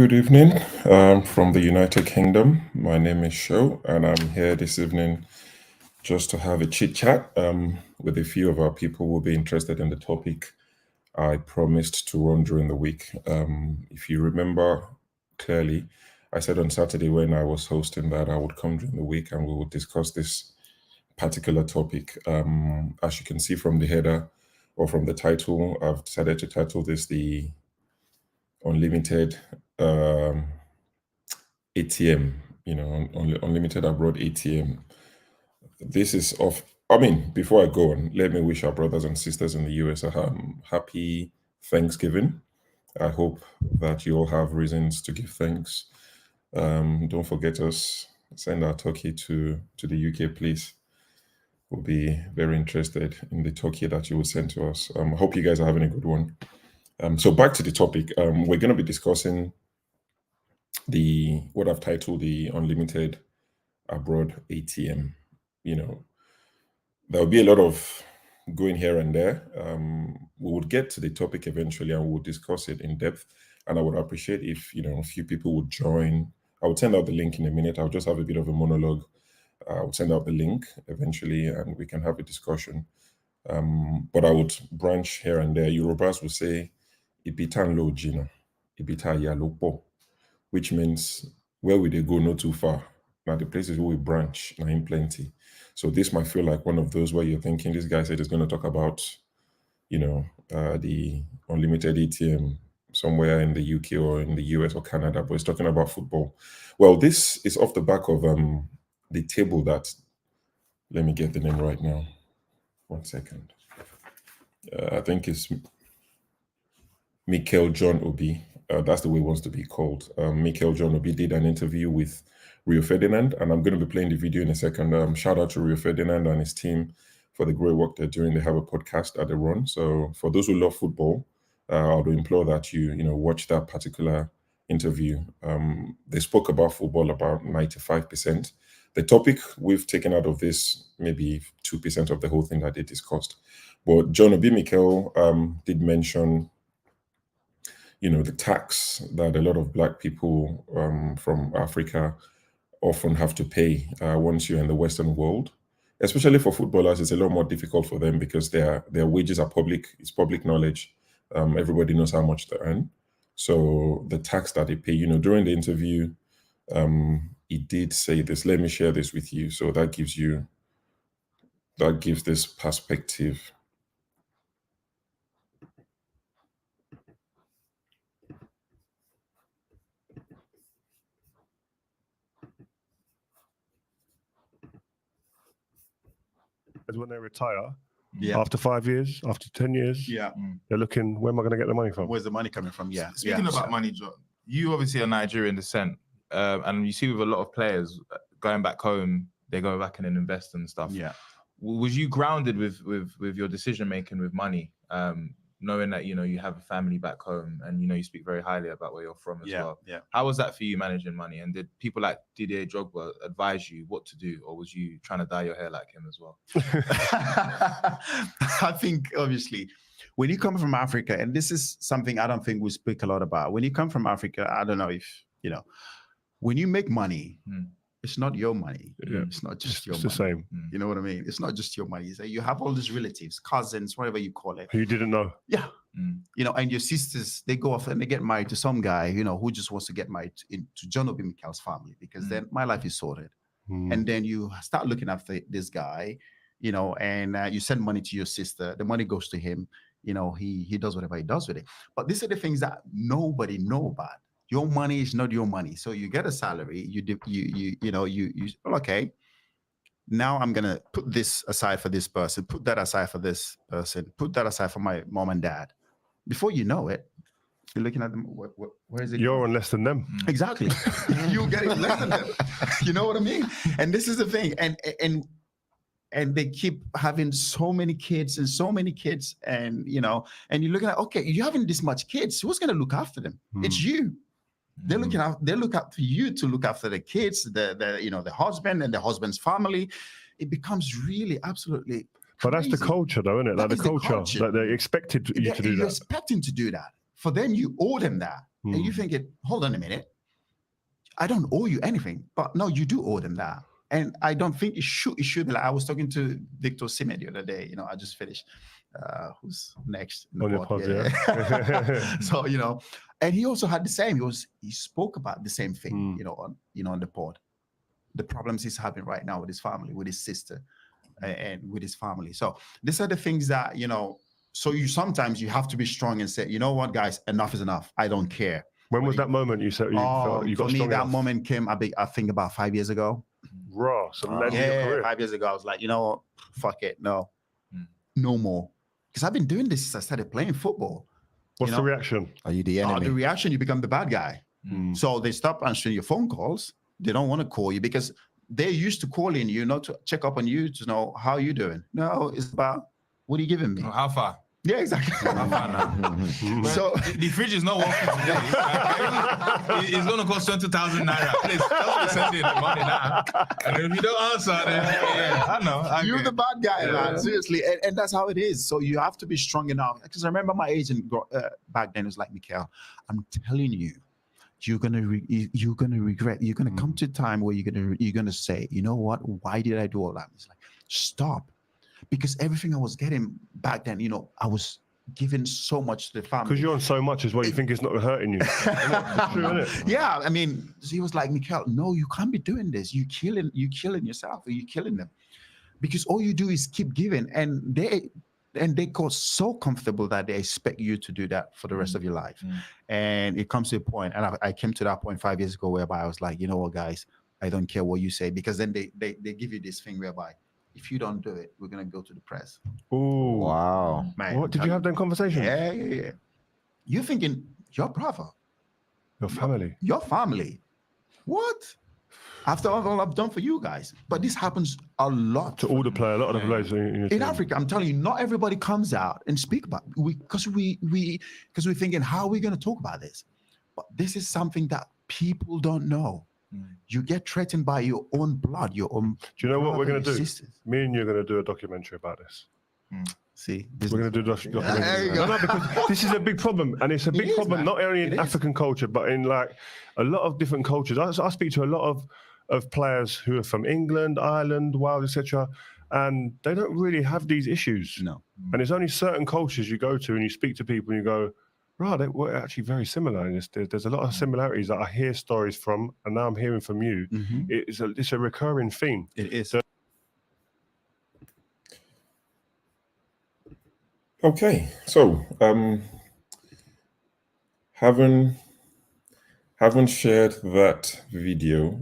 Good evening from the United Kingdom. My name is Sho, and I'm here this evening just to have a chit chat with a few of our people who will be interested in the topic I promised to run during the week. If you remember clearly, I said on Saturday when I was hosting that I would come during the week and we would discuss this particular topic. As you can see from the header or from the title, I've decided to title this the Unlimited ATM, Unlimited Abroad ATM. This is before I go on, let me wish our brothers and sisters in the US a happy Thanksgiving. I hope that you all have reasons to give thanks. Don't forget us. Send our turkey to the UK, please. We'll be very interested in the turkey that you will send to us. I hope you guys are having a good one. So back to the topic. We're going to be discussing what I've titled the Unlimited Abroad ATM. There'll be a lot of going here and there. We would get to the topic eventually and we'll discuss it in depth. And I would appreciate if, a few people would join. I will send out the link in a minute. I'll just have a bit of a monologue. I'll send out the link eventually and we can have a discussion. But I would branch here and there. Yorubas will say, Ibitan lo jina, ibita ya lo po, which means where will they go not too far? Now the places where we branch are in plenty. So this might feel like one of those where you're thinking this guy said he's going to talk about, the unlimited ATM somewhere in the UK or in the US or Canada, but he's talking about football. Well, this is off the back of the table that, let me get the name right now. 1 second. I think it's Mikel John Obi. That's the way he wants to be called. Mikel John Obi did an interview with Rio Ferdinand, and I'm going to be playing the video in a second. Shout out to Rio Ferdinand and his team for the great work they're doing. They have a podcast that they run. So for those who love football, I would implore that you watch that particular interview. They spoke about football about 95%. The topic we've taken out of this, maybe 2% of the whole thing that they discussed. But John Obi Mikel did mention the tax that a lot of Black people from Africa often have to pay once you're in the Western world. Especially for footballers, it's a lot more difficult for them because their wages are public. It's public knowledge. Everybody knows how much they earn. So the tax that they pay, during the interview, he did say this. Let me share this with you. So that gives this perspective. When they retire, after 5 years, after 10 years, they're looking, where am I going to get the money from? Where's the money coming from? Speaking about money, John, you obviously are Nigerian descent, and you see with a lot of players going back home, they go back and then invest and stuff. Yeah. Was you grounded with your decision making with money, knowing that you have a family back home and you speak very highly about where you're from as well? Yeah. How was that for you managing money? And did people like Didier Drogba advise you what to do, or was you trying to dye your hair like him as well? I think obviously when you come from Africa, and this is something I don't think we speak a lot about. When you come from Africa, I don't know if when you make money, it's not your money. Yeah. It's not just your it's money. the same. You know what I mean? It's not just your money. You have all these relatives, cousins, whatever you call it. Who you didn't know. Yeah. And your sisters, they go off and they get married to some guy, who just wants to get married to John Obi Mikel's family, because then my life is sorted. And then you start looking after this guy, and you send money to your sister. The money goes to him. He does whatever he does with it. But these are the things that nobody know about. Your money is not your money. So you get a salary, okay, now I'm going to put this aside for this person, put that aside for this person, put that aside for my mom and dad. Before you know it, you're looking at them, where is it? You're on less than them. Exactly. You're getting less than them. You know what I mean? And this is the thing. And they keep having so many kids, and and you're looking at, okay, you're having this much kids. Who's going to look after them? It's you. They look up to you to look after the kids, the husband and the husband's family. It becomes really absolutely But that's the crazy. culture, though, isn't it? Like the culture that they expected you to do that. You're expecting to do that. For them, you owe them that. And you think hold on a minute, I don't owe you anything, but no, you do owe them that. And I don't think it should be like, I was talking to Victor Sime the other day, I just finished, who's next in the On your pod? pod, yeah. So, and he also had the same, he spoke about the same thing, on the pod, the problems he's having right now with his family, with his sister, and with his family. So these are the things that, so sometimes you have to be strong and say, you know what, guys, enough is enough. I don't care. When was that moment you said you felt you got for me, strong that enough? moment came, I think about 5 years ago. Raw. So led your career. 5 years ago, I was like, you know what, fuck it, no more. Because I've been doing this since I started playing football. What's the reaction? Are you the enemy? The reaction, you become the bad guy. So they stop answering your phone calls. They don't want to call you because they're used to calling you, not to check up on you, to know how you're doing. No, it's about, what are you giving me? How far? Yeah, exactly. How far now? So the fridge is not working today. It's going to cost 20,000 naira. Please, just send in the money now. And if you don't answer, then I know. You're the bad guy, man. Seriously, and that's how it is. So you have to be strong enough. Because I remember my agent back then was like, Mikel, I'm telling you, you're gonna regret. You're gonna come to a time where you're gonna say, you know what? Why did I do all that? It's like, stop, because everything I was getting back then, I was giving so much to the family. Because you're on so much as well, you think it's not hurting you. True, isn't it? Yeah, I mean, so he was like, Mikel, no, you can't be doing this. You're killing yourself, or you're killing them, because all you do is keep giving, and they got so comfortable that they expect you to do that for the rest of your life. And it comes to a point, and I came to that point 5 years ago whereby I was like, you know what, guys, I don't care what you say, because then they give you this thing whereby if you don't do it, we're gonna go to the press. Oh wow, man! What did you have them conversations? Yeah. You're thinking your brother, your family. What? After all I've done for you guys, but this happens a lot to all the players. A lot of the players in Africa. I'm telling you, not everybody comes out and speak about it because we're thinking, how are we going to talk about this? But this is something that people don't know. You get threatened by your own blood, your own. Do you know what we're going to do? Sisters. Me and you are going to do a documentary about this. See, we're going to do a documentary. There you go. No, because this is a big problem, and it's a big problem not only in African culture, but in like a lot of different cultures. I speak to a lot of players who are from England, Ireland, Wales, etc., and they don't really have these issues. No. And there's only certain cultures you go to and you speak to people and you go, right, we're actually very similar. And there's a lot of similarities that I hear stories from, and now I'm hearing from you. It's a recurring theme. It is. Okay, so having shared that video,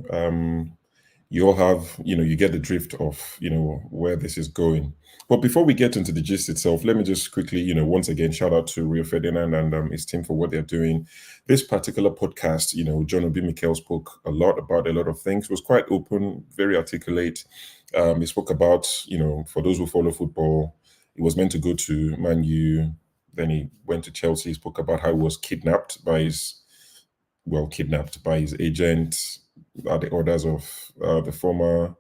you all have, you get the drift of, where this is going. But before we get into the gist itself, let me just quickly, once again, shout out to Rio Ferdinand and his team for what they're doing. This particular podcast, John Obi Mikel spoke a lot about a lot of things. It was quite open, very articulate. He spoke about, for those who follow football, he was meant to go to Man U, then he went to Chelsea. He spoke about how he was kidnapped by his agent at the orders of the former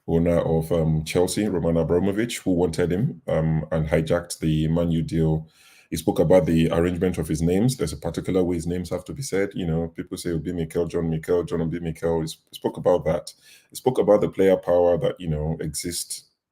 owner of Chelsea, Roman Abramovich, who wanted him and hijacked the Man U deal. He spoke about the arrangement of his names. There's a particular way his names have to be said. People say Obi Mikel, John Obi Mikel. He spoke about that. He spoke about the player power that,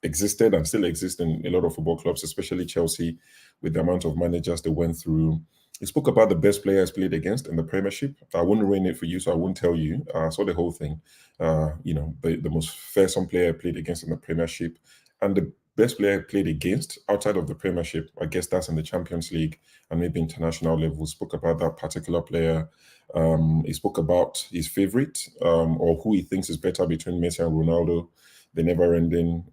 existed and still exists in a lot of football clubs, especially Chelsea, with the amount of managers they went through. He spoke about the best players played against in the Premiership. I wouldn't ruin it for you, so I won't tell you. I saw the whole thing. The most fearsome player I played against in the Premiership, and the best player I played against outside of the Premiership, I guess that's in the Champions League and maybe international level. Spoke about that particular player. He spoke about his favorite or who he thinks is better between Messi and Ronaldo. The never-ending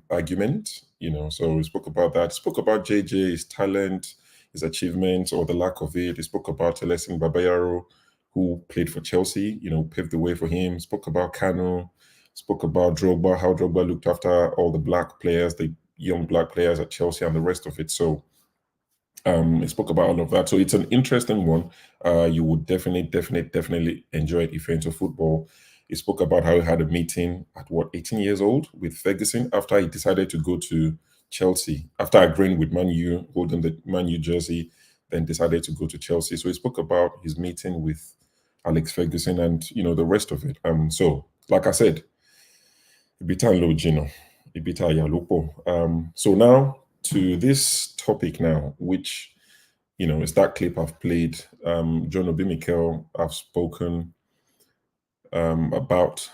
argument, So he spoke about that. He spoke about JJ, his talent, his achievements, or the lack of it. He spoke about Telesin Babayaro, who played for Chelsea, paved the way for him. Spoke about Kanu. Spoke about Drogba, how Drogba looked after all the black players, the young black players at Chelsea, and the rest of it. So he spoke about all of that. So it's an interesting one. You would definitely enjoy it if you're into football. He spoke about how he had a meeting at 18 years old with Ferguson after he decided to go to Chelsea, after agreeing with Man U, holding the Man U jersey, then decided to go to Chelsea. So he spoke about his meeting with Alex Ferguson and the rest of it. So like I said, Ibita Lojino, Ibita Yalupo. So now to this topic now, which is that clip I've played. John Obi Mikel have spoken about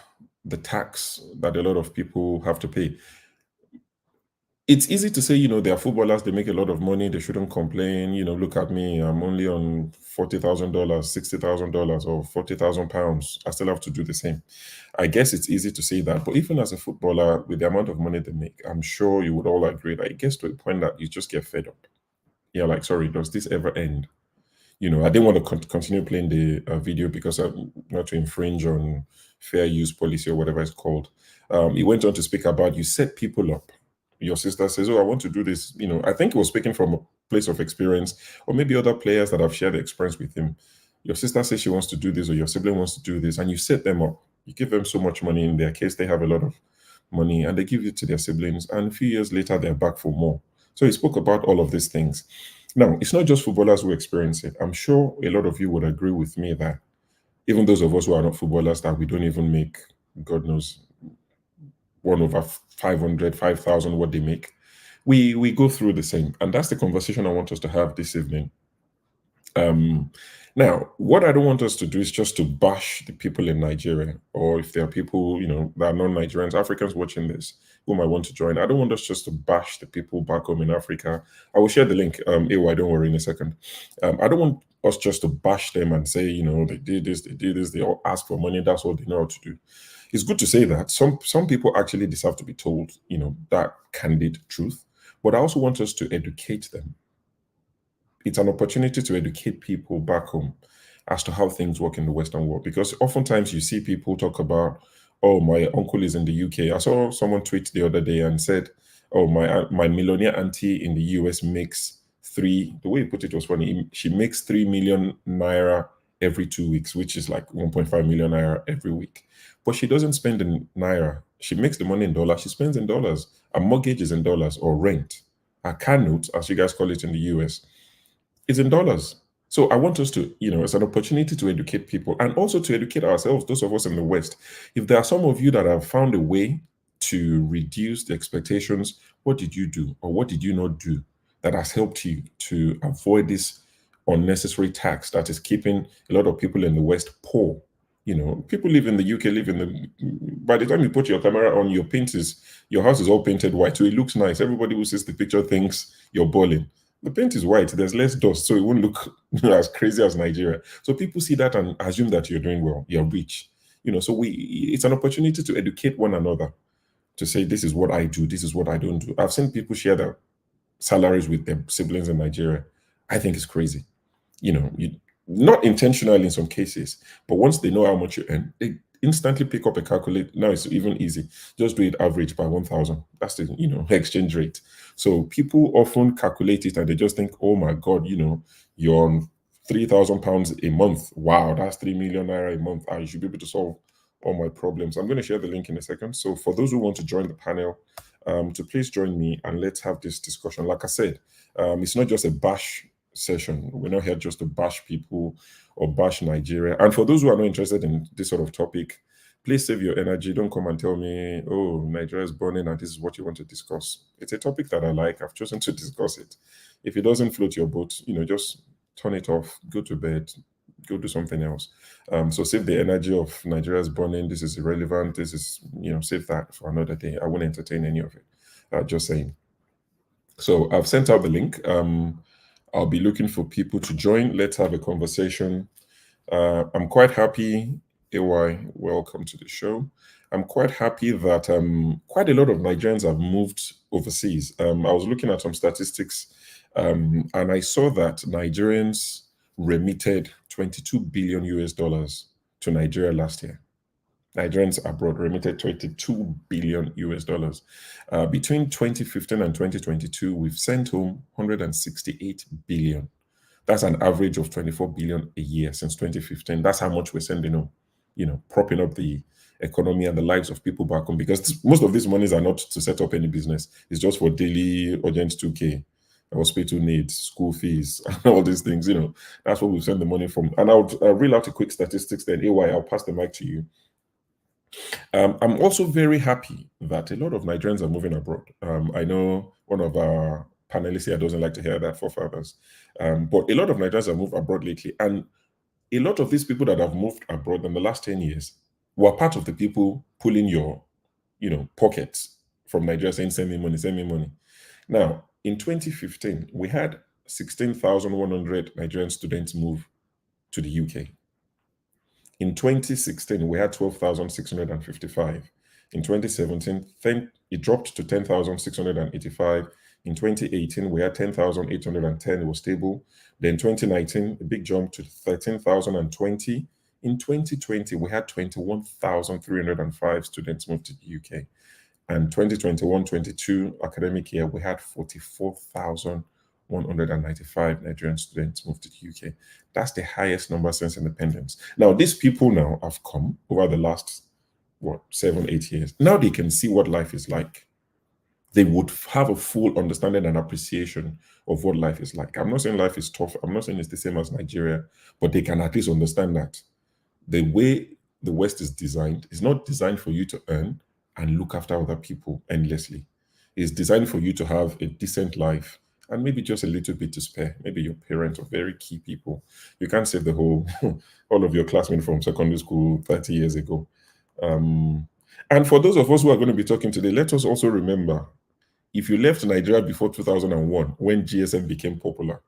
the tax that a lot of people have to pay. It's easy to say, they are footballers, they make a lot of money, they shouldn't complain. Look at me, I'm only on $40,000, $60,000, or £40,000. I still have to do the same. I guess it's easy to say that, but even as a footballer, with the amount of money they make, I'm sure you would all agree that it gets to a point that you just get fed up. Yeah, like, sorry, does this ever end? I didn't want to continue playing the video because not to infringe on fair use policy or whatever it's called. He went on to speak about you set people up. Your sister says, oh, I want to do this. I think he was speaking from a place of experience, or maybe other players that have shared the experience with him. Your sister says she wants to do this, or your sibling wants to do this, and you set them up. You give them so much money. In their case, they have a lot of money, and they give it to their siblings, and a few years later, they're back for more. So he spoke about all of these things. Now, it's not just footballers who experience it. I'm sure a lot of you would agree with me that even those of us who are not footballers, that we don't even make, God knows, 1/500, 5,000 what they make, we go through the same. And that's the conversation I want us to have this evening. Now, what I don't want us to do is just to bash the people in Nigeria, or if there are people, that are non-Nigerians, Africans watching this, who might want to join. I don't want us just to bash the people back home in Africa. I will share the link. AY, don't worry, in a second. I don't want us just to bash them and say, they did this, they all ask for money, that's all they know how to do. It's good to say that. Some people actually deserve to be told, that candid truth. But I also want us to educate them. It's an opportunity to educate people back home as to how things work in the Western world. Because oftentimes you see people talk about, oh, my uncle is in the UK. I saw someone tweet the other day and said, oh, my millionaire auntie in the US makes the way he put it was funny. She makes 3 million naira every 2 weeks, which is like 1.5 million naira every week. But she doesn't spend in naira. She makes the money in dollars. She spends in dollars. A mortgage is in dollars, or rent. A car note, as you guys call it in the US, is in dollars. So I want us to, it's an opportunity to educate people, and also to educate ourselves, those of us in the West. If there are some of you that have found a way to reduce the expectations, what did you do, or what did you not do that has helped you to avoid this unnecessary tax that is keeping a lot of people in the West poor? People live in the UK, by the time you put your camera on, your house is all painted white, so it looks nice. Everybody who sees the picture thinks you're balling. The paint is white, there's less dust, so it won't look as crazy as Nigeria. So people see that and assume that you're doing well, you're rich. So it's an opportunity to educate one another, to say, this is what I do, this is what I don't do. I've seen people share their salaries with their siblings in Nigeria. I think it's crazy. Not intentionally in some cases, but once they know how much you earn, they instantly pick up a calculator. Now it's even easy. Just do it average by 1,000. That's the exchange rate. So people often calculate it and they just think, oh my God, you're on £3,000 a month. Wow, that's 3 million naira a month. I should be able to solve all my problems. I'm going to share the link in a second. So for those who want to join the panel, to please join me and let's have this discussion. Like I said, it's not just a bash session. We're not here just to bash people or bash Nigeria. And for those who are not interested in this sort of topic, please save your energy. Don't come and tell me, oh, Nigeria is burning and this is what you want to discuss. It's a topic that I like. I've chosen to discuss it. If it doesn't float your boat, just turn it off, go to bed, go do something else. So save the energy of Nigeria is burning. This is irrelevant. This is, save that for another day. I won't entertain any of it. Just saying. So I've sent out the link. I'll be looking for people to join. Let's have a conversation. I'm quite happy. AY, welcome to the show. I'm quite happy that quite a lot of Nigerians have moved overseas. I was looking at some statistics and I saw that Nigerians remitted $22 billion to Nigeria last year. Nigerians abroad remitted $22 billion. Between 2015 and 2022, we've sent home $168 billion. That's an average of $24 billion a year since 2015. That's how much we're sending home, propping up the economy and the lives of people back home, because most of these monies are not to set up any business. It's just for daily urgent 2K, hospital needs, school fees, and all these things. That's what we send the money from. And I'll reel out a quick statistics. Then, AY, I'll pass the mic to you. I'm also very happy that a lot of Nigerians are moving abroad. I know one of our panelists here doesn't like to hear that, forefathers, but a lot of Nigerians have moved abroad lately, and a lot of these people that have moved abroad in the last 10 years were part of the people pulling your, pockets from Nigeria, saying, send me money, send me money. Now, in 2015, we had 16,100 Nigerian students move to the UK. In 2016, we had 12,655. In 2017, it dropped to 10,685. In 2018, we had 10,810. It was stable. Then 2019, a big jump to 13,020. In 2020, we had 21,305 students move to the UK. And 2021-22 academic year, we had 44,195 Nigerian students moved to the UK. That's the highest number since independence. Now, these people now have come over the last, 7-8 years. Now they can see what life is like. They would have a full understanding and appreciation of what life is like. I'm not saying life is tough. I'm not saying it's the same as Nigeria, but they can at least understand that the way the West is designed is not designed for you to earn and look after other people endlessly. It's designed for you to have a decent life and maybe just a little bit to spare. Maybe your parents or very key people. You can't save the whole, all of your classmates from secondary school 30 years ago. And for those of us who are going to be talking today, let us also remember, if you left Nigeria before 2001, when GSM became popular,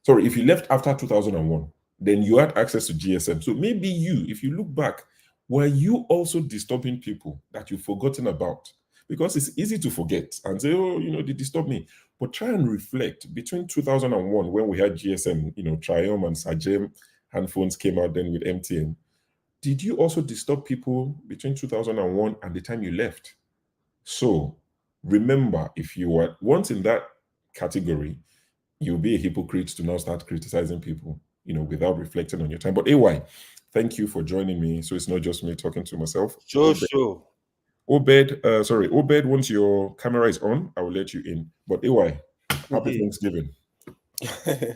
sorry, if you left after 2001, then you had access to GSM. So maybe you, if you look back, were you also disturbing people that you've forgotten about? Because it's easy to forget and say, oh, they disturb me. But try and reflect between 2001, when we had GSM, Triumph and Sajem handphones came out then with MTN. Did you also disturb people between 2001 and the time you left? So remember, if you were once in that category, you'll be a hypocrite to now start criticizing people, without reflecting on your time. But AY, thank you for joining me. So it's not just me talking to myself. Sure. Obed, once your camera is on, I will let you in. But AY, happy Thanksgiving.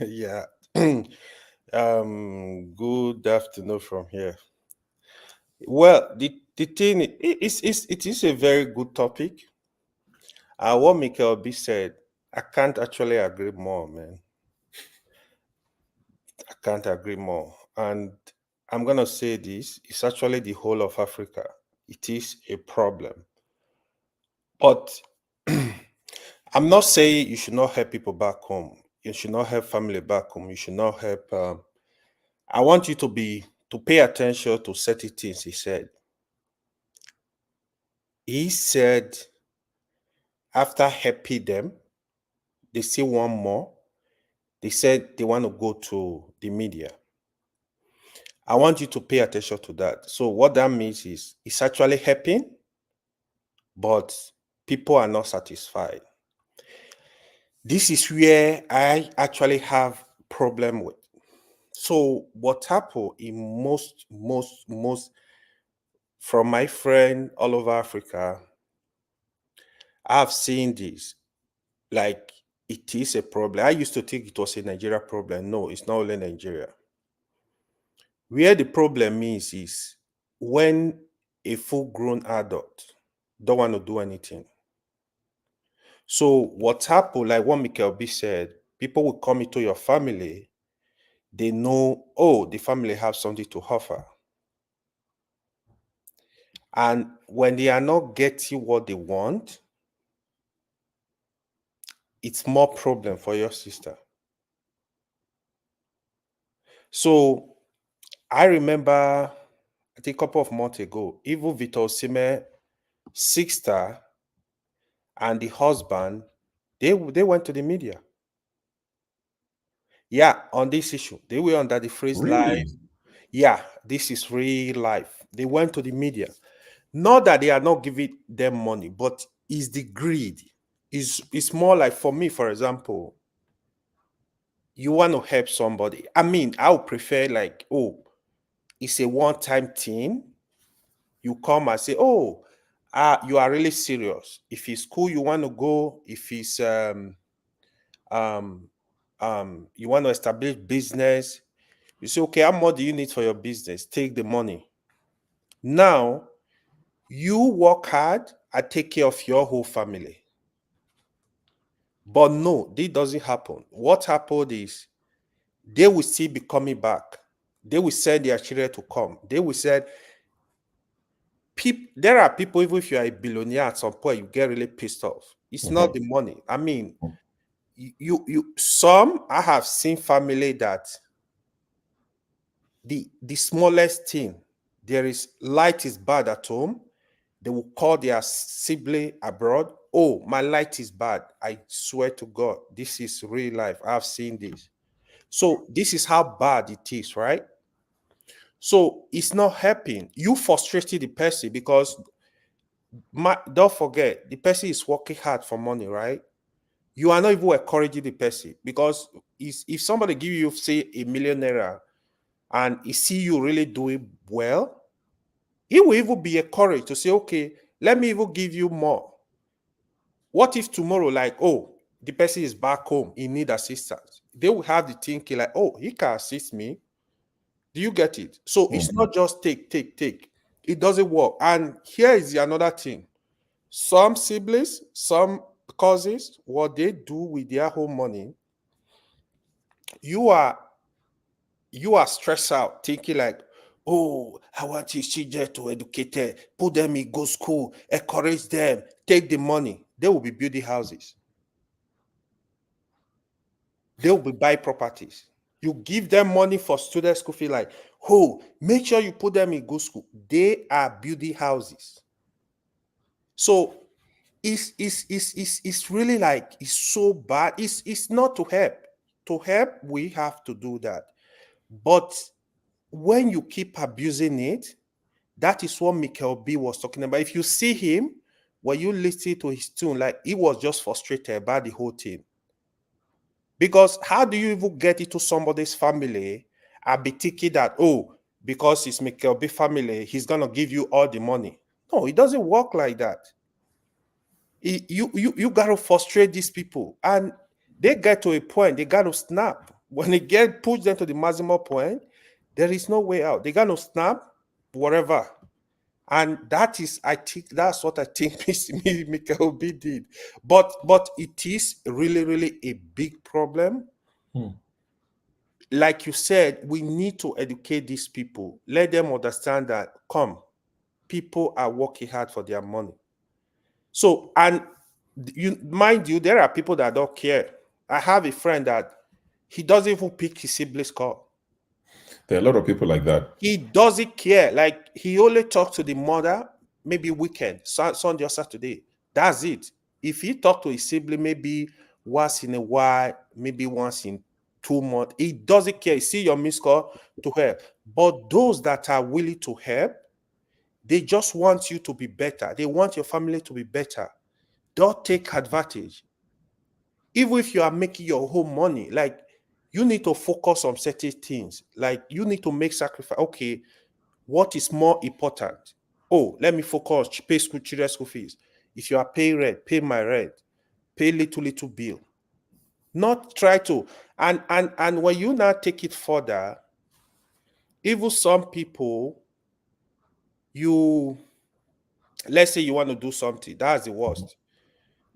Yeah. Good afternoon from here. Well, the thing it is a very good topic. What Mikel Obi said, I can't actually agree more, man. I can't agree more. And I'm gonna say this: it's actually the whole of Africa. It is a problem. But I'm not saying you should not help people back home. You should not help family back home. You should not help. I want you to pay attention to certain things he said. He said, after helping them, they still want more. They said they want to go to the media. I want you to pay attention to that. So what that means is it's actually helping, but people are not satisfied. This is where I actually have problem with. So what happened in most from my friend all over Africa, I've seen this. Like, it is a problem. I used to think it was a Nigeria problem. No, it's not only Nigeria. Where the problem is when a full-grown adult don't want to do anything. So what happened, like what Mikel Obi said, people will come into your family, they know, oh, the family have something to offer. And when they are not getting what they want, it's more problem for your sister. So I remember, I think a couple of months ago, even Victor Osimhen's sister and the husband, they went to the media. Yeah, on this issue. They were under the phrase live. Yeah, this is real life. They went to the media. Not that they are not giving them money, but it's the greed. It's more like, for me, for example, you want to help somebody. I mean, I would prefer like, oh, it's a one-time thing. You come and say, oh, you are really serious. If it's school you want to go, if it's you want to establish business. You say, okay, how much do you need for your business? Take the money. Now, you work hard and take care of your whole family. But no, this doesn't happen. What happened is they will still be coming back. They will send their children to come. They will say, there are people, even if you are a billionaire at some point, you get really pissed off. It's not the money. I mean, I have seen family that the smallest thing, there is light is bad at home. They will call their sibling abroad. Oh, my light is bad. I swear to God, this is real life. I've seen this. So this is how bad it is, right? So it's not helping. You frustrated the person because don't forget, the person is working hard for money, right? You are not even encouraging the person because if somebody give you, say, $1 million naira and he see you really doing well, he will even be encouraged to say, okay, let me even give you more. What if tomorrow, like, oh, the person is back home, he need assistance? They will have the thinking like, oh, he can assist me. Do you get it? So it's not just take. It doesn't work. And here is another thing. Some siblings, some cousins, what they do with their home money, you are stressed out, thinking like, oh, I want his children to educate them, put them in good school, encourage them, take the money. They will be building houses. They will be buying properties. You give them money for student school fee, like, oh, make sure you put them in good school. They are building houses. So it's really like, it's so bad. It's not to help. To help, we have to do that. But when you keep abusing it, that is what Mikel B was talking about. If you see him, when you listen to his tune, like, he was just frustrated about the whole thing. Because how do you even get into somebody's family and be thinking that, oh, because it's Mikel B family, he's going to give you all the money? No, it doesn't work like that. You got to frustrate these people. And they get to a point, they got to snap. When they push them to the maximum point, there is no way out. They got to snap, whatever. And that is, I think, that's what I think Mikel B did. But it is really, really a big problem. Like you said, we need to educate these people. Let them understand that, people are working hard for their money. So, and mind you, there are people that don't care. I have a friend that he doesn't even pick his siblings' call. There are a lot of people like that. He doesn't care. Like, he only talks to the mother maybe weekend, Sunday or Saturday. That's it. If he talk to his sibling maybe once in a while, maybe once in 2 months, he doesn't care. He see your missed call to help. But those that are willing to help, they just want you to be better. They want your family to be better. Don't take advantage. Even if you are making your home money, like, you need to focus on certain things. Like, you need to make sacrifice. Okay, what is more important? Oh, let me focus, pay children's school fees. If you are paying rent, pay my rent. Pay little bill. Not try to. And when you now take it further, even some people, let's say you want to do something, that's the worst.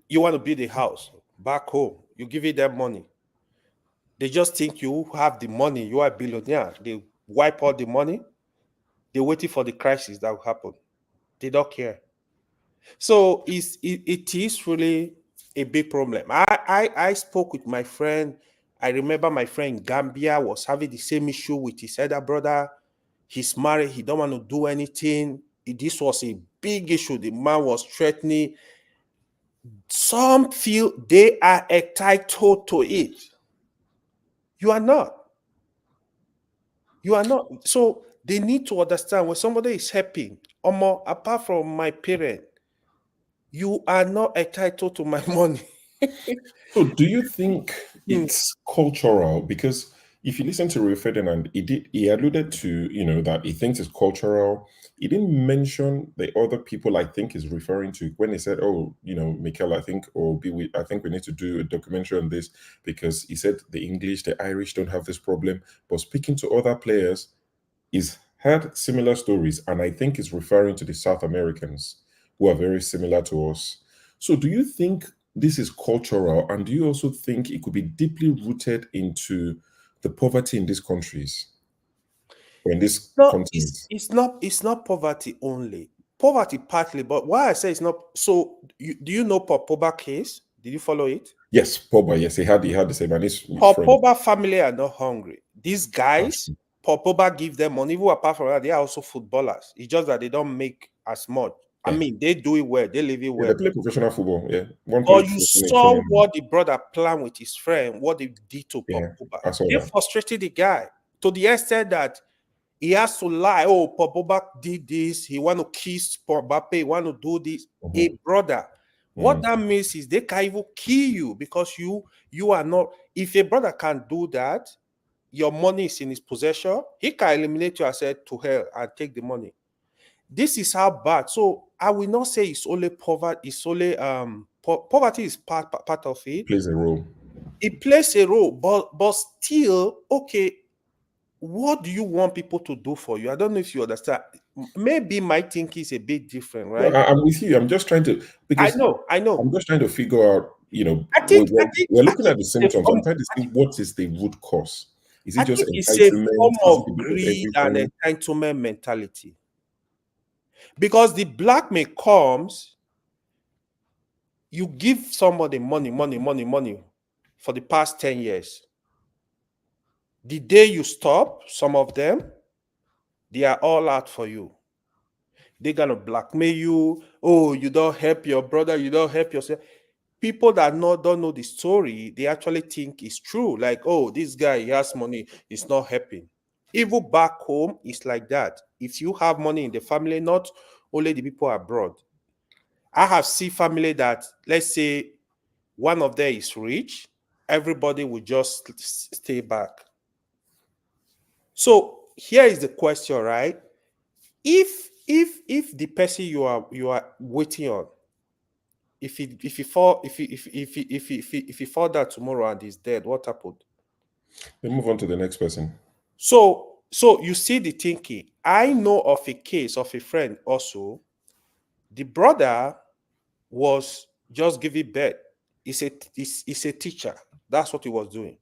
You want to build a house back home, you give it them money. They just think you have the money, you are a billionaire. They wipe out the money. They're waiting for the crisis that will happen. They don't care. So it is really a big problem. I spoke with my friend. I remember my friend in Gambia was having the same issue with his elder brother. He's married. He don't want to do anything. This was a big issue. The man was threatening. Some feel they are entitled to it. You are not. You are not. So they need to understand when somebody is helping, apart from my parent, you are not entitled to my money. So do you think it's cultural? Because if you listen to Rio Ferdinand, he alluded to, that he thinks it's cultural. he didn't mention the other people I think is referring to when he said, oh, Mikel, I think, I think we need to do a documentary on this, because he said the English, the Irish don't have this problem. But speaking to other players, he's had similar stories, and I think he's referring to the South Americans who are very similar to us. So do you think this is cultural, and do you also think it could be deeply rooted into the poverty in these countries or in this No, continent? it's not poverty only. Poverty partly, but why I say it's not. So do you know Paul Pogba case? Did you follow it? Yes, Pogba. Yes, he had the same, and his Paul friend. Pogba family are not hungry. These guys, Paul Pogba give them money. Even apart from that, they are also footballers. It's just that they don't make as much. I mean, they do it well. They live it well. They play professional football. Yeah, one But played you in saw Kenya. what the brother planned with his friend, what they did to Paul Yeah, Pogba. I saw They that. frustrated the guy to the extent that he has to lie. Oh, Paul Pogba did this. He want to kiss Paul Mbappe. He want to do this. A brother. What that means is they can even kill you because you are not. If a brother can do that, your money is in his possession. He can eliminate you, I said, to hell and take the money. This is how bad. So I will not say it's only poverty. It's only poverty is part of it. It plays a role. It plays a role, but still, okay. What do you want people to do for you? I don't know if you understand. Maybe my thinking is a bit different, right? No, I'm with you. I'm just trying to, because I know. I'm just trying to figure out. I think we're looking at the it's a symptoms. form- I'm trying to see what is the root cause. Is I it just think it's a entitlement? form Is of it a bit of greed and everything? entitlement mentality. Because the blackmail comes, you give somebody money for the past 10 years. The day you stop, some of them, they are all out for you. They're gonna blackmail you. Oh, you don't help your brother, you don't help yourself. People that don't know the story, they actually think it's true. Like, oh, this guy, he has money, it's not helping. Even back home, it's like that. If you have money in the family, not only the people abroad. I have seen family that, let's say, one of them is rich, everybody will just stay back. So here is the question, right? If the person you are waiting on, if he fall down tomorrow and he's dead, what happened? Then move on to the next person. So you see the thinking. I know of a case of a friend also. The brother was just giving birth. He's a teacher. That's what he was doing.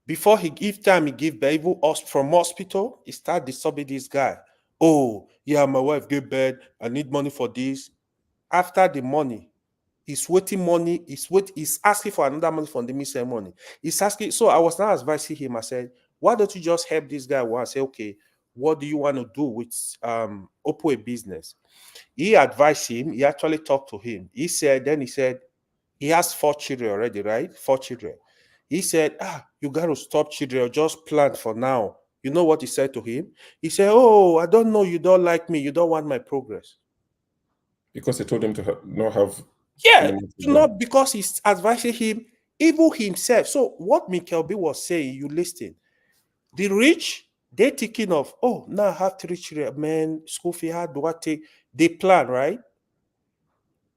Before he give birth, even from hospital, he start disturbing this guy. Oh, yeah, my wife gave birth. I need money for this. After the money, he's waiting money. He's asking for another money from the missing money. He's asking. So I was now advising him. I said, why don't you just help this guy? I say, okay, what do you want to do with open a business? He advised him. He actually talked to him. He said he has 4 children already, right? 4 children. He said, you got to stop children, just plant for now. You know what he said to him? He said, oh, I don't know. You don't like me. You don't want my progress. Because they told him to not have. Yeah, not because he's advising him, even himself. So what Mikel B was saying, you listen. The rich, they're thinking of, oh, now I have 3 children, man, school fee, how do I take? They plan, right?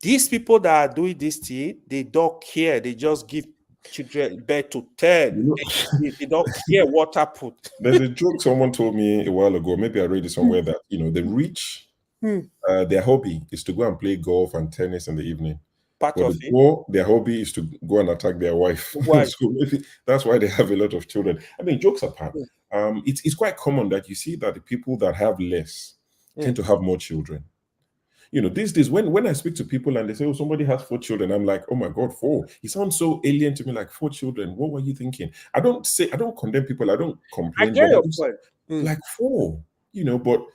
These people that are doing this thing, they don't care. They just give children birth to 10. They don't care what happened. There's a joke someone told me a while ago. Maybe I read it somewhere that the rich, their hobby is to go and play golf and tennis in the evening. Part but of the it. poor, their hobby is to go and attack their wife. So maybe that's why they have a lot of children. I mean, jokes apart, it's quite common that you see that the people that have less tend to have more children. These days, when I speak to people and they say, oh, somebody has 4 children, I'm like, oh my God, 4. It sounds so alien to me, like 4 children. What were you thinking? I don't condemn people. I don't complain. I get your point. Like 4, but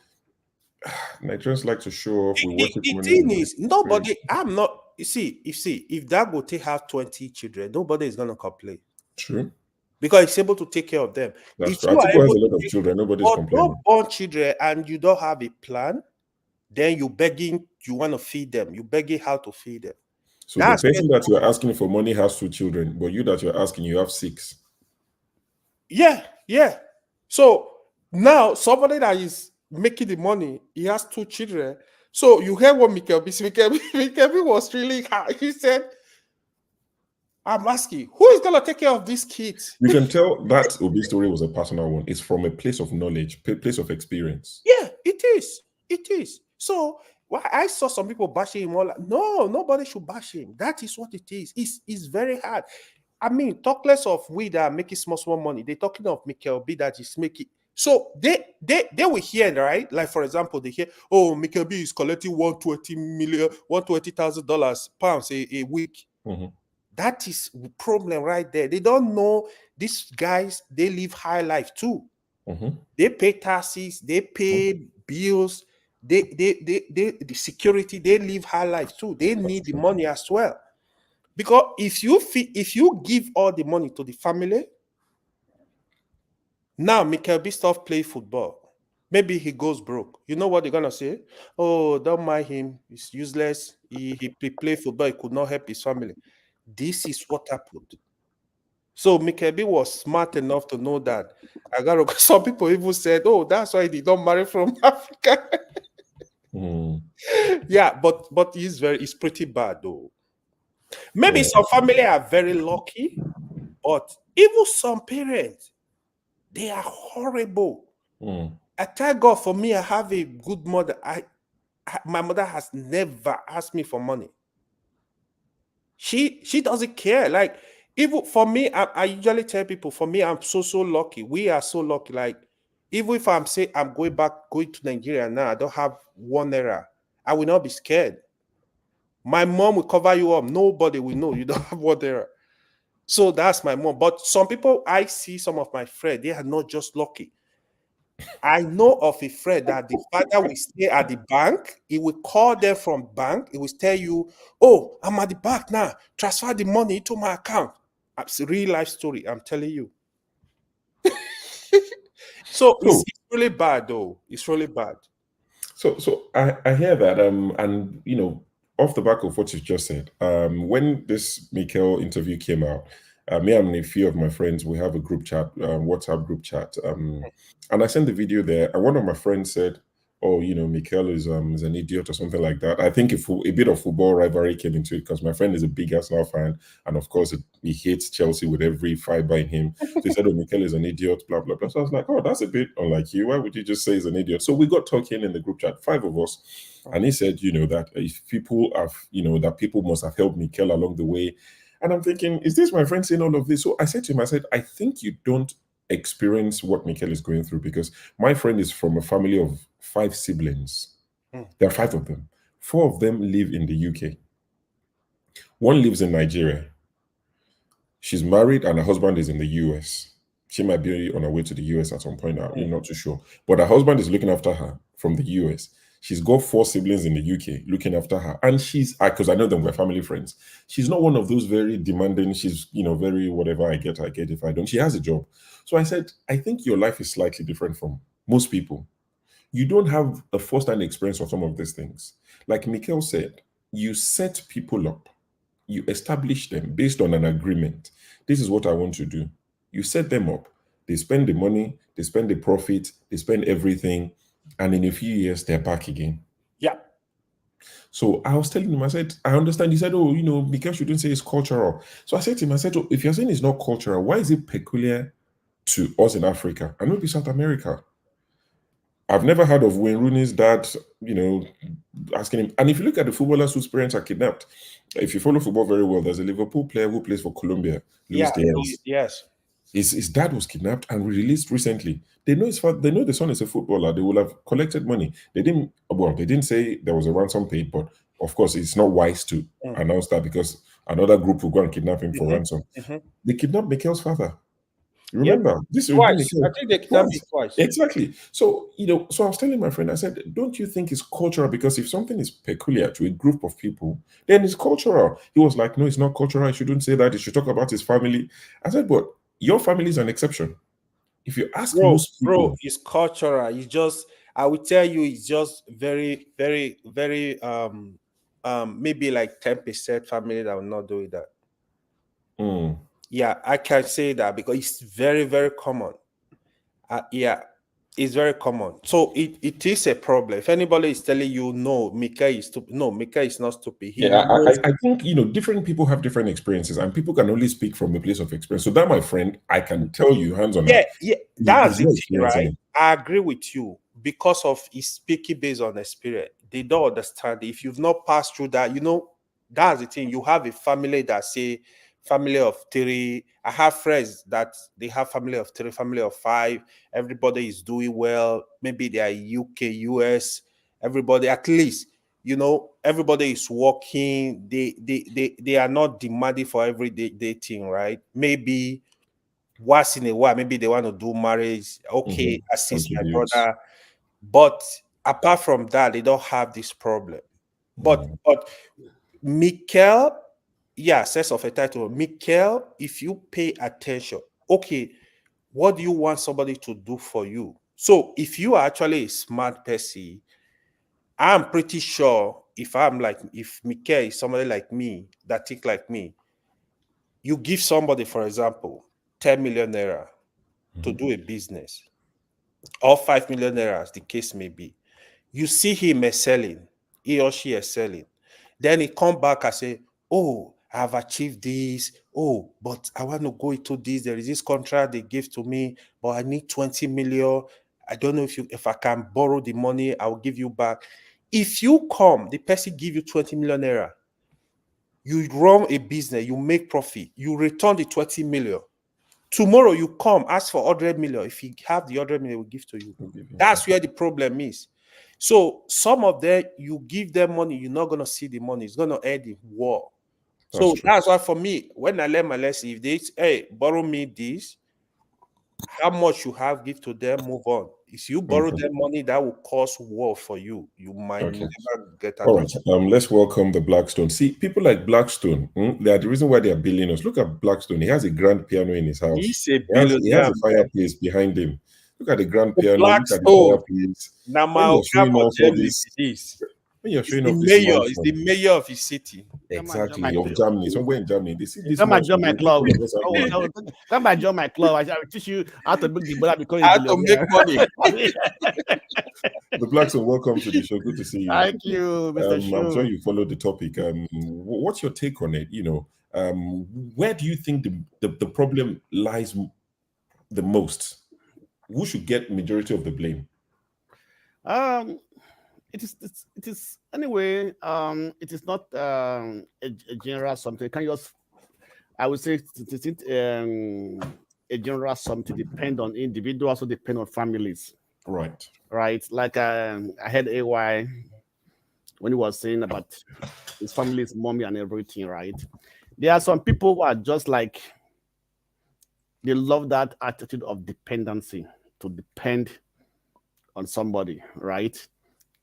Nigerians like to show off. The thing is, nobody, I'm not, you see, if Dangote have 20 children, nobody is going to complain. True. Because he's able to take care of them. That's true. Atiku has a lot of children. Nobody's complaining. Don't born children and you don't have a plan, then you want to feed them. You begging how to feed them. So the person that you're asking for money has 2 children, but you that you're asking, you have 6. Yeah. So now somebody that is making the money. He has 2 children. So you heard what Mikel B said. Mikel B was really hard. He said, I'm asking, who is going to take care of these kids? You can tell that Obi story was a personal one. It's from a place of knowledge, place of experience. Yeah, it is. It is. So I saw some people bashing him all like, no, nobody should bash him. That is what it is. It's very hard. I mean, talk less of we that are making small money. They're talking of Mikel B that is making. So they will hear, right? Like, for example, they hear, oh, Mikel B is collecting $120,000 pounds a week. Mm-hmm. That is the problem right there. They don't know these guys, they live high life too. Mm-hmm. They pay taxes, they pay bills, the security, they live high life too. They need the money as well. Because if you give all the money to the family, now Mikel B stop play football. Maybe he goes broke. You know what they're gonna say? Oh, don't mind him. He's useless. He play football. He could not help his family. This is what happened. So Mikel B was smart enough to know that. Some people even said, "Oh, that's why he did not marry from Africa." Yeah, but he's pretty bad though. Maybe some family are very lucky, but even some parents, they are horrible. I thank God for me. I have a good mother. My mother has never asked me for money. She doesn't care. Like, even for me, I usually tell people, for me, I'm so lucky. We are so lucky. Like, even if I'm saying I'm going to Nigeria now, I don't have 1 naira, I will not be scared. My mom will cover you up. Nobody will know you don't have 1 naira. So that's my mom. But some people, I see some of my friends, they are not just lucky. I know of a friend that the father will stay at the bank. He will call them from bank. He will tell you, oh, I'm at the bank now. Transfer the money into my account. It's a real life story. I'm telling you. So it's really bad, though. It's really bad. So I hear that. And you know, off the back of what you just said, when this Mikel interview came out, me and a few of my friends, we have a group chat, WhatsApp group chat, and I sent the video there. And one of my friends said, "Oh, you know, Mikel is an idiot" or something like that. I think a bit of football rivalry came into it because my friend is a big Arsenal fan, and of course, he hates Chelsea with every fiber in him. So he said, "Oh, Mikel is an idiot," blah blah blah. So I was like, "Oh, that's a bit unlike you. Why would you just say he's an idiot?" So we got talking in the group chat, 5 of us, and he said, you know, that if people have, you know, that people must have helped Mikel along the way. And I'm thinking, is this my friend saying all of this? So I said to him, I said, I think you don't experience what Mikel is going through, because my friend is from a family of 5 siblings. There are 5 of them. 4 of them live in the UK. 1 lives in Nigeria. She's married and her husband is in the US. She might be on her way to the US at some point. I'm not too sure. But her husband is looking after her from the US. She's got 4 siblings in the UK looking after her. And she's, because I know them, we're family friends. She's not one of those very demanding, she's, you know, very whatever I get. If I don't. She has a job. So I said, I think your life is slightly different from most people. You don't have a first-hand experience of some of these things. Like Mikel said, you set people up. You establish them based on an agreement. This is what I want to do. You set them up. They spend the money, they spend the profit, they spend everything. And in a few years, they're back again. Yeah. So I was telling him, I said, I understand. He said, oh, you know, because you didn't say it's cultural. So I said to him, I said, oh, if you're saying it's not cultural, why is it peculiar to us in Africa and maybe South America? I've never heard of Wayne Rooney's dad, you know, asking him. And if you look at the footballers whose parents are kidnapped, if you follow football very well, there's a Liverpool player who plays for Colombia, Luis Diaz. Yes. His dad was kidnapped and released recently. They know his father, they know the son is a footballer. They will have collected money. They didn't say there was a ransom paid, but of course it's not wise to announce that because another group will go and kidnap him for ransom. They kidnapped Mikel's father. Remember, this twice. I think they kidnapped him twice. Exactly. So, you know, so I was telling my friend, I said, don't you think it's cultural? Because if something is peculiar to a group of people, then it's cultural. He was like, no, it's not cultural. I shouldn't say that. He should talk about his family. I said, but your family is an exception. If you ask most people, it's cultural. It's just, I will tell you, it's just very, very, very, maybe like 10% family that will not do that. Yeah, I can say that because it's very, very common. Yeah. It's very common. So it is a problem. If anybody is telling you, no, Mikel is stupid. No, Mikel is not stupid. He Yeah, knows. I think, different people have different experiences, and people can only speak from a place of experience. So that, my friend, I can tell you hands on Yeah, heart, yeah, he's that's not it, experiencing right? it. I agree with you because of his speaking based on experience. They don't understand. If you've not passed through that, that's the thing. You have a family that say family of 3. I have friends that they have family of 3, family of 5. Everybody is doing well. Maybe they are UK, US. Everybody, at least, everybody is working. They are not demanding for everyday thing, right? Maybe once in a while, maybe they want to do marriage. Okay, assist my Contributes. brother. But apart from that, they don't have this problem. But Mikel, yeah, sense of a title. Mikel, if you pay attention, okay, what do you want somebody to do for you? So if you are actually a smart person, I'm pretty sure if Mikel is somebody like me that think like me, you give somebody, for example, 10 million naira to do a business, or 5 million naira, as the case may be. You see him excelling, he or she excelling. Then he come back and say, oh, I've achieved this. Oh, but I want to go into this. There is this contract they gave to me, but I need 20 million. I don't know if I can borrow the money, I will give you back. If you come, the person give you 20 million naira, you run a business, you make profit, you return the 20 million. Tomorrow you come, ask for 100 million. If you have the 100 million, we'll give to you. That's where the problem is. So some of them, you give them money, you're not going to see the money. It's going to end in war. So that's why for me, when I learn my lesson, if they say, hey, borrow me this, how much you have, give to them, move on. If you borrow them money, that will cause war for you. You might never get out. All right. Let's welcome the Blackstone. See, people like Blackstone, they are the reason why they are billionaires. Look at Blackstone. He has a grand piano in his house. He's a He has a billionaire. fireplace behind him. Look at the grand piano. Blackstone. Look at the fireplace. Now, When you're showing off all this, when you're showing the off this mayor, small is phone. the mayor of his city. Exactly, of Germany. Somewhere in Germany. They see this. Come and join my club. Come and join my club. I will teach you how to make the dollar because How to make money. The Blackstone, welcome to the show. Good to see you. Thank you, Mr. Shu. I'm sure you followed the topic. What's your take on it? Where do you think the problem lies the most? Who should get majority of the blame? It is anyway. It is not a general something. Can you just, I would say, it is a general something. Depend on individuals, also depend on families. Right. Right. Like I had AY when he was saying about his family's mommy and everything. Right. There are some people who are just like, they love that attitude of dependency, to depend on somebody. Right.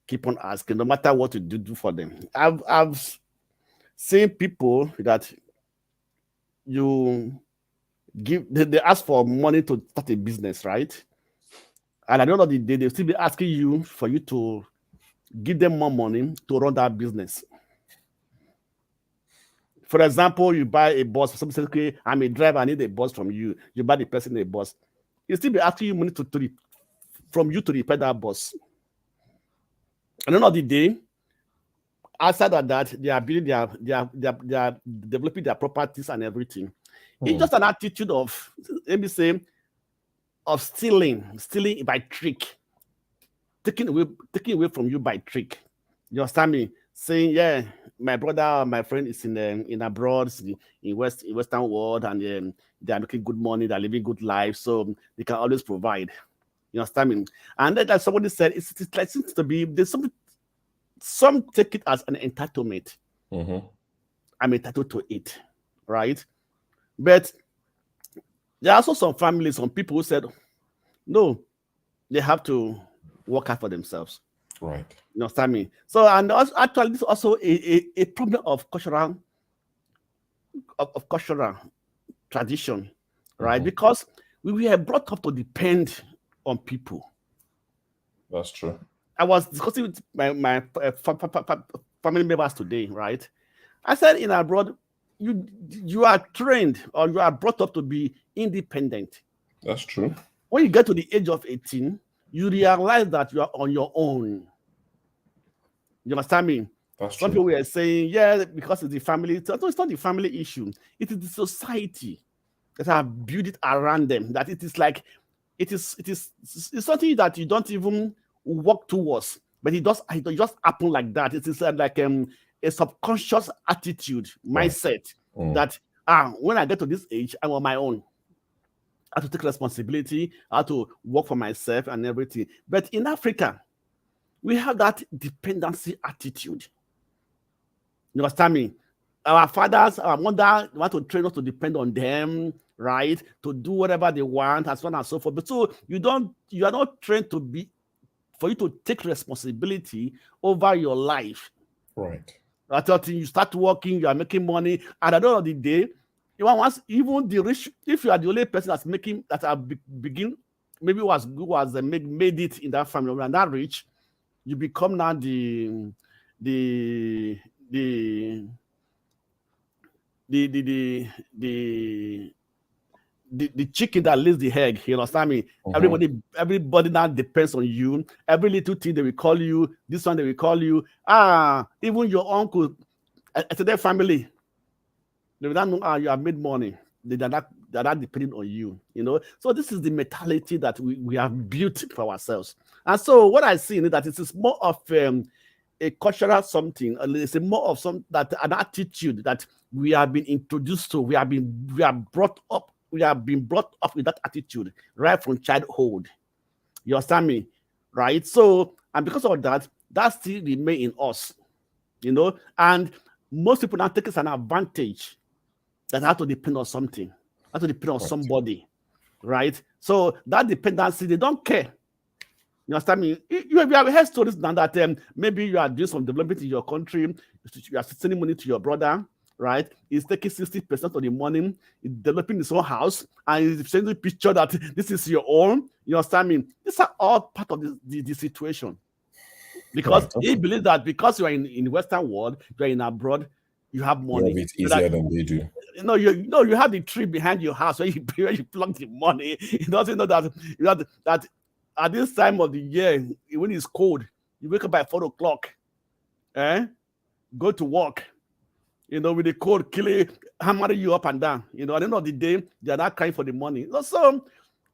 Keep on asking, no matter what you do for them. I've seen people that you give, they ask for money to start a business, right? And at the end of the day, they'll still be asking you for you to give them more money to run that business. For example, you buy a bus, somebody says, okay, I'm a driver, I need a bus from you. You buy the person a bus. They'll still be asking you money from you to repair that bus. At the end of the day, outside of that, they are building they are developing their properties and everything. It's just an attitude of, let me say, of stealing by trick, taking away from you by trick. You understand me? Saying, yeah, my brother, my friend is in abroad, in Western world, and they are making good money, they're living good life, so they can always provide. You understand me? And then, like somebody said, it seems to be there's something. Some take it as an entitlement. I'm entitled to it, right? But there are also some families, some people who said, no, they have to work hard for themselves. Right. You understand me? So, and also, actually, this is also a problem of cultural tradition, right? Because we were brought up to depend on people. That's true. I was discussing with my family members today, right? I said in abroad, you are trained or you are brought up to be independent. That's true. When you get to the age of 18, you realize that you are on your own. You understand me? That's Some true. people were saying, yeah, because it's the family. It's not the family issue. It is the society that have built it around them. That it is like, it's something that you don't even work towards, but it just happen like that. It is like a subconscious attitude, mindset that when I get to this age, I'm on my own. I have to take responsibility. I have to work for myself and everything. But in Africa, we have that dependency attitude. You understand me? Our fathers, our mother want to train us to depend on them, right? To do whatever they want, and so on and so forth. But so you are not trained for you to take responsibility over your life. Right. I thought you start working, you are making money, and at the end of the day, even the rich, if you are the only person that's making that begin, maybe was made it in that family and that rich, you become now the chicken that lays the egg. You understand me? Everybody now depends on you. Every little thing they will call you. This one they will call you. Even your uncle, their family, they will not know you have made money. They're not depending on you. You know. So this is the mentality that we have built for ourselves. And so what I see is that it is more of a cultural something. It's more of an attitude that we have been introduced to. We have been brought up with that attitude right from childhood. You understand me? Right? So, and because of that still remains in us, you know, and most people now take it as an advantage that have to depend on something, have to depend on somebody, right? So that dependency, they don't care. You understand me? You have heard stories now that maybe you are doing some development in your country, you are sending money to your brother, right? He's taking 60% of the money, he's developing his own house, and he's sending a picture that this is your own. You understand me? These are all part of the situation. Because he believes that because you are in the Western world, you are in abroad, you have money. You have it easier than they do. You have the tree behind your house where you plug the money. He doesn't know that at this time of the year, when it's cold, you wake up by 4 o'clock, go to work, with the cold hammering you up and down. At the end of the day, they are not crying for the money. So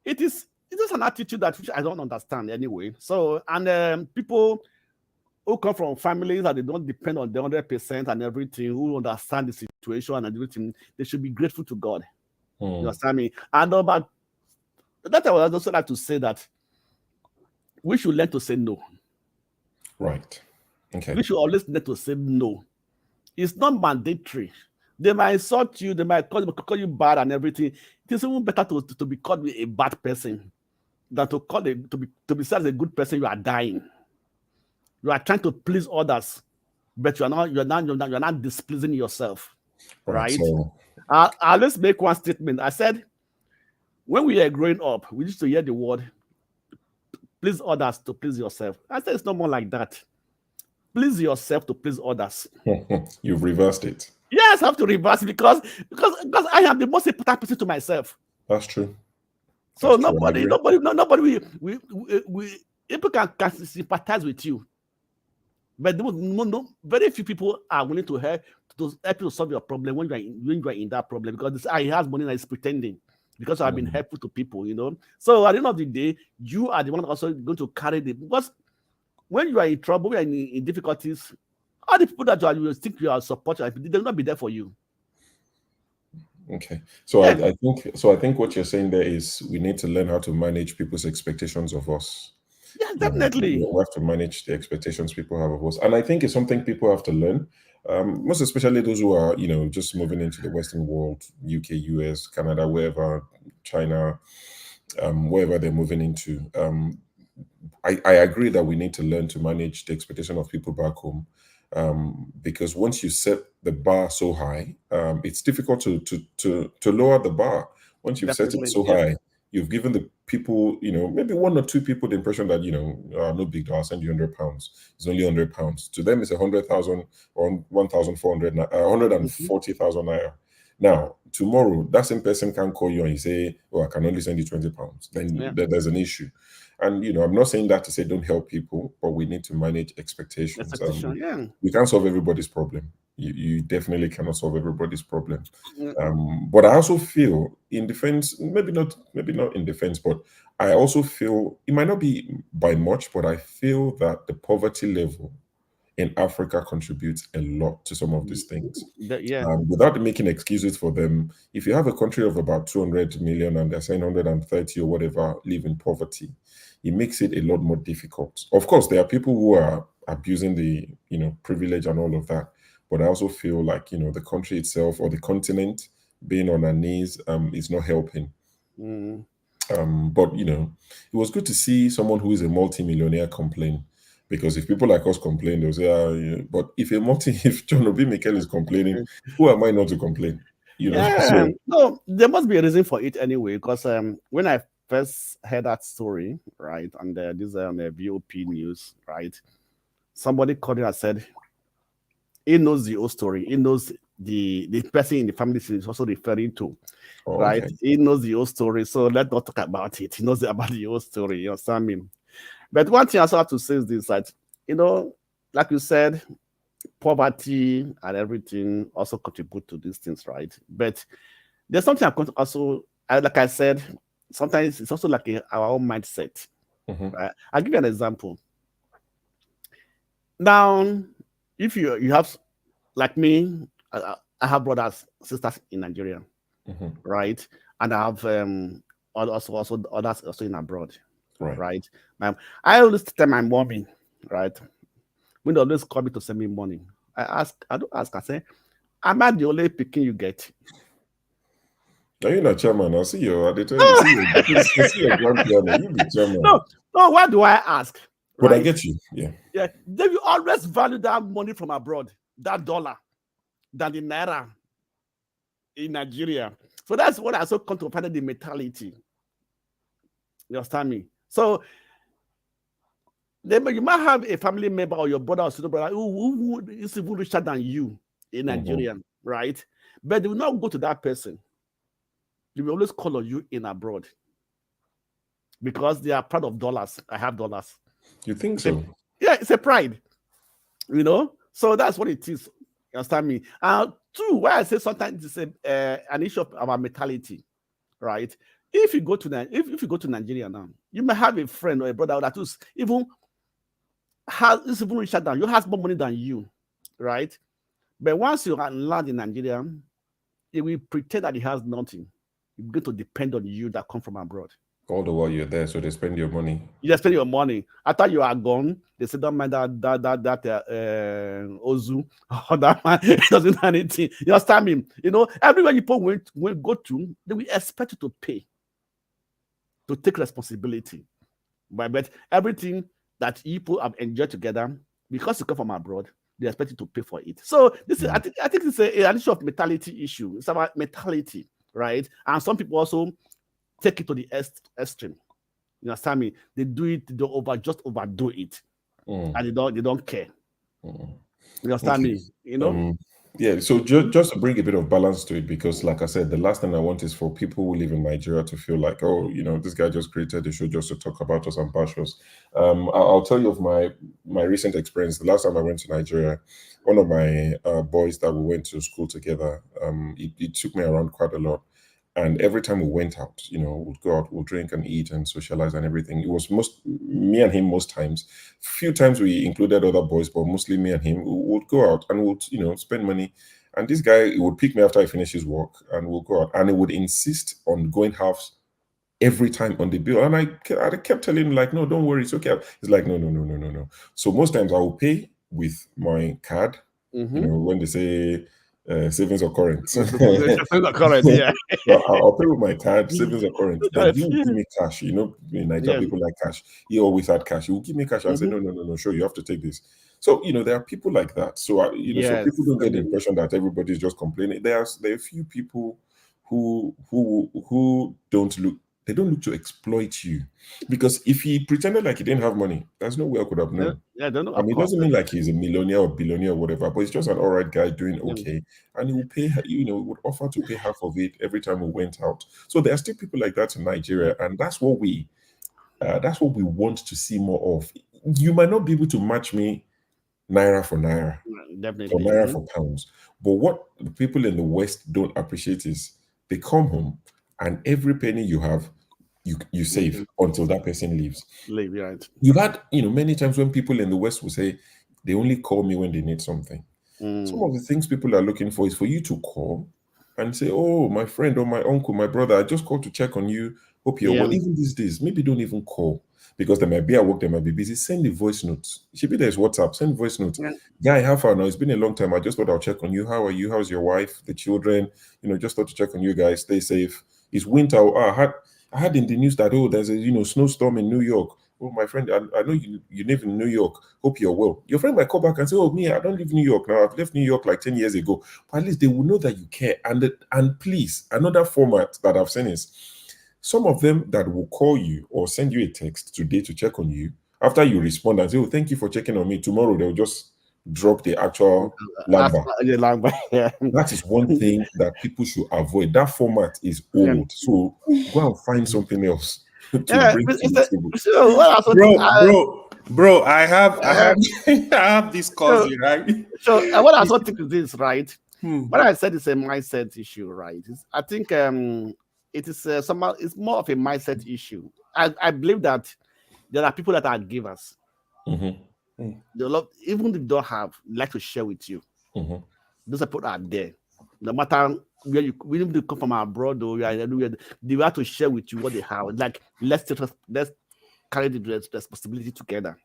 it is an attitude that which I don't understand anyway. So, and people who come from families that they don't depend on the 100% and everything, who understand the situation and everything, they should be grateful to God. You understand me? And about that, I would also like to say that we should learn to say no. Right. Okay. We should always learn to say no. It's not mandatory. They might insult you, they might call you bad and everything. It is even better to be called a bad person than to be said as a good person. You are dying. You are trying to please others, but you're not displeasing yourself. Right? So, I'll just make one statement. I said, when we are growing up, we used to hear the word please others to please yourself. I said it's no more like that. Please yourself to please others. You've reversed it. Yes, I have to reverse it because I am the most important person to myself. That's true. So nobody, people can sympathize with you, but very few people are willing to help you solve your problem when you are in that problem, because he has money and he's pretending because I've been helpful to people, So at the end of the day, you are the one also going to carry because when you are in trouble, when you are in difficulties, all the people that you think you are supporting, they will not be there for you. Okay. So yeah. I think what you're saying there is we need to learn how to manage people's expectations of us. Yeah, definitely. We have to manage the expectations people have of us. And I think it's something people have to learn. Most especially those who are, just moving into the Western world, UK, US, Canada, wherever, China, wherever they're moving into. I agree that we need to learn to manage the expectation of people back home. Because once you set the bar so high, it's difficult to lower the bar. Once you've set it so high, you've given the people, maybe one or two people the impression that, no big deal, I'll send you £100. It's only £100. To them, it's 100,000 or 1,400, 140,000 naira. Now, tomorrow, that same person can call you and you say, "Oh, I can only send you £20." Then there's an issue. And I'm not saying that to say don't help people, but we need to manage expectations. Yeah. We can't solve everybody's problem. You definitely cannot solve everybody's problem. Mm. But I also feel in defense, maybe not in defense, but I also feel it might not be by much, but I feel that the poverty level in Africa contributes a lot to some of these things. Yeah. Without making excuses for them, if you have a country of about 200 million and they're saying 130 or whatever live in poverty, it makes it a lot more difficult. Of course, there are people who are abusing the privilege and all of that, but I also feel like the country itself or the continent being on our knees is not helping. Mm. But it was good to see someone who is a multi-millionaire complain. Because if people like us complain, they'll say, yeah. But if John Obi Mikel is complaining, who am I not to complain? Yeah. So, no, there must be a reason for it anyway. Because when I first heard that story, right, and this on the VOP news, right, somebody called in and said he knows the whole story. He knows the person in the family is also referring to, right? okay. He knows the whole story. So let's not talk about it. He knows about the whole story. You understand me? But one thing I also have to say is this: that like you said, poverty and everything also contribute to these things, right? But there's something like I said, sometimes it's also like our own mindset. Right? I'll give you an example. Now, if you have, like me, I have brothers, sisters in Nigeria, right? And I have also others also in abroad, right? I always tell my mommy, right? When they always call me to send me money, I don't ask, I say, am I the only picking you get? Now you're not chairman. I'll see you. They tell you, see your grand piano. You be chairman. No, why do I ask? But right? I get you. Yeah. Yeah. They will always value that money from abroad, that dollar, than the naira in Nigeria. So that's what I also come to find the mentality. You understand me? So you might have a family member or your brother or sister brother who is even richer than you in Nigeria, right? But they will not go to that person. They will always call on you in abroad because they are proud of dollars. I have dollars. You think so? Yeah, it's a pride. So that's what it is. You understand me? Two, why I say sometimes it's an issue of our mentality, right? If you go to Nigeria now, you may have a friend or a brother that is even richer than you, has more money than you, right? But once you land in Nigeria, he will pretend that he has nothing. He's going to depend on you that come from abroad. All the while you're there, so they spend your money. You just spend your money. After you are gone, they say, don't mind that Ozu or that man doesn't have anything. You understand me? Everywhere you will go to, they will expect you to pay, to take responsibility. But everything that people have enjoyed together, because you come from abroad, they expect you to pay for it. So this is, I think it's an issue of mentality issue. It's about mentality, right? And some people also take it to the extreme. You understand me? They do it, they overdo it, and they don't care. You understand me? Yeah. So just to bring a bit of balance to it, because like I said, the last thing I want is for people who live in Nigeria to feel like, oh, this guy just created a show just to talk about us and bash us. I'll tell you of my recent experience. The last time I went to Nigeria, one of my boys that we went to school together, it took me around quite a lot. And every time we went out, we'd go out, we'll drink and eat and socialize and everything. It was me and him most times. Few times we included other boys, but mostly me and him. We would go out and we'd, spend money. And this guy, he would pick me after I finish his work and we'll go out. And he would insist on going halves every time on the bill. And I kept telling him, like, no, don't worry, it's okay. He's like, no. So most times I will pay with my card, when they say, savings or current. Yeah. I'll pay with my card, savings or current. Then he will give me cash. In Nigeria, people like cash. He always had cash. He will give me cash. I say, no, sure, you have to take this. So, there are people like that. So, so people don't get the impression that everybody's just complaining. There are a few people who don't look to exploit you, because if he pretended like he didn't have money, there's no way I could have known. Yeah, I don't know. I mean, it doesn't mean like he's a millionaire or billionaire or whatever, but he's just an all right guy doing okay, and he will pay. He would offer to pay half of it every time we went out. So there are still people like that in Nigeria, and that's what we That's what we want to see more of. You might not be able to match me naira for naira, Definitely. or naira for pounds. But what the people in the West don't appreciate is they come home and every penny you have, you save until that person leaves. Leave, right. You've had, many times when people in the West will say, they only call me when they need something. Some of the things people are looking for is for you to call and say, oh, my friend or my uncle, my brother, I just called to check on you. Hope you're well. Even these days, maybe don't even call because they might be at work, they might be busy. Send a voice note. Maybe there's WhatsApp. Send a voice note. Yeah, I have her now. It's been a long time. I just thought I'll check on you. How are you? How's your wife? The children? Just thought to check on you guys. Stay safe. It's winter. I had in the news that there's a snowstorm in New York. Oh, my friend, I know you live in New York. Hope you're well. Your friend might call back and say, oh, me, I don't live in New York now. I've left New York like 10 years ago. But at least they will know that you care. And please, another format that I've seen is some of them that will call you or send you a text today to check on you. After you respond and say, oh, thank you for checking on me. Tomorrow, they'll just drop the actual number. Yeah. That is one thing that people should avoid. That format is old. So go and find something else. Bro, I have this cousin, right? So what I also think is this, right? What I said is a mindset issue, right? I think it is somehow it's more of a mindset issue. I believe that there are people that are givers. They love, even if they don't have, like to share with you. Those people are there. No matter where even if they come from abroad or they have to share with you what they have. Like let's carry the responsibility together.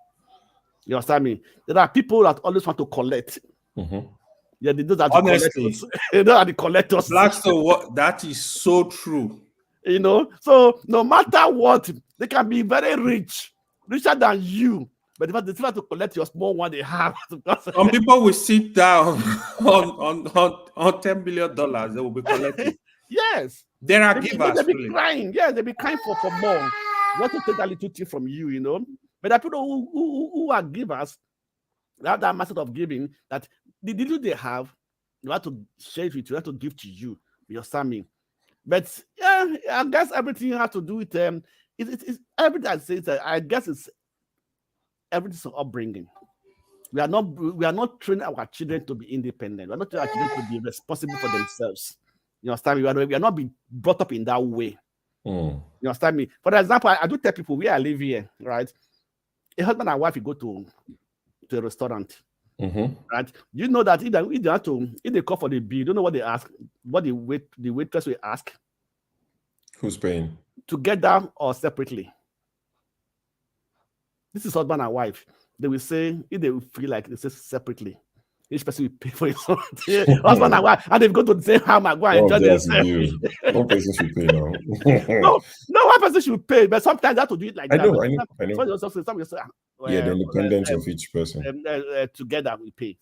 You understand me? There are people that always want to collect. Yeah, they do that. Honestly, they are the collectors. Blackstone, that is so true. So no matter what, they can be very rich, richer than you. But they try to collect your small one they have. Some people will sit down on $10 billion. They will be collecting. Yes. There are givers. They'll be crying. Yeah, they'll be crying for more. Want to take that little thing from you, But there are people who are givers. They have that method of giving that the little they have, they want to share it with you, they want to give to you. You understand me? But yeah, I guess everything has to do with it's everything I say. I guess it's everything's upbringing. We are not training our children to be independent. We are not training our children to be responsible for themselves. You understand me? We are not being brought up in that way. You understand me? For example, I do tell people where I live here, right? A husband and wife, you go to a restaurant, right? You know that if they call for the bill, you don't know what they ask, what the waitress will ask. Who's paying? Together or separately. This is husband and wife. They will say, if they will feel like they say separately, each person will pay for his own husband and wife, and they go to the same house and go and enjoy themselves. One person should pay now. no, one person should pay, but sometimes they have to do it like that. I know. The independence of each person. Together we pay.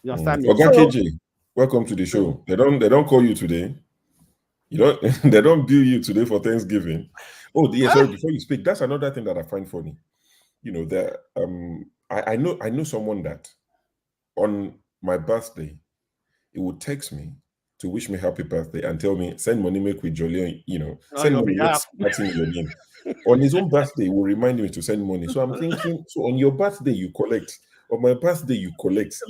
You understand me? Oga KJ, welcome to the show. They don't call you today. They don't bill you today for Thanksgiving. Oh, yeah, sorry, before you speak, that's another thing that I find funny. I know someone that on my birthday, it would text me to wish me happy birthday and tell me, send money, make with Jolly, send money, your name. On his own birthday, will remind me to send money. So I'm thinking, so on your birthday, you collect. On my birthday, you collect.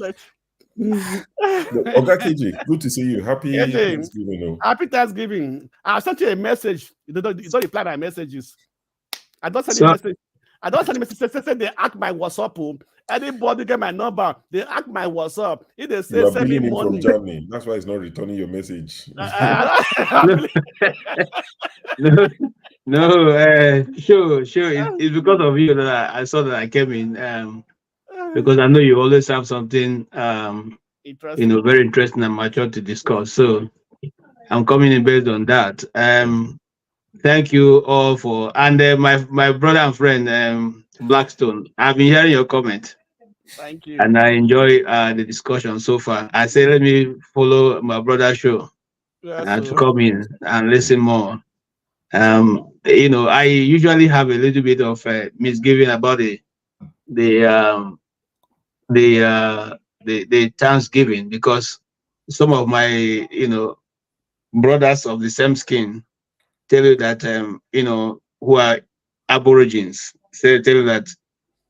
Oga KJ, good to see you. Happy Thanksgiving. Happy Thanksgiving. I sent you a message. You don't reply my messages. I don't send a message. I don't send a message. Say they hack my WhatsApp. Anybody get my number, they hack my WhatsApp. If they say send me money from Germany, that's why it's not returning your message. Sure. It's because of you that I saw that I came in. Because I know you always have something very interesting and mature to discuss. So I'm coming in based on that. Thank you all for my brother and friend Blackstone. I've been hearing your comment. Thank you. And I enjoy the discussion so far. I say let me follow my brother's show to come in and listen more. I usually have a little bit of misgiving about the Thanksgiving because some of my brothers of the same skin tell you that who are Aborigines. Say tell you that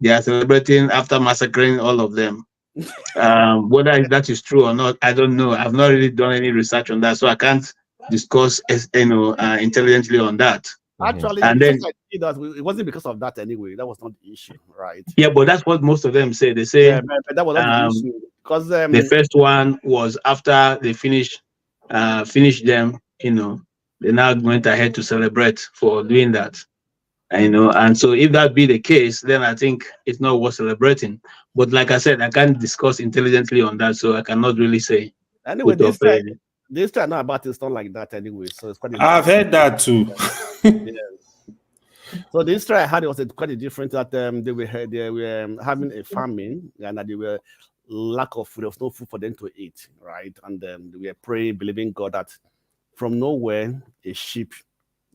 they are celebrating after massacring all of them. Whether that is true or not, I don't know. I've not really done any research on that, so I can't discuss, intelligently on that. Actually, And the then reason I did that, it wasn't because of that anyway. That was not the issue, right? yeah, but that's what most of them say. They say Yeah, but that was not the issue because the first one was after they finished them. They now went ahead to celebrate for doing that. And so if that be the case, then I think it's not worth celebrating. But like I said, I can't discuss intelligently on that, so I cannot really say. anyway, this time not about it's not like that anyway. So it's quite. I've heard that too. So the history I had was quite different. That they were having a famine and that they were lack of food. There was no food for them to eat, right? And they were praying, believing God that from nowhere they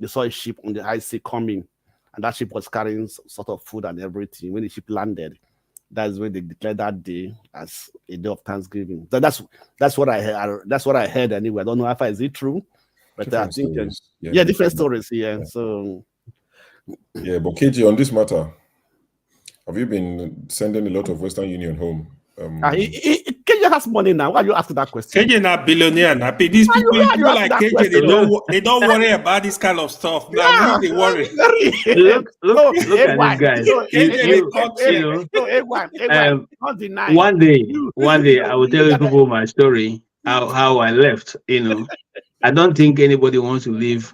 saw a ship on the high sea coming, and that ship was carrying sort of food and everything. When the ship landed, that's when they declared that day as a day of Thanksgiving. So that's what I heard. That's what I heard anyway. I don't know if it's true, but different I think stories. Different stories. Yeah. So. Yeah, but KG, on this matter, have you been sending a lot of Western Union home? KJ has money now. Why are you asking that question? KJ not billionaire now. These people like KJ, they don't worry about this kind of stuff. Now they worry. Look at these guys. One day I will tell you people my story, how I left. I don't think anybody wants to leave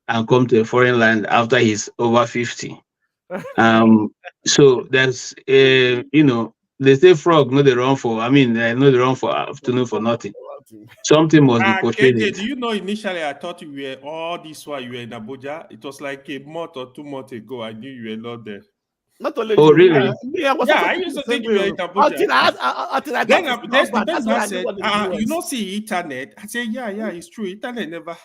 and come to a foreign land after he's over 50. So there's they say frog no they run for no they run for afternoon for nothing. Something must be portrayed. Do you know initially I thought you were all this while you were in Abuja? It was like a month or 2 months ago. I knew you were not there. Not only really? I used to think you were in Abuja. Then said, you know, see internet. I said, yeah, it's true. Internet never.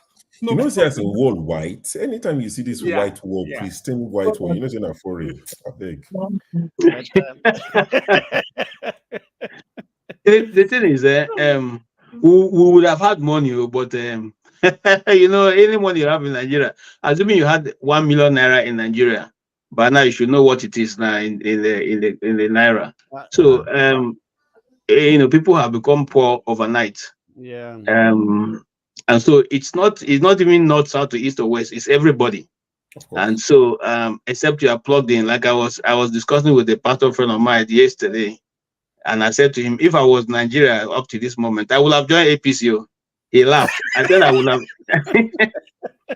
No, you know, see as a wall white. Anytime you see this white wall, pristine white wall, you know, it's not for real. I beg. The thing is, we would have had money, but any money you have in Nigeria, assuming you had 1 million naira in Nigeria, but now you should know what it is now in the naira. So people have become poor overnight. Yeah. And so it's not even north, south to east or west, it's everybody. And so except you are plugged in, like I was discussing with a pastor friend of mine yesterday, and I said to him, if I was Nigeria up to this moment, I would have joined APCO. He laughed. I said I would have.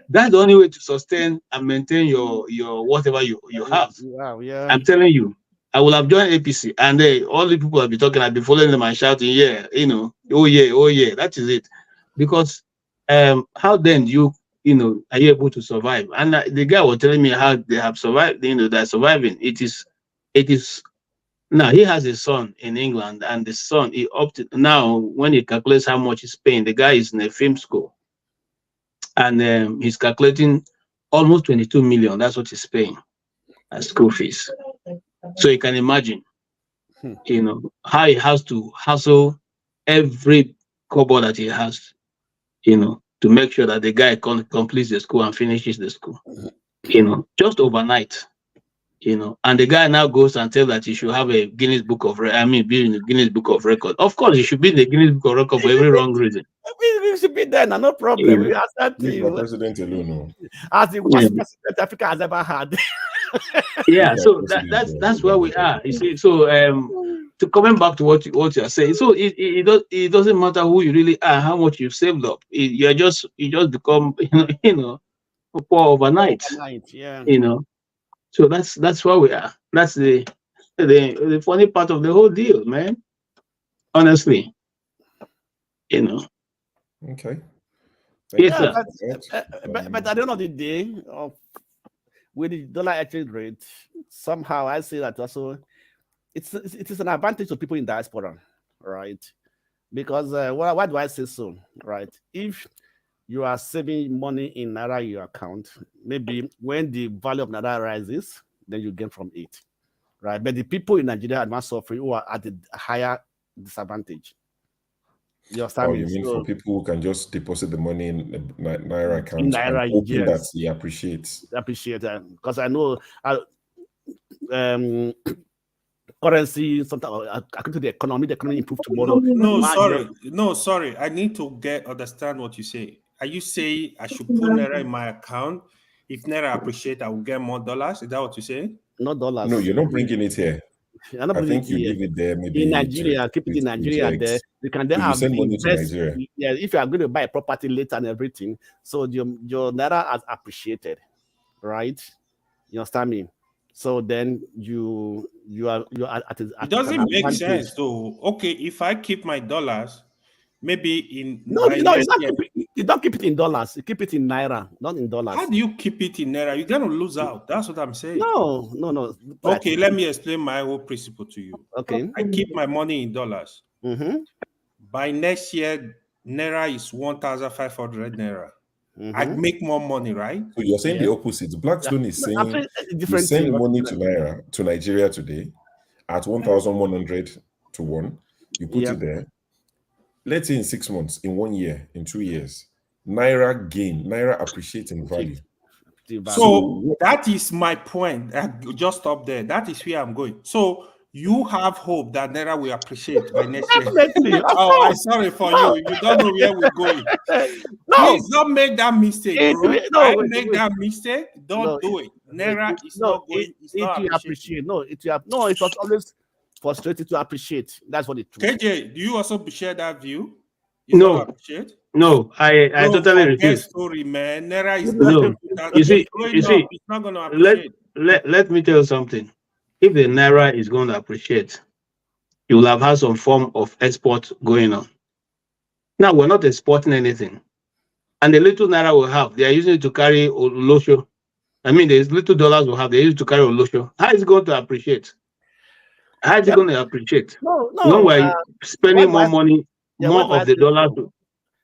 That's the only way to sustain and maintain your whatever you have. Wow, yeah. I'm telling you, I will have joined APC, and all the people have been talking, I've been following them and shouting, oh yeah, that is it. Because how then are you able to survive? And the guy was telling me how they have survived, they're surviving. It is now he has a son in England, and the son he opted now when he calculates how much he's paying, the guy is in a film school, and he's calculating almost 22 million. That's what he's paying as school fees. So you can imagine, how he has to hustle every kobo that he has, to make sure that the guy completes the school and finishes the school, just overnight, and the guy now goes and tells that he should have a Guinness Book of be in the Guinness Book of Record. Of course, he should be in the Guinness Book of Record for every wrong reason. We should be there, no problem. We ask that president alone, as the worst president Africa has ever had. Yeah, so that's where we are. You see, so to coming back to what you are saying, so it doesn't matter who you really are, how much you've saved up. You just become poor overnight. Yeah. So that's where we are. That's the funny part of the whole deal, man. Honestly, Okay. Yes, sir. But at the end of the day, with the dollar exchange rate, somehow I say that also it is an advantage to people in diaspora, right? Because why do I say so, right? If you are saving money in Naira in your account, maybe when the value of Naira rises, then you gain from it, right? But the people in Nigeria are not suffering who are at a higher disadvantage. You Oh, understand me? you mean So for people who can just deposit the money in a Naira in account and Naira, hoping that yes, he appreciates? I appreciate that because I know um, currency sometimes according to the economy improve tomorrow. No, One year, sorry. No, sorry. I need to understand what you say. Are you saying I should put Naira in my account? If Naira appreciate, I will get more dollars. Is that what you say? not dollars. No, you're not bringing it here. I'm not I bringing it think you here. leave it there, In maybe Nigeria, keep it in Nigeria there. inject. You can then So you have send money to invest. Nigeria. Yeah, if you are going to buy a property later and everything, so your Naira has appreciated, right? You understand me? So then you are at It an doesn't make advantage. sense though. Okay, if I keep my dollars, maybe in No, by you next don't year. you don't keep it in dollars. You keep it in Naira, not in dollars. How do you keep it in Naira? You're gonna lose out. That's what I'm saying. No. Okay, let me explain my whole principle to you. Okay. I keep my money in dollars. Mm-hmm. By next year, Naira is 1,500 Naira. I Mm-hmm. make more money, right? So you're saying Yeah. the opposite. Blackstone is I'm saying you different send thing. money to Nigeria today at 1,100 to 1. You put Yeah. it there. Let's say in 6 months, in 1 year, in 2 years, Naira appreciates in value. So that is my point. Just stop there. That is where I'm going. So you have hope that Naira will appreciate by next year. Definitely. Oh, I'm sorry for you. You don't know where we're going. No. Please don't make that mistake, bro. Make that mistake. Don't do it. Naira is not going. It's not appreciate. No, it was always frustrated to appreciate. That's what it took. KJ, do you also share that view? No, I totally refuse. Story, man. Naira is No, you see, it's not going to appreciate. Let me tell you something. If the Naira is going to appreciate, you will have had some form of export going on. Now we're not exporting anything, and the little Naira we have, they are using it to carry Olosho. I mean, there's little dollars we have, they use it to carry Olosho. How is it going to appreciate? How is it going to appreciate? No. When we're spending more money, more of the dollars.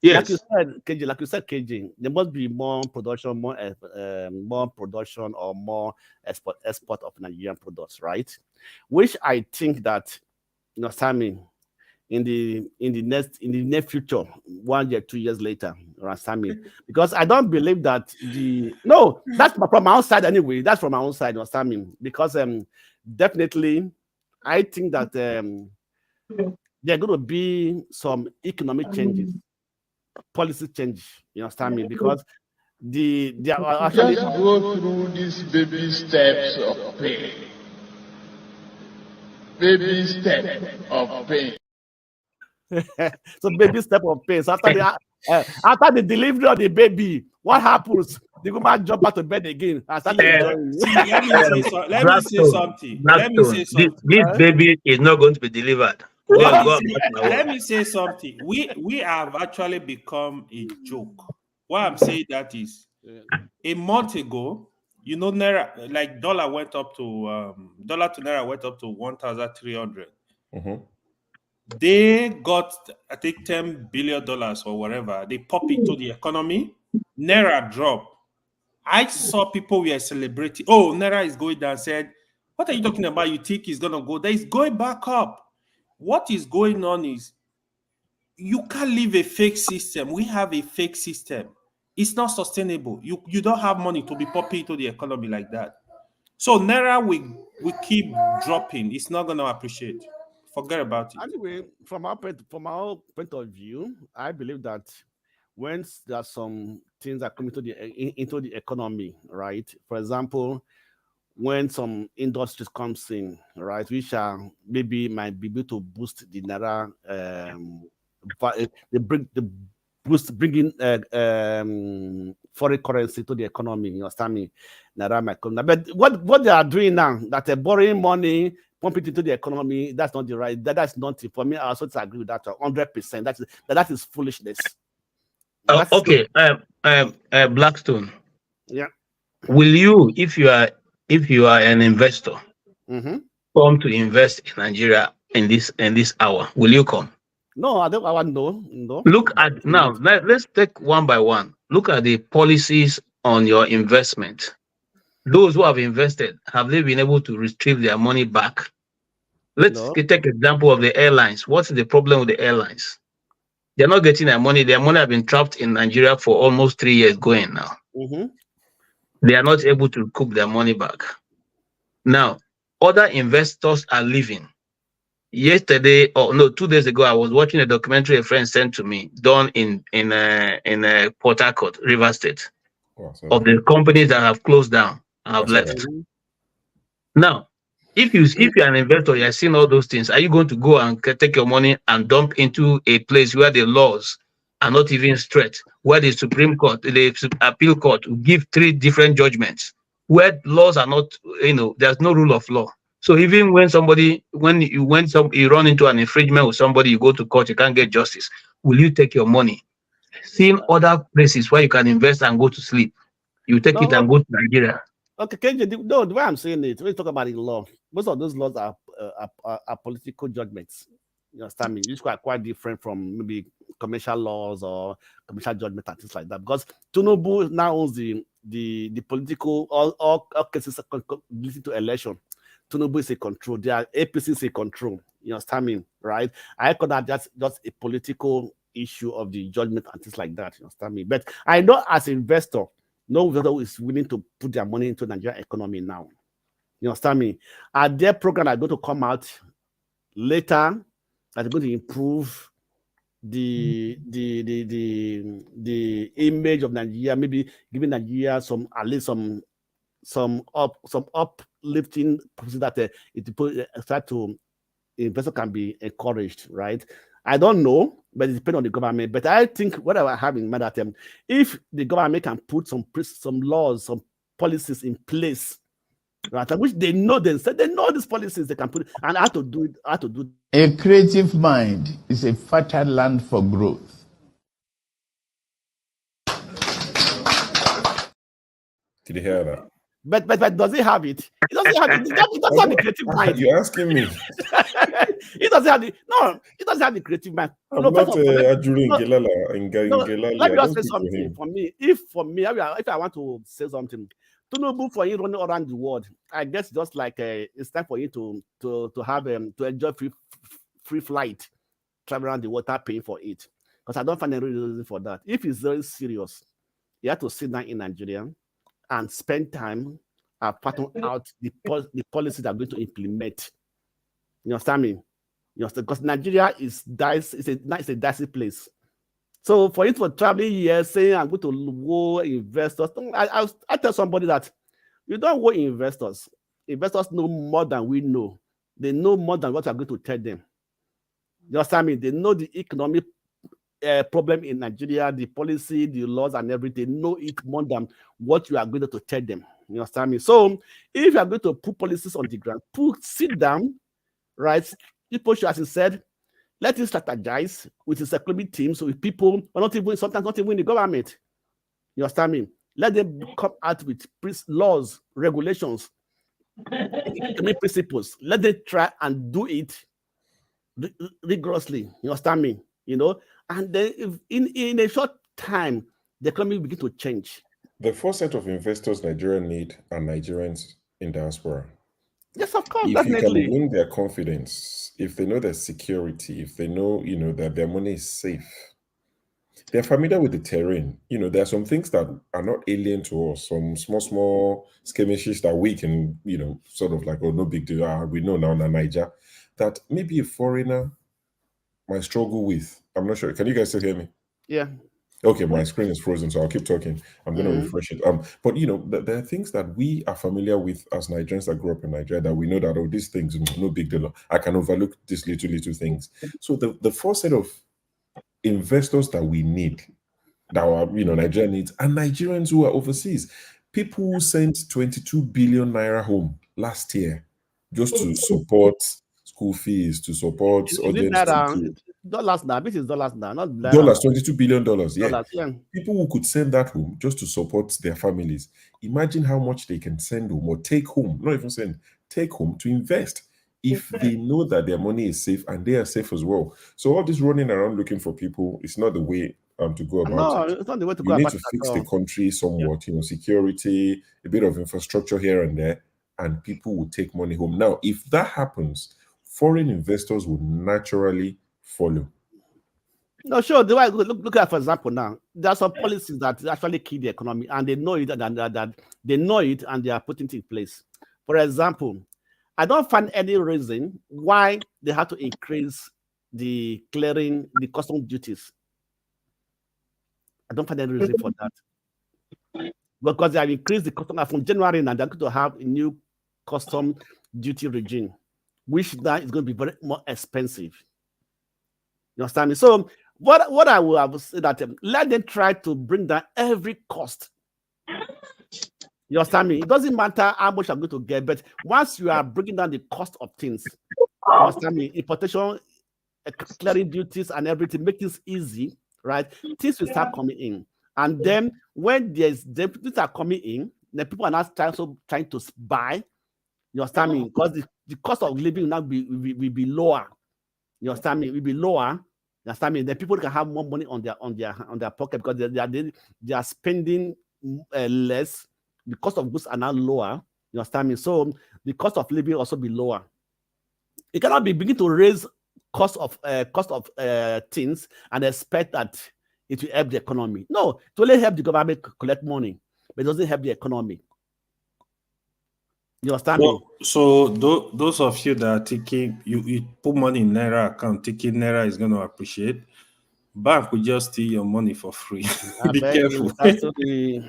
Yes. Like you said, KJ, there must be more production, more production or more export of Nigerian products, right? Which I think that, Sammy, in the near future, 1 year, 2 years later, Sammy, because I don't believe that that's from my own side anyway. That's from my own side, Sammy, because definitely, I think that there are going to be some economic changes, policy change. You understand me? Because they are actually just go through these baby steps of pain. Baby step of pain. So baby step of pain. So after the delivery of the baby, what happens? The woman jump out of bed again and start enjoying. Let me say something. This baby is not going to be delivered. Let me say something. We have actually become a joke. Why I'm saying that is a month ago, Naira, like dollar to Naira went up to 1,300. Mm-hmm. They got, I think, $10 billion or whatever. They pop into the economy. Naira drop. I saw people were celebrating. Oh, Naira is going down. Said, what are you talking about? You think it's gonna go there? It's going back up. What is going on is you can't leave a fake system. We have a fake system. It's not sustainable. You don't have money to be popping into the economy like that. So Naira we keep dropping. It's not gonna appreciate. Forget about it. Anyway, from our point of view, I believe that when there are some things that come into the economy, right? For example, when some industries comes in, right, which maybe might be able to boost the Naira, bringing foreign currency to the economy. You understand me? Naira might come. But what they are doing now, that they're borrowing money, pump it into the economy, that's not the right. That's not for me. I also disagree with that 100%. That is foolishness. Okay, Blackstone. Yeah. Will you, if you are an investor, come to invest in Nigeria in this hour? Will you come? No, I don't. I want no. Look at now. Let's take one by one. Look at the policies on your investment. Those who have invested, have they been able to retrieve their money back? Let's take example of the airlines. What's the problem with the airlines? They're not getting their money. Their money have been trapped in Nigeria for almost 3 years going now. They are not able to recoup their money back. Now, other investors are leaving. Yesterday, or no, 2 days ago, I was watching a documentary a friend sent to me, done in Port Harcourt, River State, of the companies that have closed down and have left. Now, if you're an investor, you're seeing all those things, are you going to go and take your money and dump into a place where the laws are not even straight, where the Supreme Court, the Appeal Court will give 3 different judgments, where laws are not, there's no rule of law. So even when you run into an infringement with somebody, you go to court, you can't get justice. Will you take your money? Seeing other places where you can invest and go to sleep, you take it and go to Nigeria. Okay, KJ, no, the way I'm saying it, when you talk about the law, most of those laws are political judgments. You understand me? It's quite different from maybe commercial laws or commercial judgment and things like that. Because Tinubu now owns the political all cases related to election. Tinubu is a control. Their APC is a control. You understand me, right? I call that just a political issue of the judgment and things like that. You understand me? But I know as an investor, no investor is willing to put their money into the Nigerian economy now. You understand me? And their program are going to come out later that are going to improve the image of Nigeria, maybe giving Nigeria at least some uplifting that investor can be encouraged, right? I don't know, but it depends on the government. But I think what I have in mind that if the government can put some laws, some policies in place, right, which they know themselves, they know these policies, they can put it, and how to do it, A creative mind is a fertile land for growth. Did you hear that? But does he have it? He doesn't have it. He doesn't have the creative mind. You're asking me. He doesn't have he doesn't have the creative mind. I'm not Ajuri Ngelala. Let me just say something. If I want to say something, Tinubu for you running around the world, I guess just like it's time for you to have to enjoy free flight, travel around the world, paying for it. Because I don't find any reason for that. If it's very serious, you have to sit down in Nigeria and spend time pattern out the policies that are going to implement. You understand me? Because Nigeria is a dicey place. So for you to travel here saying I'm going to war investors, I tell somebody that you don't war investors. Investors know more than we know. They know more than what I'm going to tell them. You understand me? They know the economic problem in Nigeria, the policy, the laws, and everything. Know it more than what you are going to tell them. You understand me? So if you are going to put policies on the ground, sit down, right? People should, as you said, let us strategize with the economic teams, with people, or sometimes not even the government. You understand me? Let them come out with laws, regulations, economic principles. Let them try and do it rigorously. You understand me? And then if in a short time, the economy will begin to change. The first set of investors Nigeria need are Nigerians in diaspora. Yes, of course, if definitely. you can win their confidence, if they know their security, if they know, that their money is safe, they're familiar with the terrain. There are some things that are not alien to us, some small skirmishes that we can, sort of like, oh, no big deal. We know now in Niger that maybe a foreigner might struggle with. I'm not sure. Can you guys still hear me? Yeah. Okay, my screen is frozen, so I'll keep talking. I'm going to refresh it. But there are things that we are familiar with as Nigerians that grew up in Nigeria that we know that, oh, these things, no big deal. I can overlook these little things. So the first set of investors that we need, that our Nigeria needs, and Nigerians who are overseas, people who sent 22 billion naira home last year just to support school fees, to support audience. Dollars now. This is dollars now, not dollars. $22 billion. Yeah. Dollars, yeah. People who could send that home just to support their families. Imagine how much they can send home or take home, not even send, take home to invest if they know that their money is safe and they are safe as well. So all this running around looking for people is not the way to go about it. It's not the way to go about it. You need to fix the country somewhat, security, a bit of infrastructure here and there, and people will take money home. Now, if that happens, foreign investors would naturally follow. No, sure. Look at, for example, now there are some policies that actually kill the economy, and they know it, that they know it, and they are putting it in place. For example, I don't find any reason why they have to increase the custom duties. I don't find any reason for that, because they have increased the custom from January, and they're going to have a new custom duty regime, which now is going to be very more expensive. You understand me? So what I will say that let them try to bring down every cost. You understand me? It doesn't matter how much I'm going to get, but once you are bringing down the cost of things, you understand me? Importation, clearing duties, and everything, make things easy, right? Things will start coming in, and then when things are coming in, then people are not trying to buy. You understand me? Because the cost of living will now will be lower. You understand me? Will be lower. You understand me? Then people can have more money on their pocket, because they are spending less. The cost of goods are now lower. You understand me? So the cost of living also be lower. It cannot be begin to raise cost of things and expect that it will help the economy. No, it will only help the government collect money, but it doesn't help the economy. You understand me? So those of you that are thinking you put money in Naira account, thinking Naira is going to appreciate, bank will just steal your money for free. Be careful. Surely,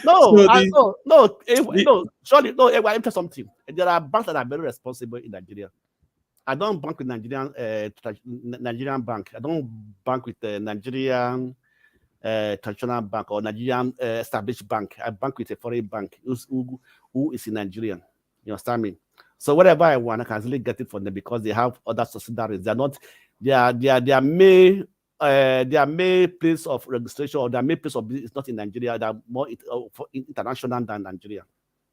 no. I tell something. There are banks that are very responsible in Nigeria. I don't bank with Nigerian bank. I don't bank with the Nigerian traditional bank or Nigerian established bank. I bank with a foreign bank who is in Nigeria. You understand me? So whatever I want, I can easily get it from them, because they have other subsidiaries. They're not their main place of registration, or their main place of business is not in Nigeria. They're more international than Nigeria.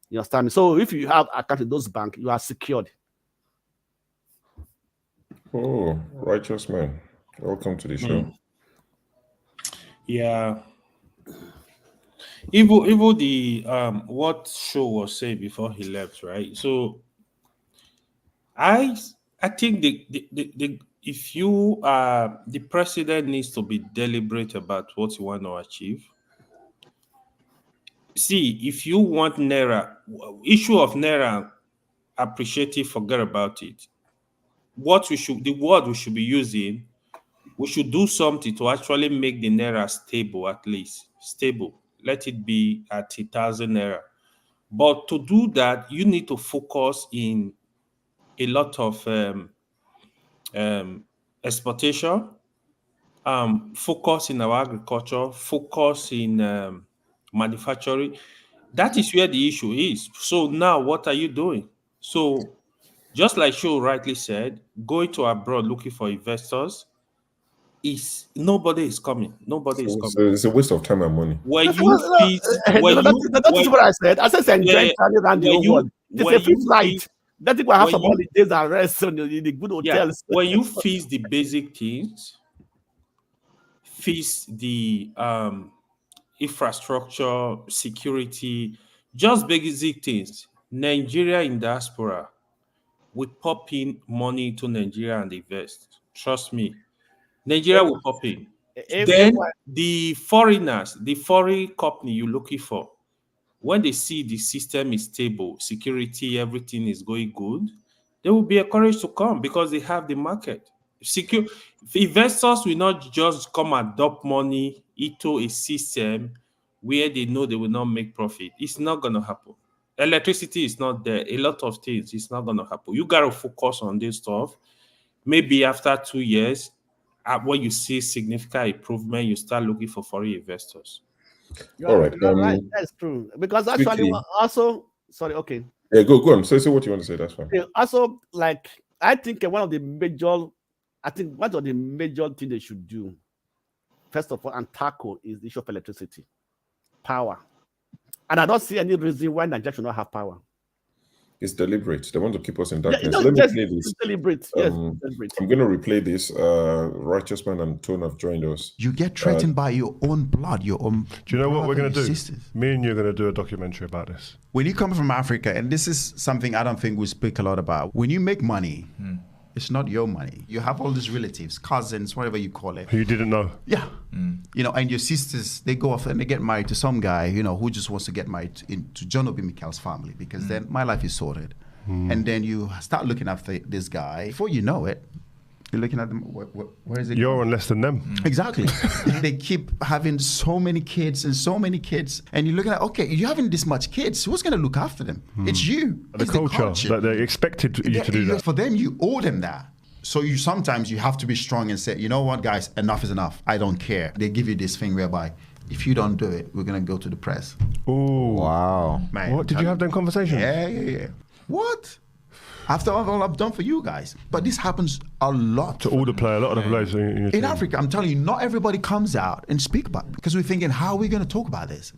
You understand me? So if you have account with those banks, you are secured. Oh, righteous man. Welcome to the show. Yeah. Even the what Show was saying before he left, right? So I think the if you the president needs to be deliberate about what you want to achieve. See, if you want Naira, issue of Naira appreciative, forget about it. The word we should be using, we should do something to actually make the Naira stable, at least stable. Let it be at 1,000 Naira. But to do that, you need to focus in a lot of exportation, focus in our agriculture, focus in manufacturing. That is where the issue is. So now what are you doing? So just like Show rightly said, going to abroad looking for investors, nobody is coming. Nobody is coming. So it's a waste of time and money. That's what I said. I said enjoy traveling around the whole world. It's a free flight. That people have some holidays and rest in the good hotels. When you fix the basic things, fix the infrastructure, security, just basic things. Nigeria in diaspora would pop in money into Nigeria and invest. Trust me. Nigeria will pop in. Then the foreigners, the foreign company you're looking for, when they see the system is stable, security, everything is going good, they will be encouraged to come because they have the market. Investors will not just come and dump money into a system where they know they will not make profit. It's not going to happen. Electricity is not there. A lot of things, it's not going to happen. You got to focus on this stuff. Maybe after 2 years, when you see significant improvement, you start looking for foreign investors. All right. Right. That's true. Because actually, also, sorry, okay. Yeah, go on. Say what you want to say. That's fine. Okay, also, like, I think one of the major things they should do, first of all, and tackle is the issue of electricity, power. And I don't see any reason why Nigeria should not have power. It's deliberate. They want to keep us in darkness. Let me play this. Deliberate. Yes, deliberate. I'm going to replay this. Righteous Man and Tone have joined us. You get threatened by your own blood, your own. Do you know what we're going to do? Me and you are going to do a documentary about this. When you come from Africa, and this is something I don't think we speak a lot about. When you make money, It's not your money. You have all these relatives, cousins, whatever you call it. Who you didn't know. Yeah. You know, and your sisters, they go off and they get married to some guy, you know, who just wants to get married to John Obi Mikel's family, because then my life is sorted. And then you start looking after this guy. Before you know it, you're looking at them, where is it? You're on less than them. Exactly. They keep having so many kids, and you're looking at, okay, you're having this much kids, who's going to look after them? It's you. The It's culture that they expected you to do that. For them, you owe them that. So sometimes you have to be strong and say, you know what, guys, enough is enough. I don't care. They give you this thing whereby, if you don't do it, we're going to go to the press. Ooh. Wow. Man, What, did you have them conversations? Yeah. What? After all I've done for you guys. But this happens a lot. To all the players, a lot of the players in your In team. Africa, I'm telling you, not everybody comes out and speak about it, because we're thinking, how are we going to talk about this?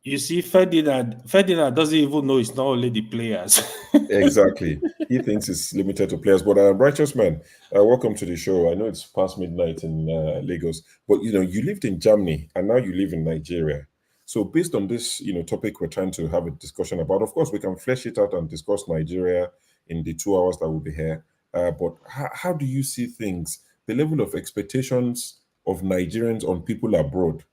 You see, Ferdinand doesn't even know it's not only the players. Exactly. He thinks it's limited to players. But Righteous Man, welcome to the show. I know it's past midnight in Lagos, but you lived in Germany and now you live in Nigeria. So based on this, topic we're trying to have a discussion about, of course, we can flesh it out and discuss Nigeria in the 2 hours that will be here. But how do you see things, the level of expectations of Nigerians on people abroad?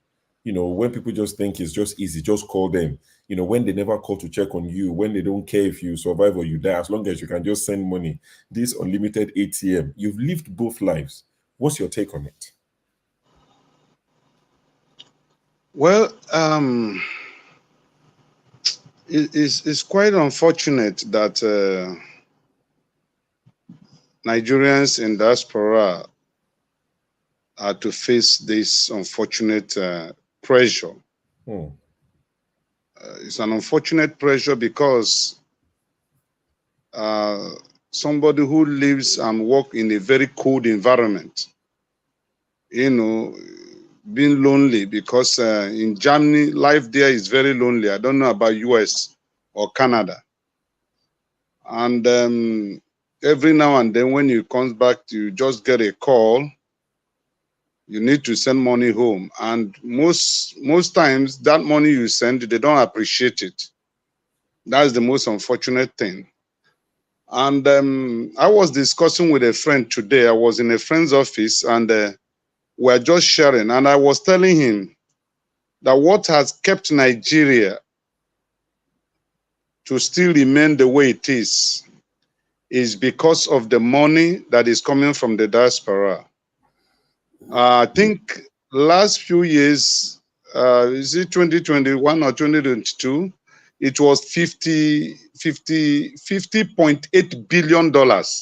When people just think it's just easy, just call them. When they never call to check on you, when they don't care if you survive or you die, as long as you can just send money. This unlimited ATM, you've lived both lives. What's your take on it? Well, it's quite unfortunate that Nigerians in diaspora are to face this unfortunate pressure. It's an unfortunate pressure because somebody who lives and works in a very cold environment, being lonely, because in Germany, life there is very lonely. I don't know about US or Canada. And every now and then when you come back, you just get a call. You need to send money home. And most times that money you send, they don't appreciate it. That's the most unfortunate thing. And I was discussing with a friend today. I was in a friend's office and we're just sharing, and I was telling him that what has kept Nigeria to still remain the way it is because of the money that is coming from the diaspora. I think last few years, is it 2021 or 2022? It was $50.8 billion. The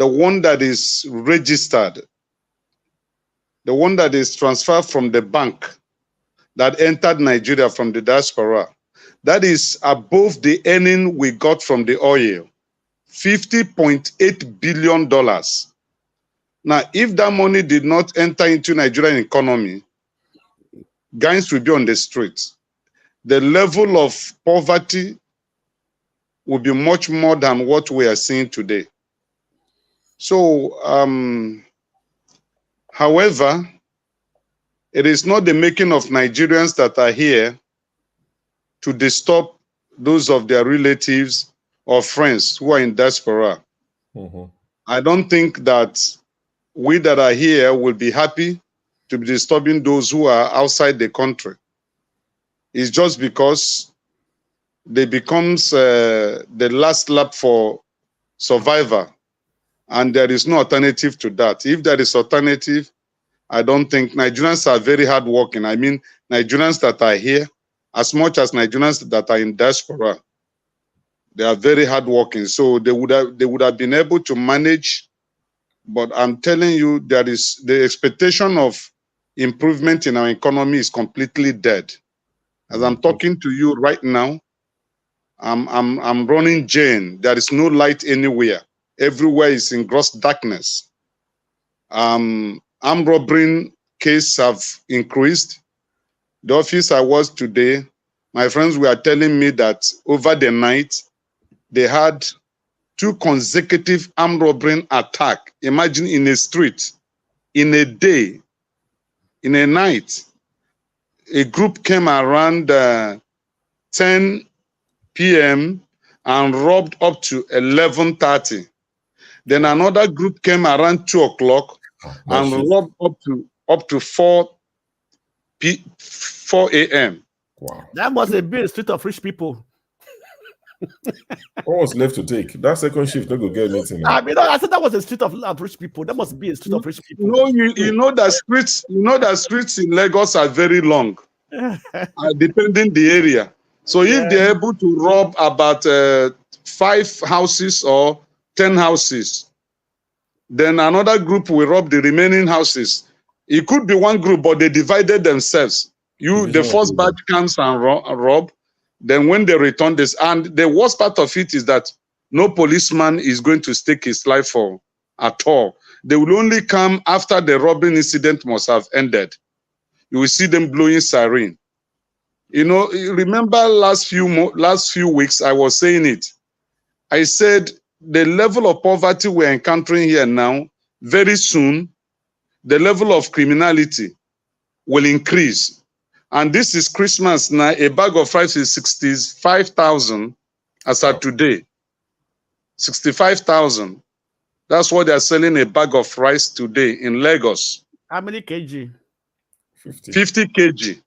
one that is registered, the one that is transferred from the bank that entered Nigeria from the diaspora, that is above the earning we got from the oil, $50.8 billion. Now, if that money did not enter into Nigerian economy, gangs will be on the streets. The level of poverty will be much more than what we are seeing today. So, however, it is not the making of Nigerians that are here to disturb those of their relatives or friends who are in diaspora. I don't think that we that are here will be happy to be disturbing those who are outside the country. It's just because they becomes the last lap for survivor, and there is no alternative to that. If there is alternative, I don't think Nigerians are very hardworking. I mean, Nigerians that are here, as much as Nigerians that are in diaspora, they are very hardworking. So they would have been able to manage. But I'm telling you, there is the expectation of improvement in our economy is completely dead. As I'm talking to you right now, I'm running Jane. There is no light anywhere. Everywhere is in gross darkness. Armed robbery cases have increased. The office I was today, my friends were telling me that over the night, they had 2 consecutive armed robbery attacks. Imagine in a street, in a day, in a night. A group came around 10 p.m. and robbed up to 11:30. Then another group came around 2 o'clock and robbed up to 4 a.m. Wow. That must have been a street of rich people. What was left to take? That second shift, don't go get anything. I mean, I said that was a street of rich people. That must be a street of rich people. No, you know that streets in Lagos are very long, depending the area. So if they're able to rob about 5 houses or 10 houses, then another group will rob the remaining houses. It could be one group, but they divided themselves. The first batch comes and rob. Then when they return this, and the worst part of it is that no policeman is going to stake his life for at all. They will only come after the robbing incident must have ended. You will see them blowing siren. You know, remember last few weeks I was saying it. I said the level of poverty we're encountering here now, very soon, the level of criminality will increase. And this is Christmas now. A bag of rice is 65,000 as of today. 65,000. That's what they're selling a bag of rice today in Lagos. How many kg? 50 kg.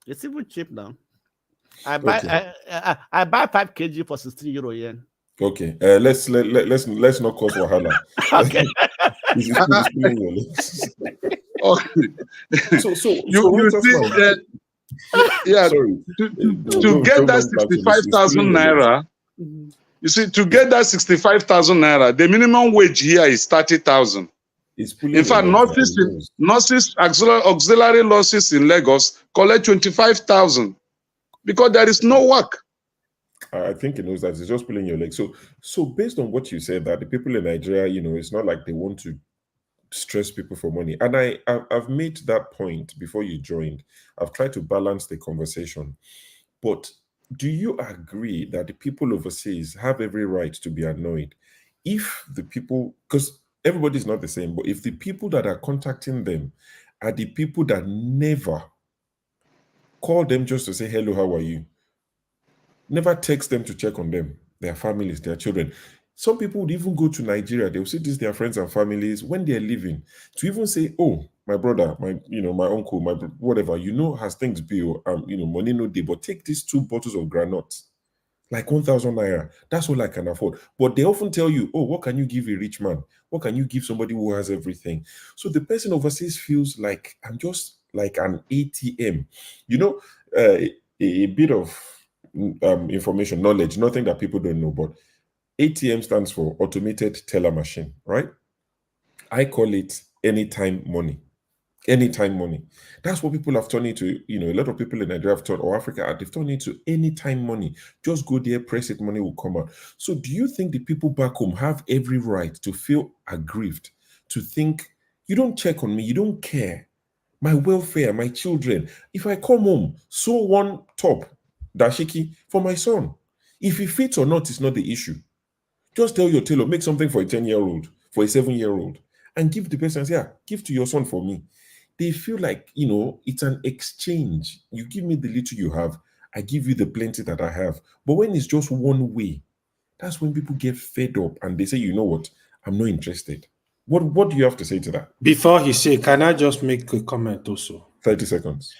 It's even cheap now. I buy 5 kg for 16 euro yen. Okay, let's not cause wahala. Okay. So you see that, yeah, to get that 65,000 naira, you see, to get that 65,000 naira, the minimum wage here is 30,000. In fact, nurses, auxiliary nurses in Lagos collect 25,000 because there is no work. I think it knows that it's just pulling your leg. So based on what you said, that the people in Nigeria, you know, it's not like they want to stress people for money. And I've made that point before you joined. I've tried to balance the conversation. But do you agree that the people overseas have every right to be annoyed if the people, because everybody's not the same, but if the people that are contacting them are the people that never call them just to say, hello, how are you? Never text them to check on them, their families, their children. Some people would even go to Nigeria. They will see this, their friends and families when they're leaving, to even say, oh, my brother, my uncle, my whatever, has things bill, money no day, but take these 2 bottles of granuts, like 1,000 naira. That's all I can afford. But they often tell you, oh, what can you give a rich man? What can you give somebody who has everything? So the person overseas feels like I'm just like an ATM. A bit of information, knowledge, nothing that people don't know, but ATM stands for automated teller machine, right? I call it anytime money. Anytime money. That's what people have turned into. A lot of people in Nigeria have turned, or Africa, they've turned into anytime money. Just go there, press it, money will come out. So do you think the people back home have every right to feel aggrieved, to think, you don't check on me, you don't care, my welfare, my children. If I come home, sew one top, dashiki, for my son. If he fits or not is not the issue. Just tell your tailor, make something for a 10-year-old, for a 7-year-old, and give the person, say, give to your son for me. They feel like, it's an exchange. You give me the little you have, I give you the plenty that I have. But when it's just one way, that's when people get fed up and they say, you know what, I'm not interested. What do you have to say to that? Before he say, can I just make a comment also? 30 seconds.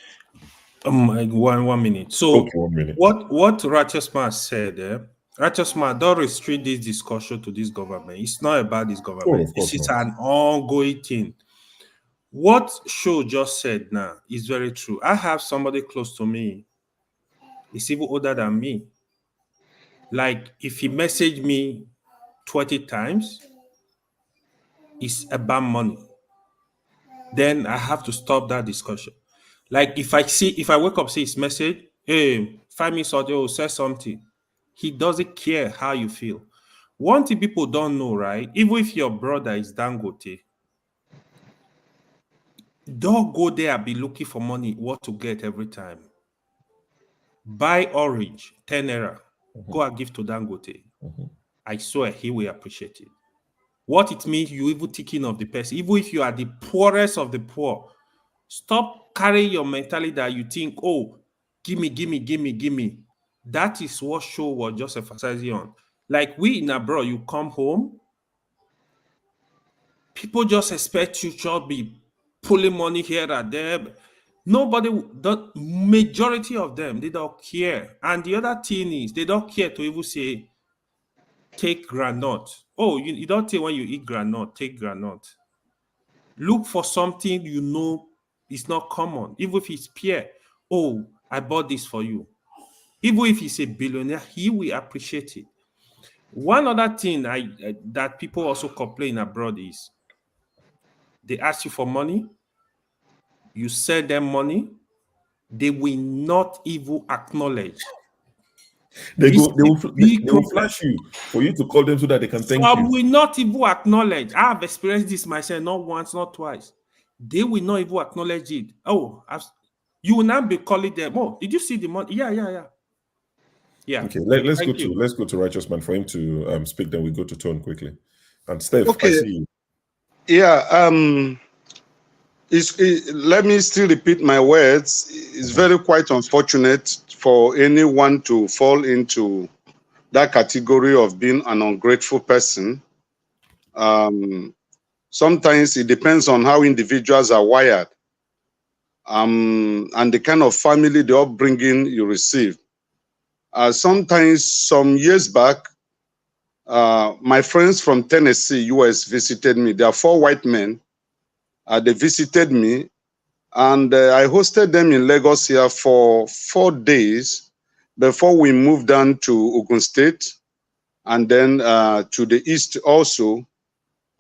1 minute. So okay, 1 minute. What Righteous Man said, Righteous Man, don't restrict this discussion to this government. It's not about this government. This is an ongoing thing. What Show just said now is very true. I have somebody close to me. He's even older than me. Like, if he messaged me 20 times, it's about money. Then I have to stop that discussion. Like, if I wake up, see his message, hey, 5 minutes audio, say something. He doesn't care how you feel. One thing people don't know, right? Even if your brother is Dangote, don't go there and be looking for money, what to get every time. Buy orange, 10 naira. Go and give to Dangote. I swear he will appreciate it. What it means, you even thinking of the person, even if you are the poorest of the poor, stop carrying your mentality that you think, oh, give me. That is what show was just emphasizing on. Like we in abroad, you come home, people just expect you to be pulling money here and there. Nobody, the majority of them, they don't care. And the other thing is, they don't care to even say, take granite. Oh, you don't take when you eat granite, take granite. Look for something you know is not common, even if it's peer. Oh, I bought this for you. Even if he's a billionaire, he will appreciate it. One other thing that people also complain abroad is they ask you for money, you send them money, they will not even acknowledge. They will flash you for you to call them so that they can thank Some you. will not even acknowledge. I have experienced this myself, not once, not twice. They will not even acknowledge it. Oh, you will not be calling them. Oh, did you see the money? Yeah. Okay, let's go to Righteous Man for him to speak. Then we go to Tone quickly. And Steph, Okay. I see you. Yeah. Let me still repeat my words. It's very quite unfortunate for anyone to fall into that category of being an ungrateful person. Sometimes it depends on how individuals are wired, and the kind of family, the upbringing you receive. Sometimes, some years back, my friends from Tennessee, US, visited me. There are 4 white men. They visited me, and I hosted them in Lagos here for 4 days before we moved down to Ogun State and then to the east also.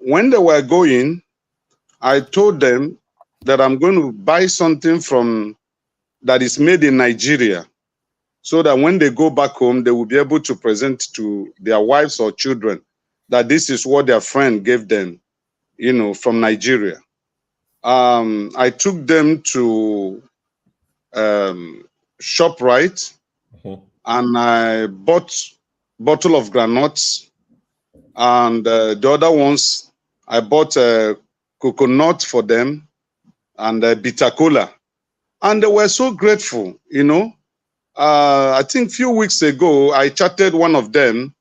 When they were going, I told them that I'm going to buy something that is made in Nigeria, so that when they go back home, they will be able to present to their wives or children that this is what their friend gave them, from Nigeria. I took them to ShopRite, and I bought bottle of granuts, and the other ones I bought coconut for them and bitter cola, and they were so grateful. I think a few weeks ago I chatted one of them,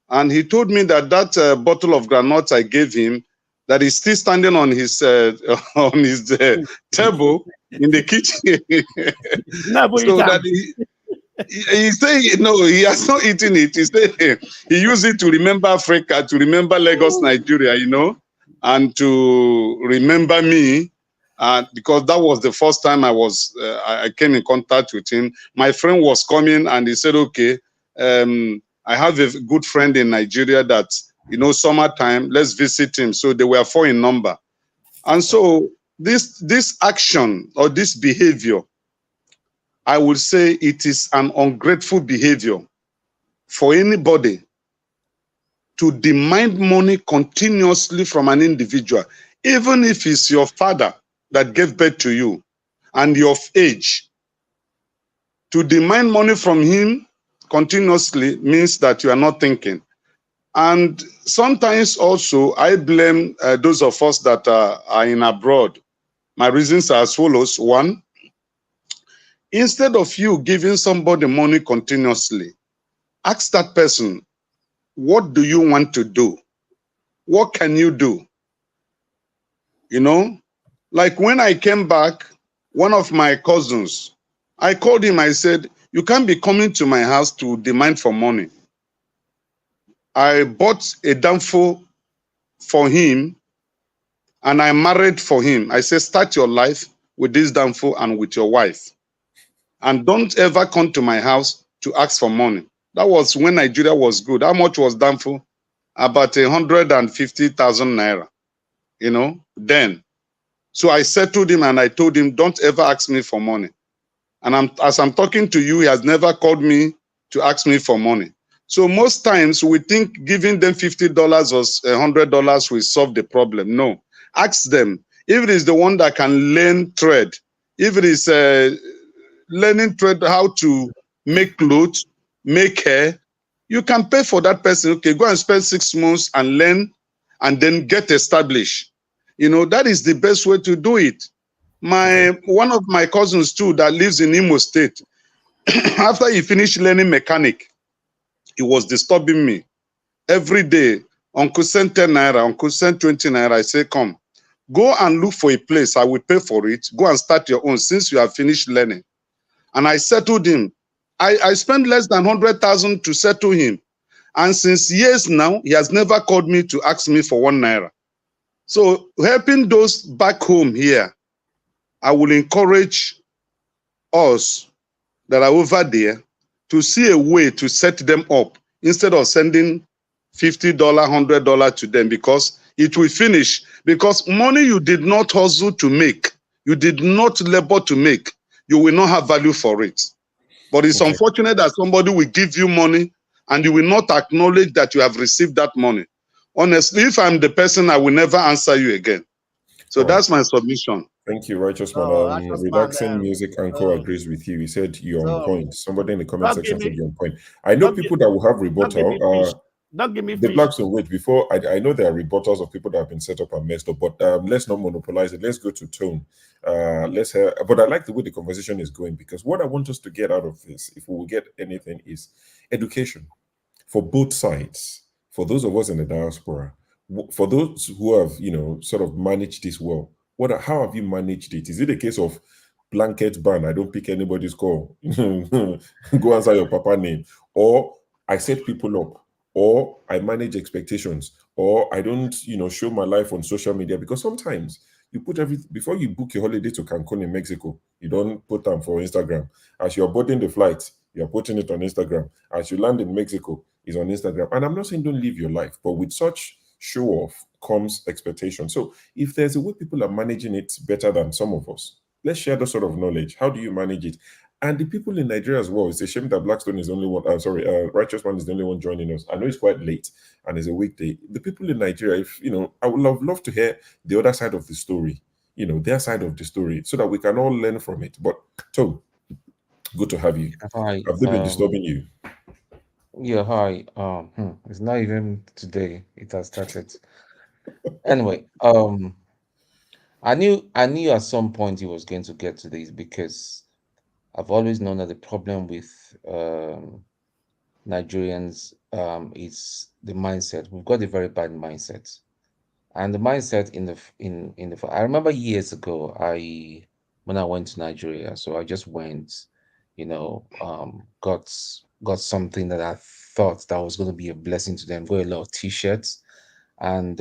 and he told me that bottle of granuts I gave him, that is still standing on his table in the kitchen. So that he said, no, he has not eaten it. He said he used it to remember Africa, to remember Lagos, Nigeria, and to remember me. Because that was the first time I came in contact with him. My friend was coming, and he said, okay, I have a good friend in Nigeria that, summertime, let's visit him. So they were 4 in number. And so this action or this behavior, I would say it is an ungrateful behavior for anybody to demand money continuously from an individual, even if it's your father that gave birth to you and you're of age. To demand money from him continuously means that you are not thinking. And sometimes also I blame those of us that are in abroad. My reasons are as follows. 1, instead of you giving somebody money continuously, ask that person, what do you want to do? What can you do? Like when I came back, one of my cousins, I called him, I said, you can't be coming to my house to demand for money. I bought a danfo for him, and I married for him. I said, start your life with this danfo and with your wife. And don't ever come to my house to ask for money. That was when Nigeria was good. How much was danfo? About 150,000 naira, then. So I settled him, and I told him, don't ever ask me for money. And as I'm talking to you, he has never called me to ask me for money. So most times we think giving them $50 or $100 will solve the problem. No, ask them. If it is the one that can learn trade, if it is learning trade, how to make clothes, make hair, you can pay for that person. Okay, go and spend 6 months and learn, and then get established. That is the best way to do it. One of my cousins too that lives in Imo State, After he finished learning mechanic, he was disturbing me every day. Uncle sent 10 naira, uncle sent 20 naira. I say, come, go and look for a place. I will pay for it. Go and start your own since you have finished learning. And I settled him. I spent less than 100,000 to settle him. And since years now, he has never called me to ask me for 1 naira. So helping those back home here, I will encourage us that are over there to see a way to set them up instead of sending $50, $100 to them, because it will finish. Because money you did not hustle to make, you did not labor to make, you will not have value for it. But it's unfortunate that somebody will give you money and you will not acknowledge that you have received that money. Honestly, if I'm the person, I will never answer you again. So that's my submission. Thank you, Righteous Man. Righteous Man, Relaxing Music Anchor agrees with you. He said you're on point. Somebody in the comment section said you're on point. I know people that will have rebuttal. Don't give me the fish. blacks will wait before. I know there are rebuttals of people that have been set up and messed up, but let's not monopolize it. Let's go to Tone. Let's hear. But I like the way the conversation is going, because what I want us to get out of this, if we will get anything, is education for both sides. For those of us in the diaspora, for those who have, sort of managed this well, how have you managed it? Is it a case of blanket ban? I don't pick anybody's call. Go answer your papa name. Or I set people up. Or I manage expectations. Or I don't, show my life on social media. Because sometimes you put everything, before you book your holiday to Cancun in Mexico, you don't put them for Instagram. As you're boarding the flight, you're putting it on Instagram. As you land in Mexico, it's on Instagram. And I'm not saying don't live your life, but with such show off comes expectation. So if there's a way people are managing it better than some of us, let's share that sort of knowledge. How do you manage it? And the people in Nigeria as well. It's a shame that Blackstone is the only one. Righteous Man is the only one joining us. I know it's quite late and it's a weekday. The people in Nigeria, if I would love to hear the other side of the story, their side of the story, so that we can all learn from it. But Tom, good to have you. Hi. Have they been disturbing you? Yeah, hi. It's not even today. It has started. Anyway, I knew at some point he was going to get to this, because I've always known that the problem with Nigerians is the mindset. We've got a very bad mindset, and the mindset in the. I remember years ago, when I went to Nigeria, so I just went, got something that I thought that was going to be a blessing to them. Got a lot of T-shirts, and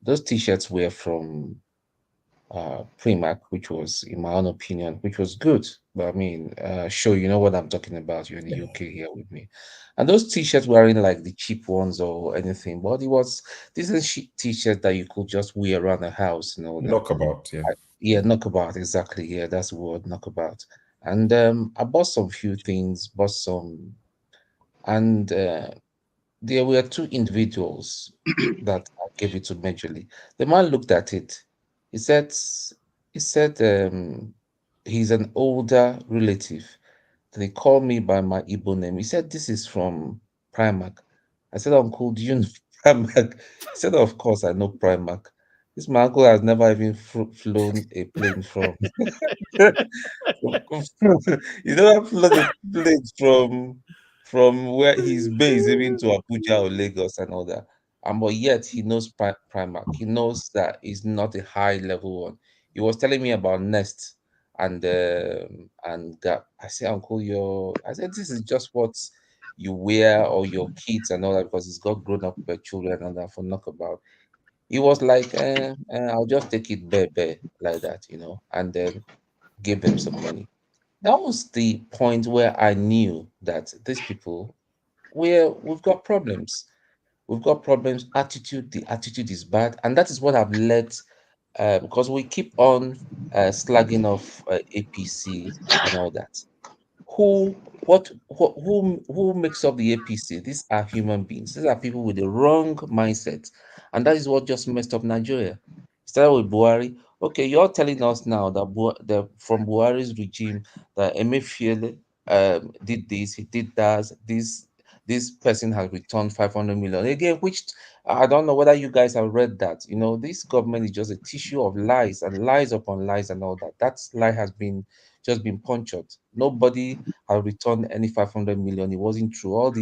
those T-shirts were from Primark, which was, in my own opinion, which was good. But I mean, sure, you know what I'm talking about. You're in the UK here with me, and those T-shirts weren't like the cheap ones or anything, but it was decent T-shirt that you could just wear around the house and all that. Knockabout, yeah. Yeah, knockabout, exactly. Yeah, that's the word, knockabout. And I bought some few things, and there were two individuals that I gave it to majorly. The man looked at it. He said, he's an older relative. Then he called me by my Igbo name. He said, this is from Primark. I said, Uncle, do you know Primark? He said, of course, I know Primark. This my uncle has never even flown a plane from. He never flown a plane from where he's based, even to Abuja or Lagos and all that. But yet he knows Primark. He knows that it's not a high level one. He was telling me about Nest and Gap. I said, Uncle, I said, this is just what you wear, or your kids and all that, because it's got grown up children and that for knockabout. He was like, I'll just take it bare like that, and then give them some money. That was the point where I knew that these people, we've got problems. We've got problems. The attitude is bad, and that is what I've led. Because we keep on slagging off APC and all that. Who makes up the APC? These are human beings. These are people with the wrong mindset, and that is what just messed up Nigeria. Started with Buhari. Okay, you're telling us now that from Buhari's regime that Emefiele did this, he did that. This this person has returned 500 million again, which I don't know whether you guys have read that. You know, this government is just a tissue of lies and lies upon lies and all that. That lie has been just been punctured. Nobody has returned any 500 million. It wasn't true.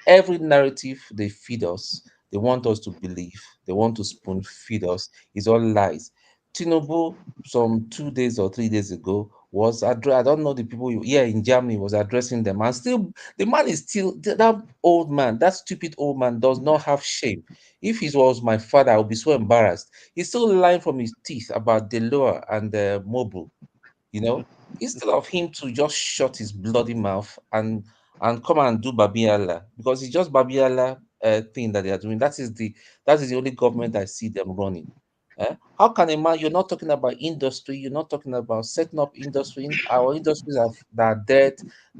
Every narrative they feed us, they want us to believe, they want to spoon feed us, is all lies. Tinubu, some 2 days or 3 days ago, was I don't know the people here in Germany was addressing them, and still the man is still that old man, that stupid old man does not have shame. If he was my father, I would be so embarrassed. He's still lying from his teeth about Deloa and Mobile. You know, instead of him to just shut his bloody mouth and come and do Babiala, because it's just Babiala thing that they are doing. That is the only government I see them running. How can a man? You're not talking about industry. You're not talking about setting up industry. Our industries that are dead.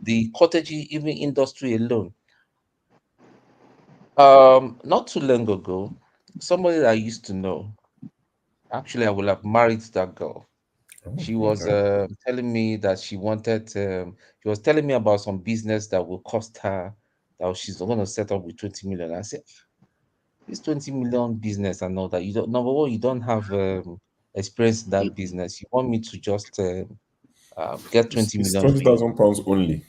The cottage even industry alone. Not too long ago, somebody that I used to know. Actually, I would have married that girl. Oh, She was okay. telling me that she was telling me about some business that will cost her, that she's going to set up with 20 million. I said, this 20 million business and all that, you don't, number one, you don't have experience in that business. You want me to just get It's, 20 it's million for you? £20,000 only.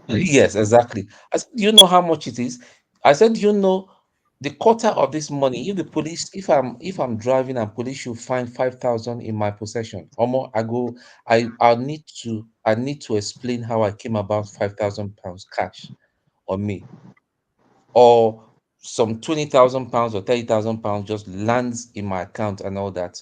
Yes, exactly. I said, do you know how much it is? I said, do you know the quarter of this money? If the police, if I'm driving and police should find 5,000 in my possession, or more, I need to explain how I came about 5,000 pounds cash on me, or some 20,000 pounds or 30,000 pounds just lands in my account and all that.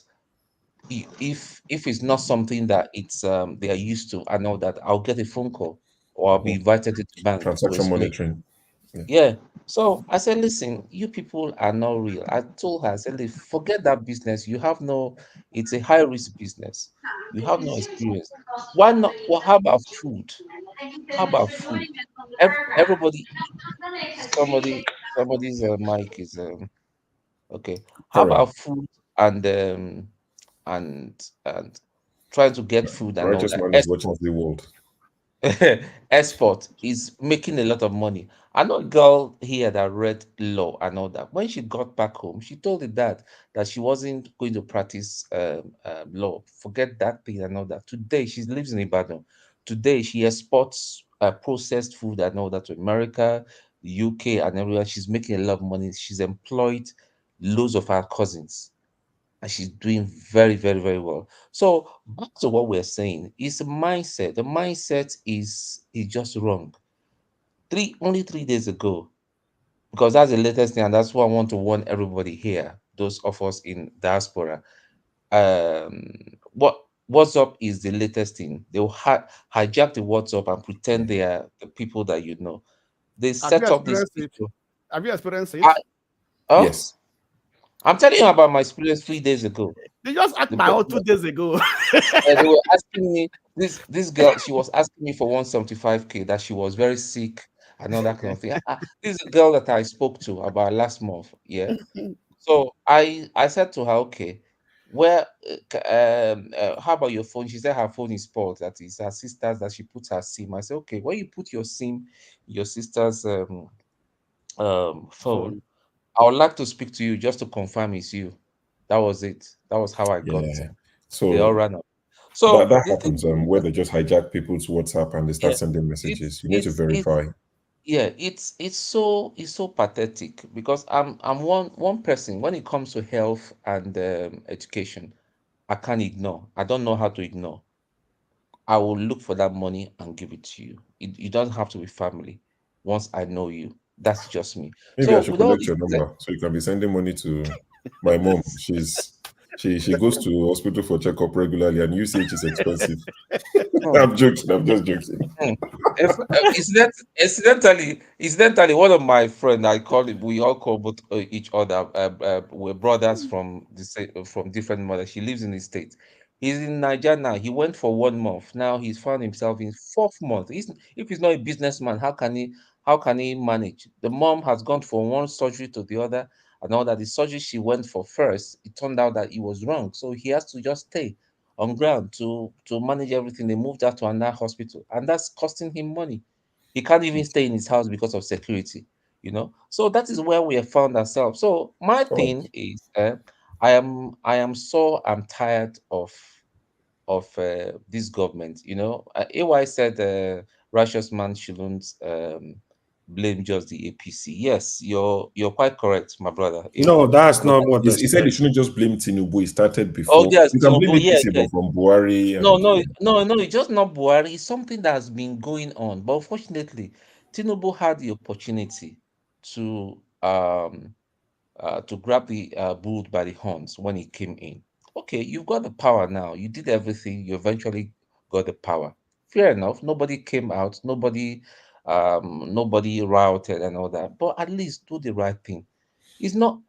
If it's not something that it's they are used to and all that, I'll get a phone call or I'll be Oh, invited to the bank to transaction explain. monitoring. Yeah. Yeah. So I said, listen, you people are not real. I told her, I said, forget that business. It's a high risk business. You have no experience. Why not? Well, how about food? How about food? Everybody, somebody's mic is okay. How Carry on. about food and and trying to get food and all Righteous that? man is watching the world. Export is making a lot of money. I know a girl here that read law and all that. When she got back home, she told the dad that she wasn't going to practice law. Forget that thing and all that. Today, she lives in Ibadan. Today, she exports processed food and all that to America, the UK, and everywhere. She's making a lot of money. She's employed loads of her cousins and she's doing very, very, very well. So back to what we're saying is a mindset. The mindset is just wrong. Only 3 days ago, because that's the latest thing, and that's what I want to warn everybody here, those of us in diaspora. Um, WhatsApp is the latest thing. They'll hijack the WhatsApp and pretend they are the people that you know. They Have you set up these experienced it? people. Have you experienced it? I, oh, Yes. I'm telling you about my experience 3 days ago. They just asked The, my own 2 days ago. they were asking me this girl. She was asking me for 175K that she was very sick and all that kind of thing. This is a girl that I spoke to about last month. Yeah. So I said to her, okay, where how about your phone? She said her phone is spoiled. That is her sister's that she puts her SIM. I said, okay, when you put your SIM, your sister's phone, Phone. I would like to speak to you just to confirm it's you. That was it. That was how I got. Yeah. They all So ran up. that So that this happens where they just hijack people's WhatsApp and they start yeah, sending it's messages. You need to it's it's verify. yeah, it's so pathetic because I'm one person when it comes to health and education, I can't ignore. I don't know how to ignore. I will look for that money and give it to you. You don't have to be family. Once I know you, that's just me. Maybe I So should with all collect this, your number so you can be sending money to my mom. She goes to hospital for checkup regularly, and UCH is expensive. hmm, I'm joking. I'm just joking. hmm. Incidentally, one of my friend, I call it. We all call both each other. We're brothers from from different mothers. She lives in the States. He's in Nigeria now. He went for 1 month. Now he's found himself in fourth month. If he's not a businessman, how can he manage? The mom has gone from one surgery to the other, and all that. The surgery she went for first, it turned out that it was wrong. So he has to just stay on ground to manage everything. They moved her to another hospital, and that's costing him money. He can't even stay in his house because of security, you know. So that is where we have found ourselves. So my Oh, thing is, I'm tired of this government. You know, AY said righteous man shouldn't blame just the APC. Yes, you're quite correct, my brother. No, that's not what I he said he said. shouldn't just blame Tinubu. He started Oh before. yes, You can blame Tinubu, yeah, APC, yeah. but from Buhari No, and no, no, no, it's just not Buhari. It's something that has been going on. But unfortunately, Tinubu had the opportunity to grab the bull by the horns when he came in. Okay, you've got the power now. You did everything. You eventually got the power. Fair enough. Nobody came out. Nobody rioted and all that. But at least do the right thing. It's not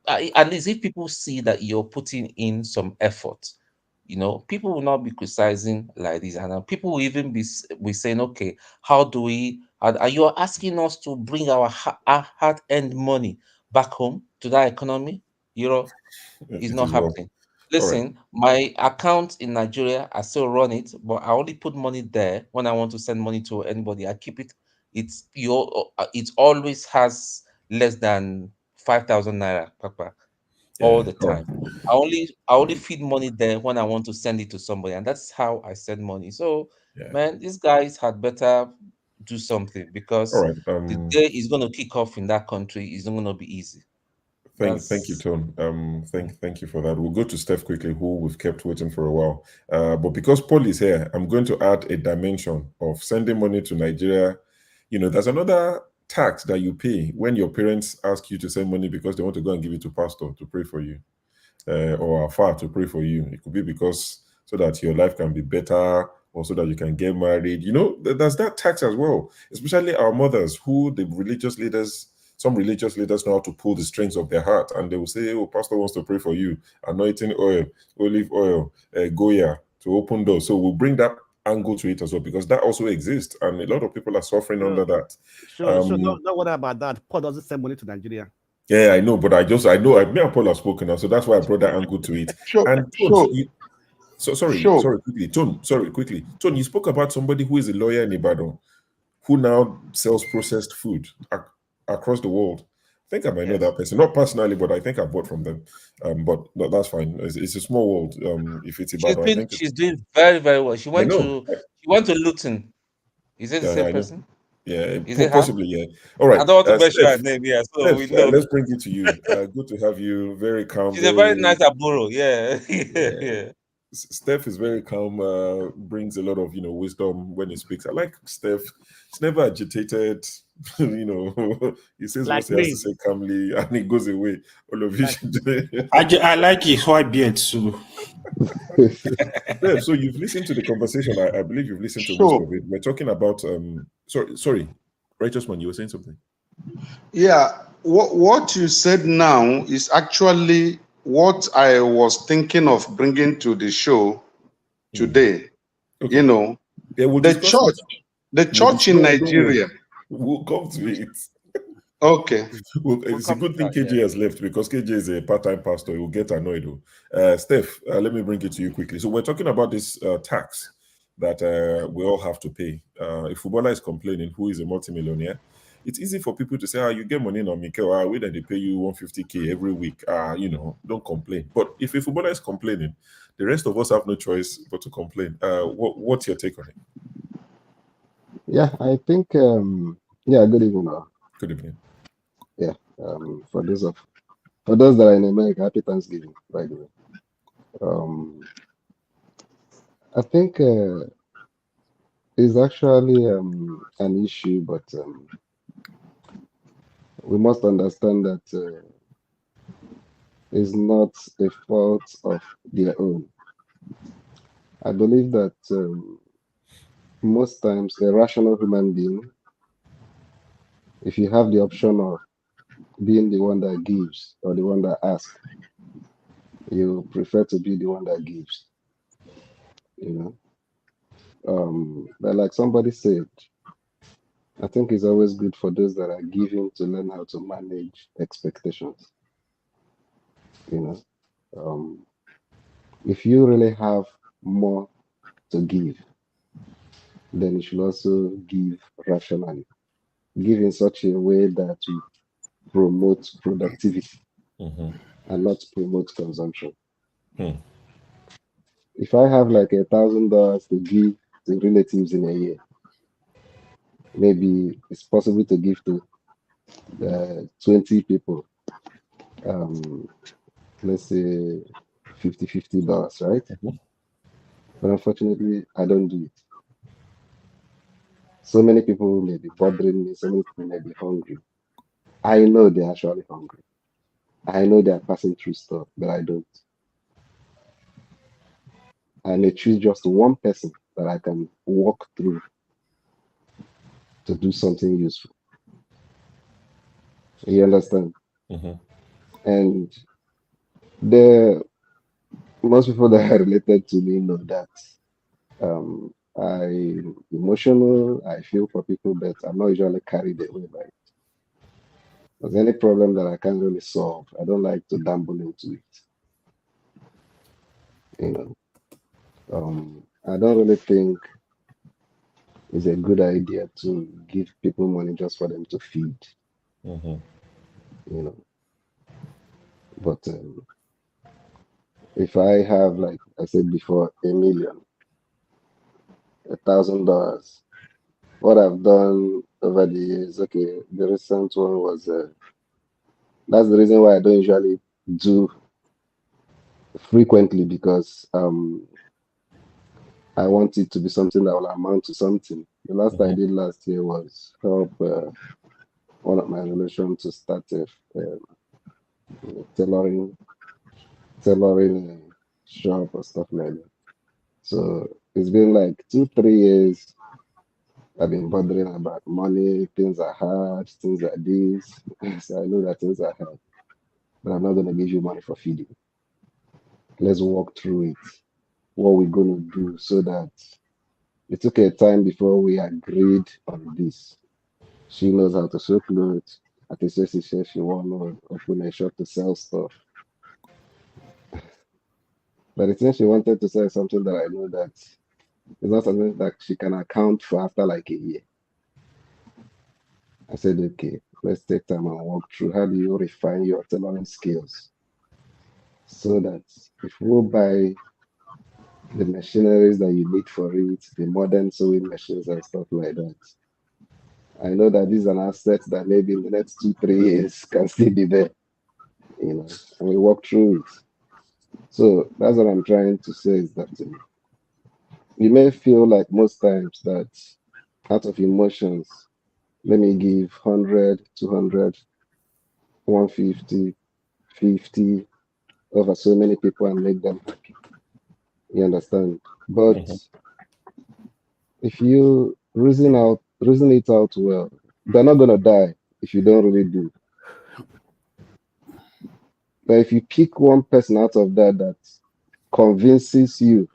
at least if people see that you're putting in some effort, you know, people will not be criticizing like this, and people will even be saying, okay, how do we? Are you asking us to bring our hard-earned money back home to that economy? You know, it's it not is well. happening. All right. Listen, my account in Nigeria, I still run it, but I only put money there when I want to send money to anybody. I keep it. It always has less than 5,000 naira, Papa, all Yeah. the All right. time. I only feed money there when I want to send it to somebody, and that's how I send money. So, Yeah. man, these guys had better do something, All because right. the day is going to kick off in that country is not going to be easy. Thank you, That's Tone. Thank you for that. We'll go to Steph quickly, who we've kept waiting for a while. But because Paul is here, I'm going to add a dimension of sending money to Nigeria. You know, there's another tax that you pay when your parents ask you to send money because they want to go and give it to pastor to pray for you, or afar to pray for you. It could be because so that your life can be better, or so that you can get married. You know, there's that tax as well. Especially our mothers, who the religious leaders, some religious leaders know how to pull the strings of their heart, and they will say, "Oh, pastor wants to pray for you, anointing oil, olive oil, goya to open doors." So we'll bring that angle to it as well, because that also exists, and a lot of people are suffering under that. Sure. Don't worry about that. Paul doesn't send money to Nigeria. Yeah, I know, but me and Paul have spoken now, so that's why I brought that angle to it. And sorry, quickly, Tone, you spoke about somebody who is a lawyer in Ibadan, who now sells processed food across the world. I think I might know that person, not personally, but I think I bought from them. But no, that's fine. It's a small world. If it's Ibadan, I think she's doing very, very well. I know. She went to Luton. Is it the Yeah, same I know. person? Yeah, Is it her? possibly. Yeah. All right, I don't want to mention her Steph. name, yeah, so we know. Let's bring it to you. Good to have you. Very calm. She's a very nice aburo, yeah. Yeah. Steph is very calm, brings a lot of wisdom when he speaks. I like Steph. He's never agitated. He says Like what he has me. to say calmly, and he goes away. All of you should do it. I like his white beard too. Steph, so you've listened to the conversation. I believe you've listened to most of it. We're talking about sorry, righteous man, you were saying something. Yeah, what you said now is actually what I was thinking of bringing to the show today. Okay. You know, yeah, we'll the discuss church, it. the church in Nigeria. We'll come to it. Okay. It's a good thing KJ has left, because KJ is a part-time pastor. He will get annoyed. Steph, let me bring it to you quickly. So we're talking about this tax that we all have to pay. If footballer is complaining, who is a multimillionaire, it's easy for people to say, you get money on Mikel, we that they pay you 150K every week. Don't complain. But if a footballer is complaining, the rest of us have no choice but to complain. What's your take on it? Yeah, I think good evening. Good evening. Yeah, for those that are in America, happy Thanksgiving, by the way. I think it's actually an issue, but we must understand that it's not a fault of their own. I believe that most times a rational human being, if you have the option of being the one that gives or the one that asks, you prefer to be the one that gives, but like somebody said, I think it's always good for those that are giving to learn how to manage expectations. If you really have more to give, then you should also give rationally. Give in such a way that we promote productivity and not promote consumption. If I have like $1,000 to give to relatives in a year, maybe it's possible to give to 20 people, let's say $50, right? But unfortunately, I don't do it. So many people may be bothering me, so many people may be hungry. I know they're actually hungry. I know they're passing through stuff, but I don't. I may choose just one person that I can walk through to do something useful. You understand? And most people that are related to me know that I'm emotional, I feel for people, but I'm not usually carried away by it. If there's any problem that I can't really solve, I don't like to dabble into it. You know, I don't really think it's a good idea to give people money just for them to feed. You know, but if I have, like I said before, $1 million, $1,000, what I've done over the years, okay, the recent one was that's the reason why I don't usually do frequently, because I want it to be something that will amount to something. The last I did last year was help one of my relations to start a tailoring shop or stuff like that. So it's been like 2-3 years. I've been bothering about money. Things are hard. Things are this. So I know that things are hard, but I'm not going to give you money for feeding. Let's walk through it. What we're going to do, so that it took a time before we agreed on this. She knows how to sew clothes. At least she said she want to open a shop to sell stuff. But it seems she wanted to sell something that I know that it's not something that she can account for after like a year. I said, okay, let's take time and walk through how do you refine your tailoring skills, so that if we buy the machineries that you need for it, the modern sewing machines and stuff like that, I know that this is an asset that maybe in the next 2-3 years can still be there, and we walk through it. So that's what I'm trying to say, is that you may feel like most times that out of emotions, let me give 100, 200, 150, 50 over so many people and make them happy. You understand? But if you reason it out well, they're not gonna die if you don't really do. But if you pick one person out of that convinces you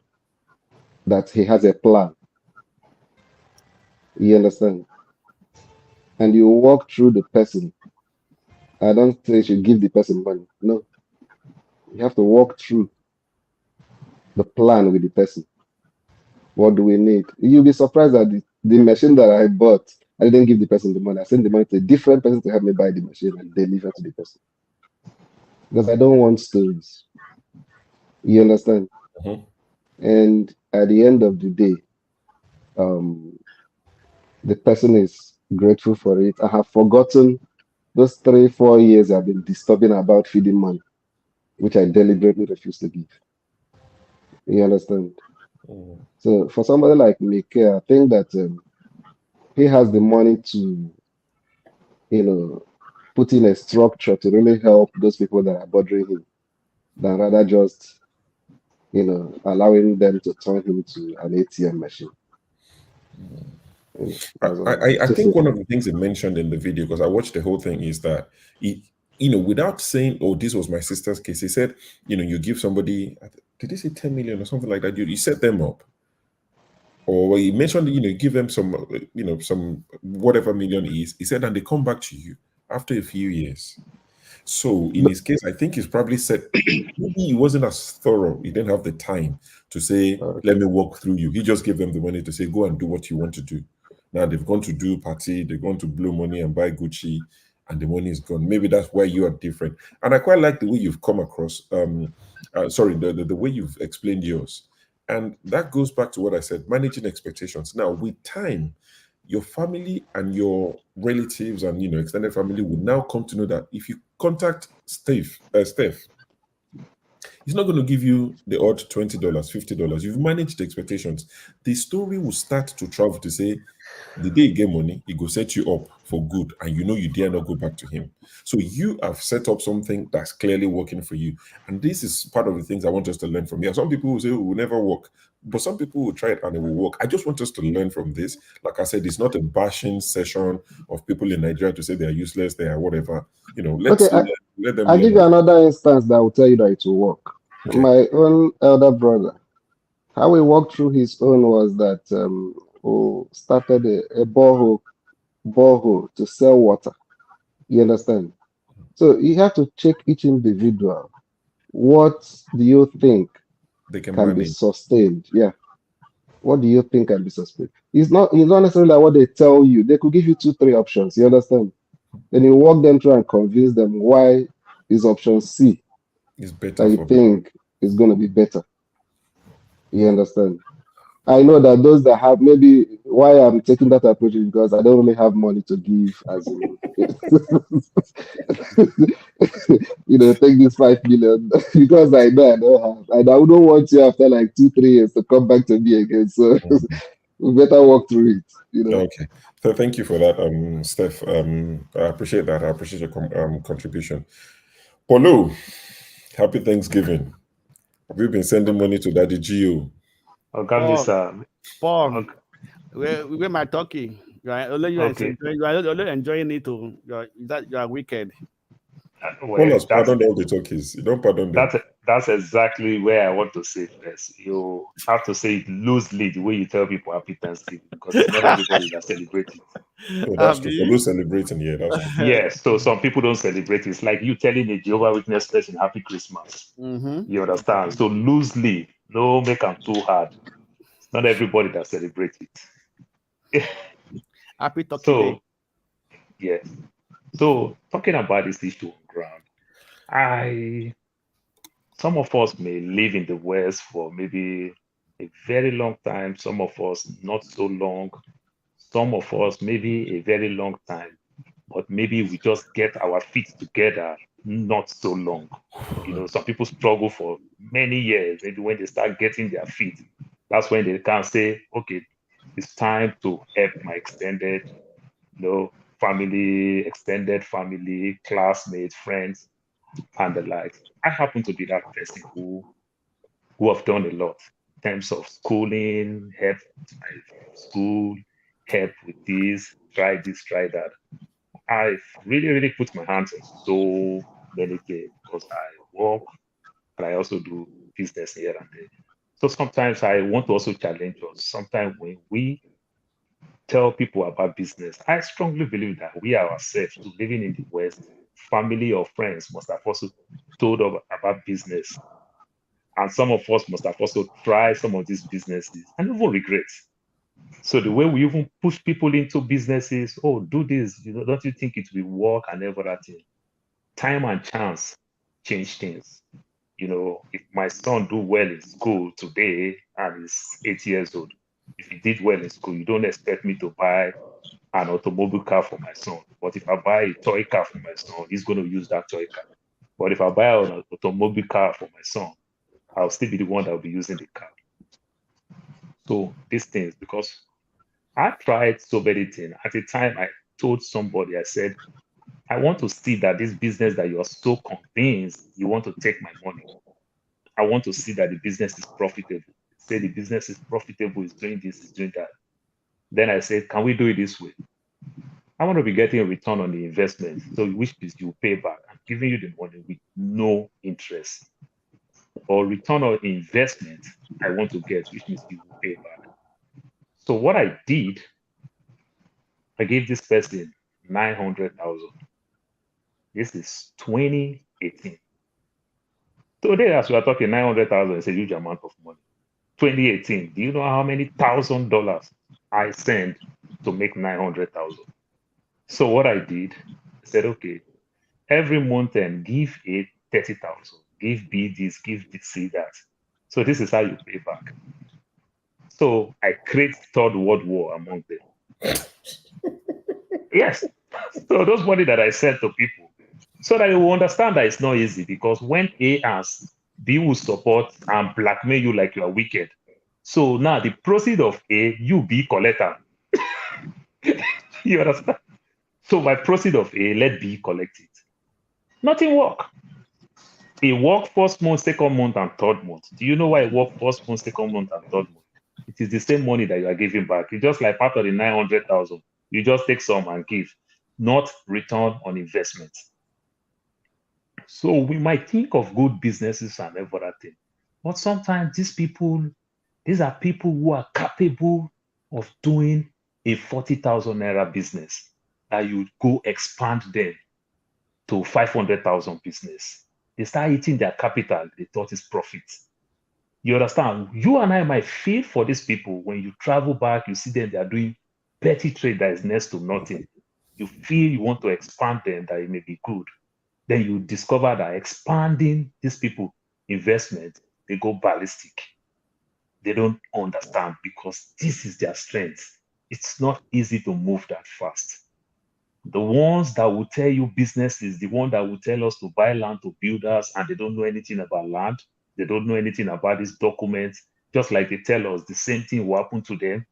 that he has a plan, you understand? And you walk through the person, I don't say you should give the person money. No. You have to walk through the plan with the person. What do we need? You'll be surprised that the machine that I bought, I didn't give the person the money. I sent the money to a different person to help me buy the machine and deliver to the person. Because I don't want stories. You understand? And at the end of the day, the person is grateful for it. I have forgotten those 3-4 years I've been disturbing about feeding money, which I deliberately refuse to give. You understand? So for somebody like Mikel, I think that he has the money to, put in a structure to really help those people that are bothering him, than rather just, allowing them to turn him to an ATM machine. I think one of the things he mentioned in the video, because I watched the whole thing, is that he, without saying, "Oh, this was my sister's case," he said, you give somebody, did he say 10 million or something like that? You set them up, or he mentioned, give them some, some whatever million is. He said, and they come back to you after a few years. So in his case, I think he's probably said maybe he wasn't as thorough. He didn't have the time to say, let me walk through you. He just gave them the money to say, go and do what you want to do. Now they've gone to do party, they're going to blow money and buy Gucci, and the money is gone. Maybe that's where you are different. And I quite like the way you've come across. The way you've explained yours. And that goes back to what I said, managing expectations. Now, with time, your family and your relatives and extended family will now come to know that if you contact Steph, he's not going to give you the odd $20, $50. You've managed the expectations. The story will start to travel to say, the day you get money, he will set you up for good, and you dare not go back to him. So you have set up something that's clearly working for you. And this is part of the things I want us to learn from here. Some people will say it will never work, but some people will try it and it will work. I just want us to learn from this. Like I said, it's not a bashing session of people in Nigeria to say they are useless, they are whatever. Let's let them I'll give learn. you another instance that will tell you that it will work. Okay. My own elder brother, how he walked through his own was that who started a borehole to sell water. You understand? So you have to check each individual. What do you think They can be manage. sustained? Yeah. What do you think can be sustained? It's not necessarily like what they tell you. They could give you 2-3 options. You understand? Then you walk them through and convince them why is option C It's better that you for them. think is going to be better. You understand? I know that those that have, maybe why I'm taking that approach is because I don't really have money to give, as in, take this 5 million because I know I don't have, and I wouldn't want you after like 2-3 years to come back to me again. So we better walk through it. Okay. So thank you for that, Steph. I appreciate that. I appreciate your contribution. Polo, happy Thanksgiving. Have you been sending money to Daddy Gio? Paul, where my turkey? You are only enjoying it. You are wicked. Paul has pardoned all the turkeys. You don't pardon them. That's exactly where I want to say first. You have to say it loosely the way you tell people happy Thanksgiving, because it's not everybody that celebrates it. Oh, that's true. For those celebrating, yeah, that's true. Yes, so some people don't celebrate it. It's like you telling a Jehovah Witness person happy Christmas. You understand? So loosely, no make them too hard. It's not everybody that celebrates it. Happy Turkey Day. Yes. So talking about this issue on ground, some of us may live in the West for maybe a very long time. Some of us not so long. Some of us maybe a very long time. But maybe we just get our feet together not so long. Some people struggle for many years. Maybe when they start getting their feet, that's when they can say, okay, it's time to help my extended family, classmates, friends, and the like. I happen to be that person who have done a lot in terms of schooling, help with my school, help with this, try that. I've really, really put my hands on so many things because I work and I also do business here and there. So sometimes I want to also challenge us. Sometimes when we tell people about business, I strongly believe that we ourselves, living in the West, family or friends must have also told us about business. And some of us must have also tried some of these businesses and even regret. So the way we even push people into businesses, oh, do this, don't you think it will work and everything? Time and chance change things. If my son do well in school today and he's 8 years old, if he did well in school, you don't expect me to buy an automobile car for my son. But if I buy a toy car for my son, he's going to use that toy car. But if I buy an automobile car for my son, I'll still be the one that will be using the car. So these things, because I tried so many things. At the time, I told somebody, I said, I want to see that this business that you are so convinced you want to take my money. I want to see that the business is profitable. Say the business is profitable, is doing this, is doing that. Then I said, can we do it this way? I want to be getting a return on the investment. So which means you pay back. I'm giving you the money with no interest. Or return on investment, I want to get, which means you will pay back. So what I did, I gave this person 900,000. This is 2018. Today, as we are talking, 900,000 is a huge amount of money. 2018, do you know how many $1,000 I sent to make 900,000? So what I did, I said, okay, every month and give A 30,000, give B this, give C that. So this is how you pay back. So I create third world war among them. Yes. So those money that I sent to people, so that you will understand that it's not easy, because when A asks, B will support and blackmail you like you are wicked. So now the proceed of A, you B collector. You understand? So my proceed of A, let B collect it. Nothing work. It worked first month, second month, and third month. Do you know why it worked first month, second month, and third month? It is the same money that you are giving back. It's just like part of the 900,000. You just take some and give, not return on investment. So we might think of good businesses and everything, but sometimes these are people who are capable of doing a 40,000 naira business, that you go expand them to 500,000 business. They start eating their capital, they thought it's profit. You understand? You and I might feel for these people. When you travel back, you see them, they are doing petty trade that is next to nothing. You feel you want to expand them, that it may be good. Then you discover that expanding these people investment, they go ballistic. They don't understand, because this is their strength. It's not easy to move that fast. The ones that will tell you business is the one that will tell us to buy land to build us, and they don't know anything about land. They don't know anything about these documents. Just like they tell us, the same thing will happen to them.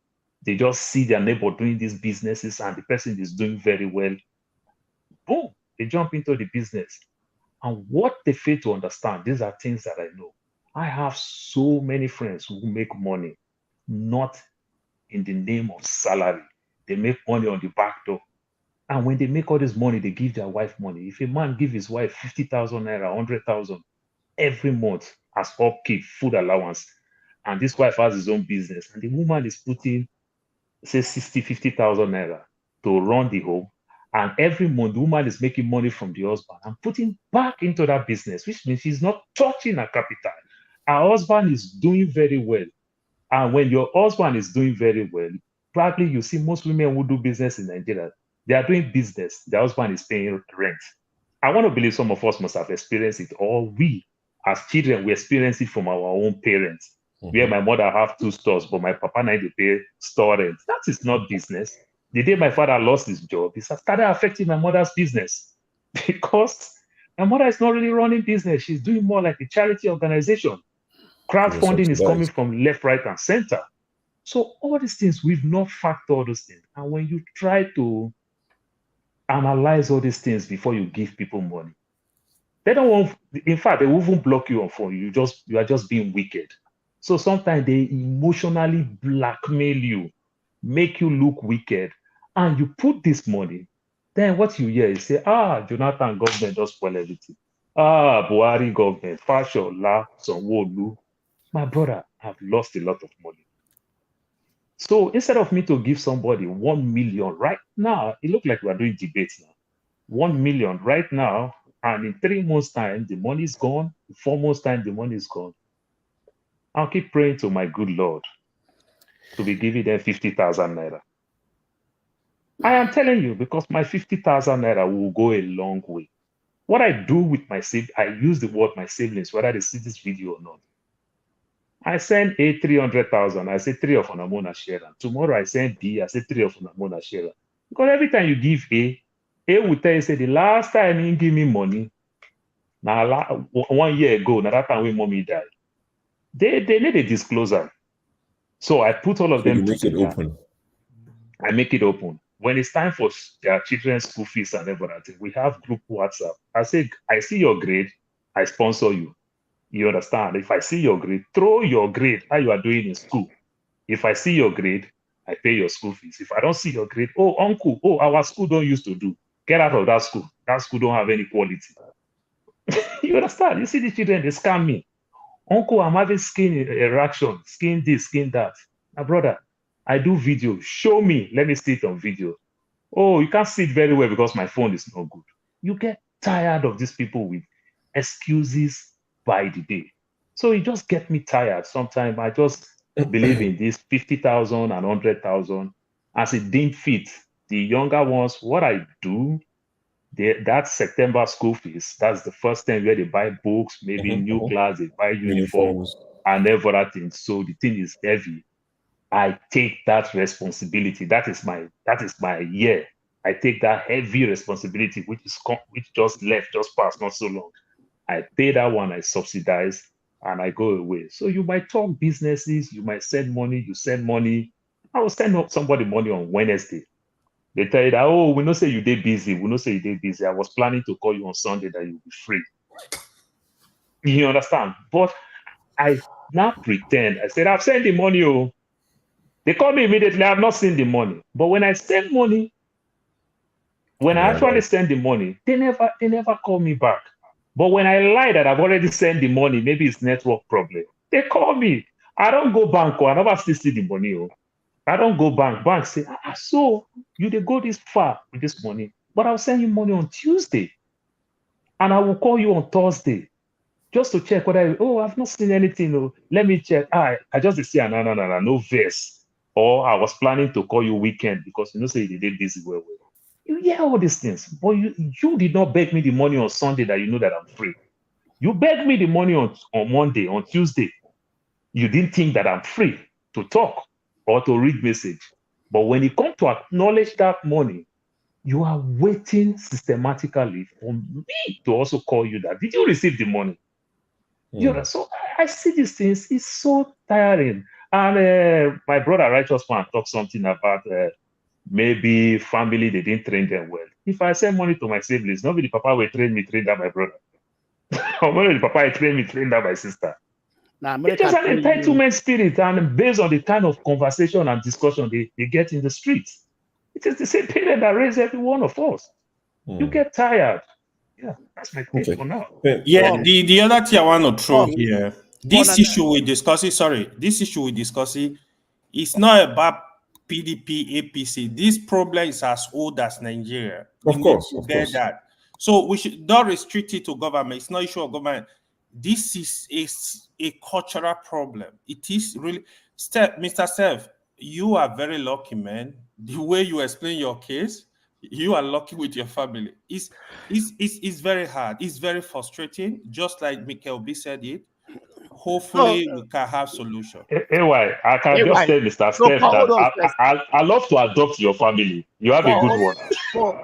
They just see their neighbor doing these businesses and the person is doing very well. Boom, they jump into the business. And what they fail to understand, these are things that I know. I have so many friends who make money, not in the name of salary. They make money on the back door. And when they make all this money, they give their wife money. If a man give his wife 50,000 naira, 100,000 every month as upkeep, food allowance, and this wife has his own business, and the woman is putting, say, 60, 50,000 naira to run the home, and every month the woman is making money from the husband and putting back into that business, which means she's not touching her capital. Her husband is doing very well. And when your husband is doing very well, probably you see most women who do business in Nigeria, they are doing business, their husband is paying rent. I want to believe some of us must have experienced it, or we as children, we experience it from our own parents, where my mother have 2 stores, but my papa need to pay store rent. That is not business. The day my father lost his job, it started affecting my mother's business, because my mother is not really running business. She's doing more like a charity organization. Crowdfunding is coming from left, right, and center. So all these things, we've not factored all those things. And when you try to analyze all these things before you give people money, they don't want, in fact, they won't even block you on phone. You are just being wicked. So sometimes they emotionally blackmail you, make you look wicked, and you put this money. Then what you hear is say, Jonathan government just spoil everything. Buhari government, Fashola, Sanwo-Olu. My brother, I've lost a lot of money. So instead of me to give somebody 1 million right now, it looks like we are doing debates now. 1 million right now, and in 3 months' time, the money is gone. In 4 months' time, the money is gone. I'll keep praying to my good Lord to be giving them 50,000 naira. I am telling you, because my 50,000 naira will go a long way. What I do with my siblings, I use the word my siblings, whether they see this video or not. I send A 300,000. I say 3 of Onamona share. Tomorrow I send B. I say 3 of Onamona share. Because every time you give A will tell you, say, the last time he give me money, now 1 year ago, now that time when mommy died. They need a disclosure. So I put all of them together. Make it open. I make it open. When it's time for their children's school fees and everything, we have group WhatsApp. I say, I see your grade, I sponsor you. You understand? If I see your grade, throw your grade, how you are doing in school. If I see your grade, I pay your school fees. If I don't see your grade, uncle, our school don't used to do. Get out of that school. That school don't have any quality. You understand? You see the children, they scam me. Uncle, I'm having skin erection, skin this, skin that. My brother, I do video. Show me. Let me see it on video. You can't see it very well because my phone is not good. You get tired of these people with excuses by the day. So it just gets me tired. Sometimes I just believe in this 50,000 and 100,000 as it deemed fit. The younger ones, what I do, that September school fees, that's the first time where they buy books, maybe new class, they buy uniform Uniforms. and everything. So the thing is heavy. I take that responsibility. That is my year. I take that heavy responsibility, which just passed not so long. I pay that one, I subsidize, and I go away. So you might talk businesses, you might send money, you send money. I will send up somebody money on Wednesday. They tell you that, oh, we know say you did busy. We know say you did busy. I was planning to call you on Sunday that you'll be free. You understand? But I now pretend. I said, I've sent the money. Oh. They call me immediately. I've not seen the money. But when I send money, when I actually send the money, they never call me back. But when I lie that I've already sent the money, maybe it's network problem. They call me. I don't go bank. I never still see the money. Oh. I don't go bank. Bank say, so you did go this far with this money, but I'll send you money on Tuesday. And I will call you on Thursday just to check whether, I've not seen anything. Oh, let me check. I just see, no verse. Or I was planning to call you weekend because you say you did busy well. You hear all these things, but you did not beg me the money on Sunday that you know that I'm free. You begged me the money on Monday, on Tuesday. You didn't think that I'm free to talk or to read message. But when it comes to acknowledge that money, you are waiting systematically for me to also call you that. Did you receive the money? You know, so I see these things. It's so tiring. And my brother Righteous Man talked something about maybe family, they didn't train them well. If I send money to my siblings, nobody the papa will train that my brother. Or maybe the papa will train that my sister. It's just an entitlement spirit, and based on the kind of conversation and discussion they get in the streets. It is the same parent that raised every one of us. You get tired. Yeah, that's my take for now. Yeah, the other thing I want to throw here, this issue we're discussing, it's not about PDP, APC. This problem is as old as Nigeria. Of course. That. So we should not restrict it to government. It's not issue of government. This is a cultural problem. It is really, Mr. Steph, you are very lucky, man. The way you explain your case, you are lucky with your family. It's very hard. It's very frustrating. Just like Mikel B said it. Hopefully, we can have solution. Anyway, I can just tell Mr. Steph that I love to adopt your family. You have a good one.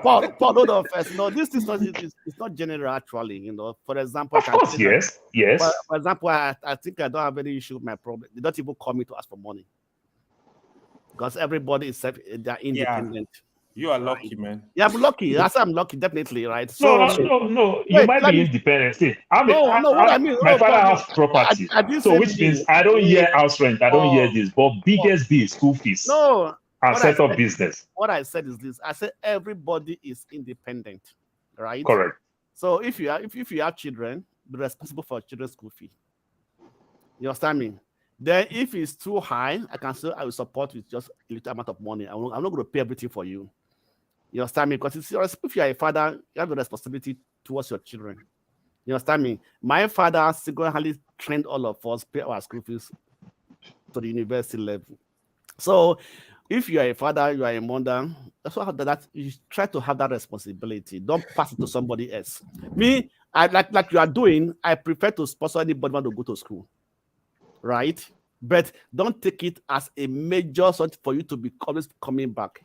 Paul, hold on first. No, this is not, it's not general actually. You know, for example, of course, yes. For example, I think I don't have any issue with my problem. They don't even call me to ask for money because everybody is they're independent. Yeah. You are lucky, man. Yeah, I'm lucky. I'm lucky, definitely, right? So, no. You might be independent. See, my father has property. Which means I don't hear house rent. I don't hear this. But biggest bill is school fees. No. And set up business. What I said is this. I said everybody is independent, right? Correct. So if you have children, be responsible for children's school fee. You understand me? Then if it's too high, I will support with just a little amount of money. I'm not going to pay everything for you. You understand me? Because if you are a father, you have a responsibility towards your children. You understand me? My father single-handedly trained all of us, pay our school fees to the university level. So if you are a father, you are a mother, that's what that you try to have that responsibility. Don't pass it to somebody else. Me, I like you are doing, I prefer to sponsor anybody want to go to school. Right? But don't take it as a major sort for you to be always coming back.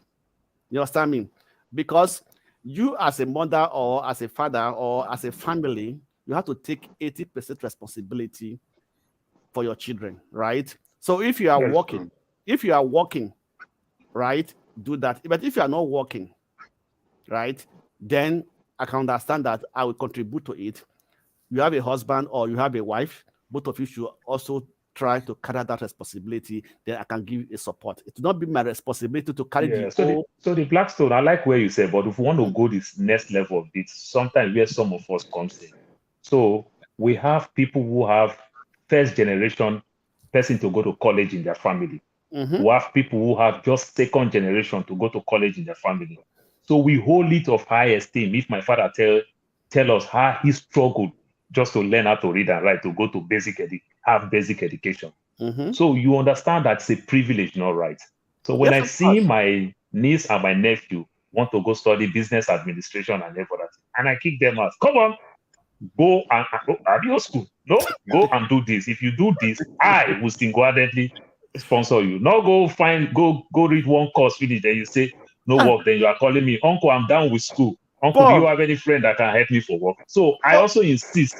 You understand me? Because you as a mother or as a father or as a family, you have to take 80% responsibility for your children, right? So if you are working, right, do that. But if you are not working, right, then I can understand that I will contribute to it. You have a husband or you have a wife, both of you should also try to carry that responsibility, then I can give a support. It will not be my responsibility to carry the whole. So the Blackstone, I like where you said, but if we want to go this next level of it, sometimes where some of us comes in. So we have people who have first generation person to go to college in their family. We have people who have just second generation to go to college in their family. So we hold it of high esteem. If my father tell us how he struggled just to learn how to read and write, to go to have basic education. So you understand that it's a privilege, not right. So when I see my niece and my nephew want to go study business administration and everything, and I kick them out, come on, go and are you school? No, go and do this. If you do this, I will single-handedly sponsor you. Not go read one course, finish, then you say no work, then you are calling me, uncle, I'm done with school. Uncle, do you have any friend that can help me for work? So I also insist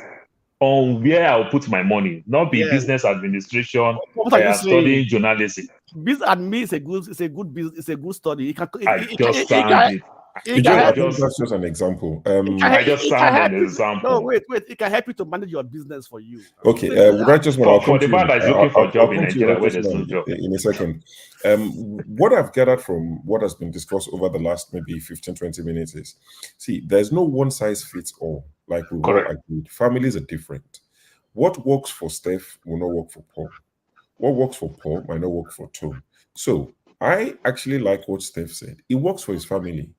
on where I'll put my money, not be business administration. I am studying journalism. Business admin is a good business, it's a good study. I just sound it. I think that's just an example. I just sound an example. No, wait. It can help you to manage your business for you. Okay, Righteous Man, I'll come for the to man that's looking for a job in Nigeria where there's no job. In a second. What I've gathered from what has been discussed over the last maybe 15-20 minutes is, see, there's no one size fits all. Like we all agreed. Families are different. What works for Steph will not work for Paul. What works for Paul might not work for Tom. So I actually like what Steph said. It works for his family.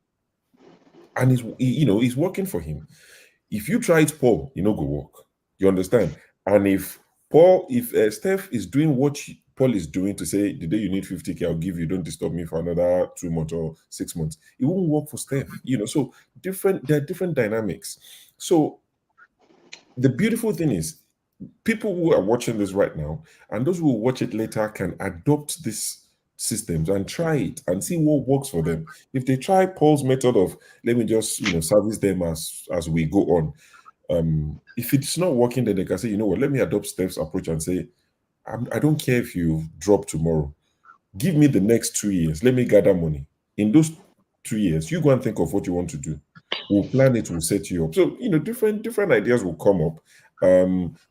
And it's working for him. If you try it, Paul, go work. You understand? And if Steph is doing what Paul is doing to say, the day you need 50K, I'll give you, don't disturb me for another 2 months or 6 months, it won't work for Steph. So there are different dynamics. So the beautiful thing is, people who are watching this right now and those who will watch it later can adopt these systems and try it and see what works for them. If they try Paul's method of, let me just service them as we go on, if it's not working, then they can say, you know what, let me adopt Steph's approach and say, I don't care if you drop tomorrow, give me the next 2 years, let me gather money. In those 2 years, you go and think of what you want to do. We'll plan it, we'll set you up. So different ideas will come up.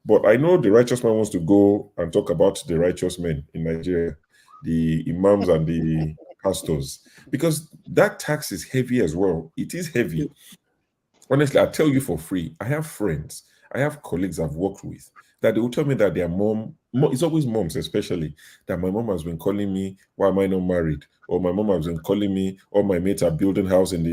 But I know the Righteous Man wants to go and talk about the righteous men in Nigeria, the imams and the pastors, because that tax is heavy as well. It is heavy. Honestly, I tell you for free, I have friends, I have colleagues I've worked with that they will tell me that their mom, it's always moms especially, that my mom has been calling me, why am I not married? Or my mom has been calling me, all my mates are building house in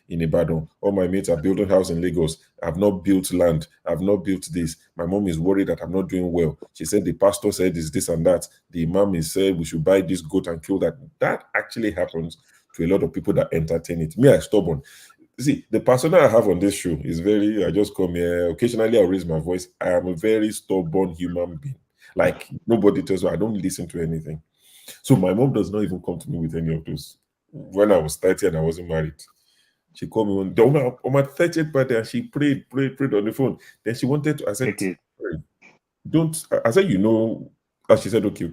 Ibadan, all my mates are building house in Lagos. I've not built land, I've not built this. My mom is worried that I'm not doing well. She said the pastor said this and that. The imam is said we should buy this goat and kill that. That actually happens to a lot of people that entertain it. Me, I'm stubborn. See, the persona I have on this show is I just come here, occasionally I'll raise my voice. I am a very stubborn human being. Like, nobody tells me, I don't listen to anything. So my mom does not even come to me with any of those. When I was 30 and I wasn't married, she called me on my 30th birthday and she prayed on the phone. Then she wanted to, I said, I said, and she said, okay.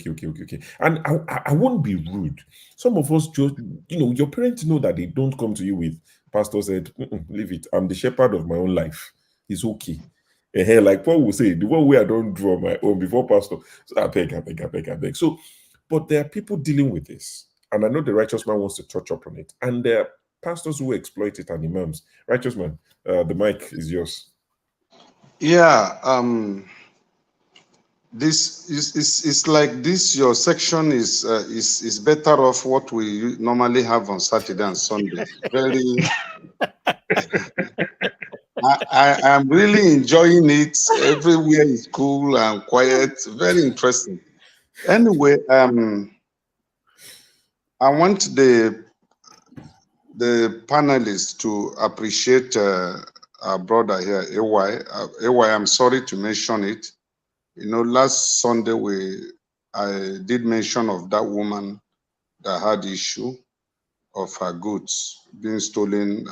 And I won't be rude. Some of us just, your parents know that they don't come to you with, pastor said, leave it. I'm the shepherd of my own life. It's okay. Like Paul will say, the one way I don't draw my own before pastor. So I beg. So, but there are people dealing with this. And I know the Righteous Man wants to touch up on it. And there are pastors who exploit it and imams. Righteous Man, the mic is yours. Yeah. This is like this. Your section is better off what we normally have on Saturday and Sunday. Very. I am really enjoying it. Everywhere is cool and quiet. Very interesting. Anyway, I want the panelists to appreciate our brother here, AY. AY, I'm sorry to mention it. Last Sunday I did mention of that woman that had issue of her goods being stolen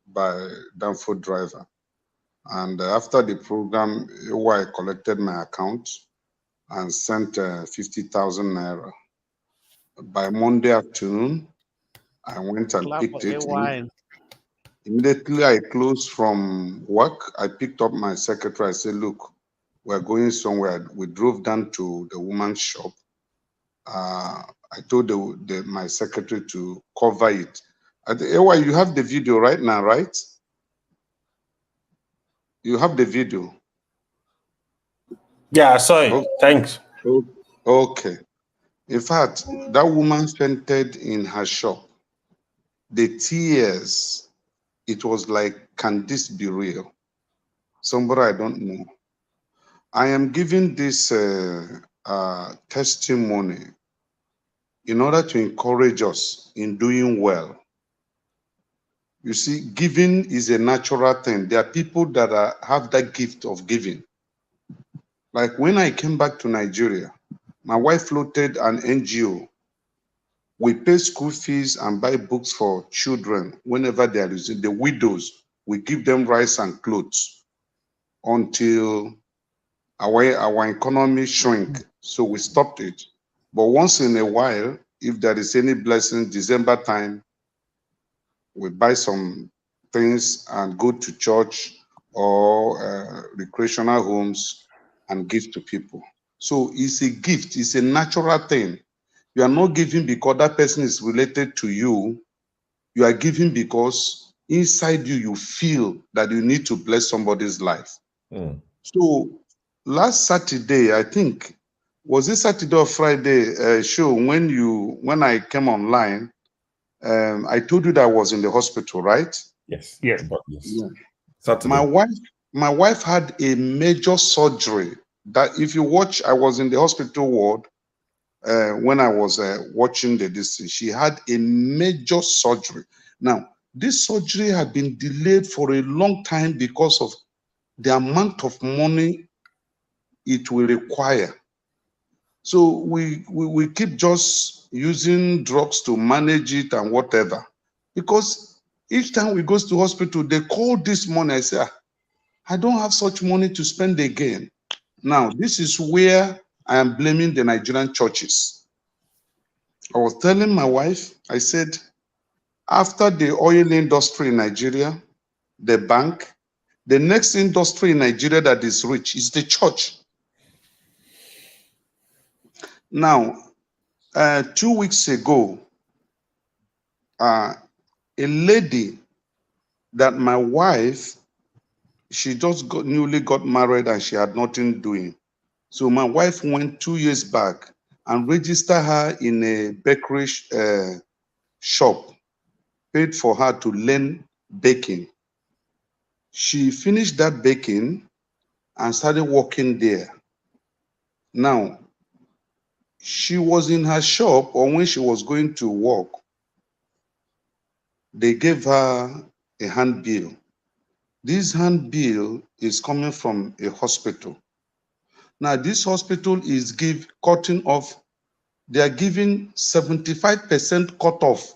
by Danfo driver. And after the program, I collected my account and sent 50,000 naira. By Monday afternoon, I went and picked it. Immediately I closed from work, I picked up my secretary. I said, look, we're going somewhere. We drove down to the woman's shop. I told my secretary to cover it. AY, you have the video right now, right? You have the video. Yeah, I saw it. Okay. Thanks. Okay. In fact, that woman fainted in her shop. The tears, it was like, can this be real? somebody I don't know. I am giving this testimony in order to encourage us in doing well. You see, giving is a natural thing. There are people that have that gift of giving. Like when I came back to Nigeria, my wife floated an NGO. We pay school fees and buy books for children whenever there is the widows. We give them rice and clothes until our economy shrink. So we stopped it. But once in a while, if there is any blessing, December time, we buy some things and go to church or recreational homes and give to people. So it's a gift, it's a natural thing. You are not giving because that person is related to you. You are giving because inside you, you feel that you need to bless somebody's life. So last Saturday, I think, was it Saturday or Friday show when I came online, I told you that I was in the hospital, right? Yes. Yes. Yeah. Saturday. My wife had a major surgery that if you watch, I was in the hospital ward when I was watching this. She had a major surgery. Now, this surgery had been delayed for a long time because of the amount of money it will require. So we keep just using drugs to manage it and whatever. Because each time we go to hospital, they call this money. I say, I don't have such money to spend again. Now, this is where I am blaming the Nigerian churches. I was telling my wife, I said, after the oil industry in Nigeria, the bank, the next industry in Nigeria that is rich is the church. Now, 2 weeks ago, a lady that my wife, she just newly got married and she had nothing doing. So my wife went 2 years back and registered her in a bakery shop, paid for her to learn baking. She finished that baking and started working there. Now, she was in her shop, or when she was going to work, they gave her a handbill. This handbill is coming from a hospital. Now, this hospital is cutting off, they are giving 75% cut off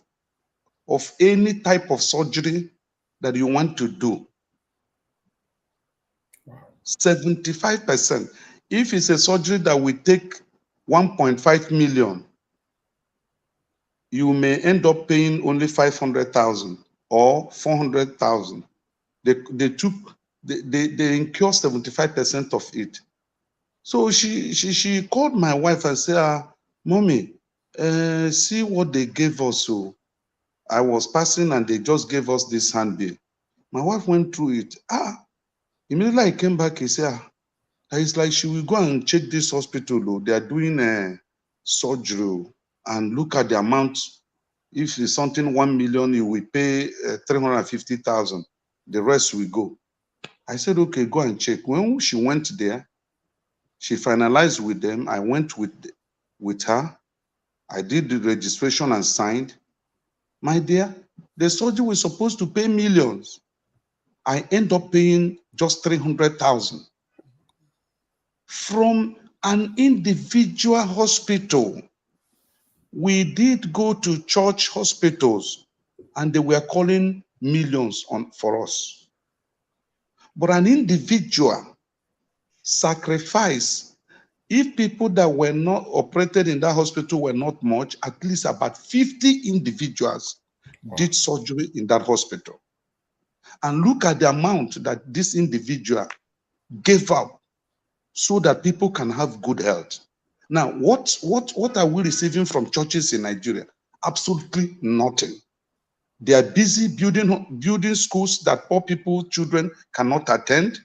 of any type of surgery that you want to do. 75%. If it's a surgery that will take 1.5 million, you may end up paying only 500,000 or 400,000. They incur 75% of it. So she called my wife and said, Mommy, see what they gave us. So I was passing and they just gave us this handbill. My wife went through it. Immediately I came back, he said, it's like she will go and check this hospital. Though. They are doing a surgery and look at the amount. If it's something 1 million, you will pay 350,000. The rest will go. I said, okay, go and check. When she went there, she finalized with them. I went with her. I did the registration and signed. My dear, the surgery was supposed to pay millions. I end up paying just 300,000 from an individual hospital. We did go to church hospitals and they were calling millions for us. But an individual sacrifice, if people that were not operated in that hospital were not much, at least about 50 individuals did surgery in that hospital. And look at the amount that this individual gave up so that people can have good health. Now, what are we receiving from churches in Nigeria? Absolutely nothing. They are busy building schools that poor people, children cannot attend,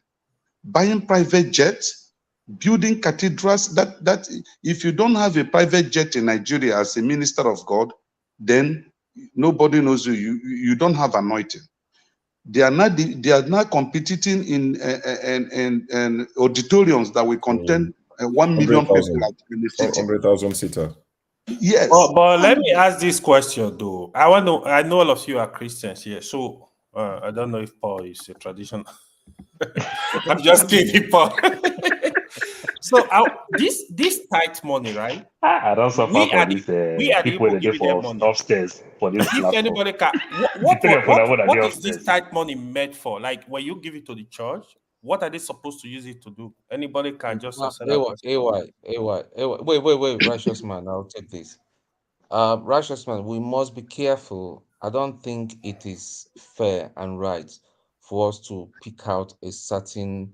buying private jets, building cathedrals. That if you don't have a private jet in Nigeria as a minister of God, then nobody knows you. You don't have anointing. They are not competing in auditoriums that will contain 1 million people like in the city. 100,000 seater. Yes. But let me ask this question though. I know all of you are Christians here, so I don't know if Paul is a traditional. I'm just kidding, Paul. So this tight money, right? I don't suffer We for are this the people people that they giving them for money. upstairs for this If platform. anybody can, what is this tight money meant for? Like when you give it to the church, what are they supposed to use it to do? Anybody can just answer that question. Wait, righteous man, I'll take this. Righteous man, we must be careful. I don't think it is fair and right for us to pick out a certain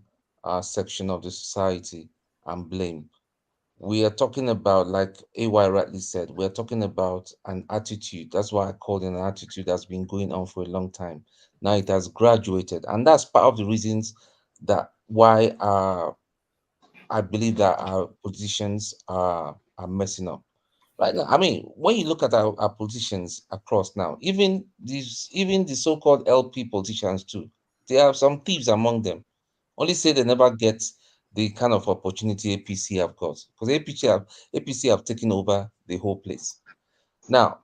section of the society and blame. We are talking about, like AY rightly said, we're talking about an attitude. That's why I call it an attitude that's been going on for a long time. Now it has graduated, and that's part of the reasons that why I believe that our politicians are messing up. Right now, I mean, when you look at our politicians across now, even the so-called LP politicians too, there are some thieves among them. Only say they never get the kind of opportunity APC have got, because APC have taken over the whole place. Now,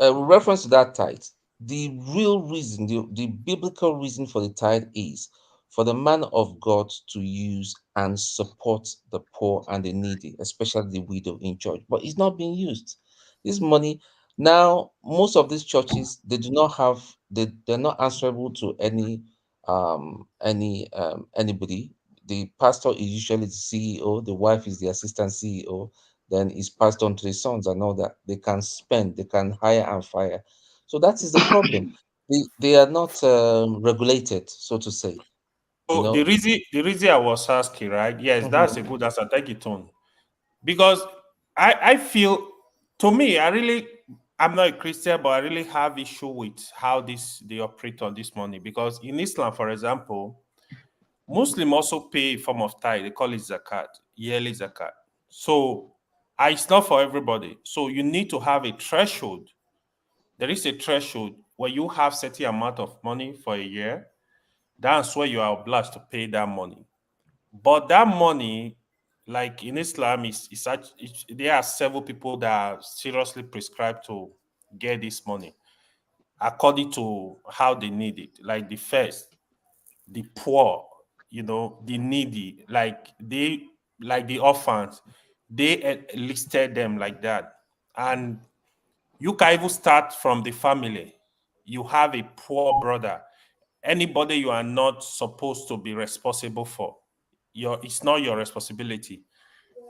with reference to that tithe, the real reason, the biblical reason for the tithe is for the man of God to use and support the poor and the needy, especially the widow in church. But it's not being used. This money, now, most of these churches, they do not have, they're not answerable to anybody. The pastor is usually the CEO, the wife is the assistant CEO, then it's passed on to the sons and all that. They can spend, they can hire and fire. So that is the problem. They are not regulated, so to say. You So the know, reason I was asking, right? Yes, that's a good answer. Thank you, Tone. Because I feel, to me, I'm not a Christian, but I really have issue with how they operate on this money. Because in Islam, for example, Muslim also pay a form of tithe. They call it zakat, yearly zakat. So it's not for everybody. So you need to have a threshold. There is a threshold where you have certain amount of money for a year. That's where you are obliged to pay that money. But that money, like in Islam, there are several people that are seriously prescribed to get this money according to how they need it. Like the first, the poor, the needy, like the orphans, they listed them like that. And you can even start from the family. You have a poor brother, anybody you are not supposed to be responsible for. It's not your responsibility.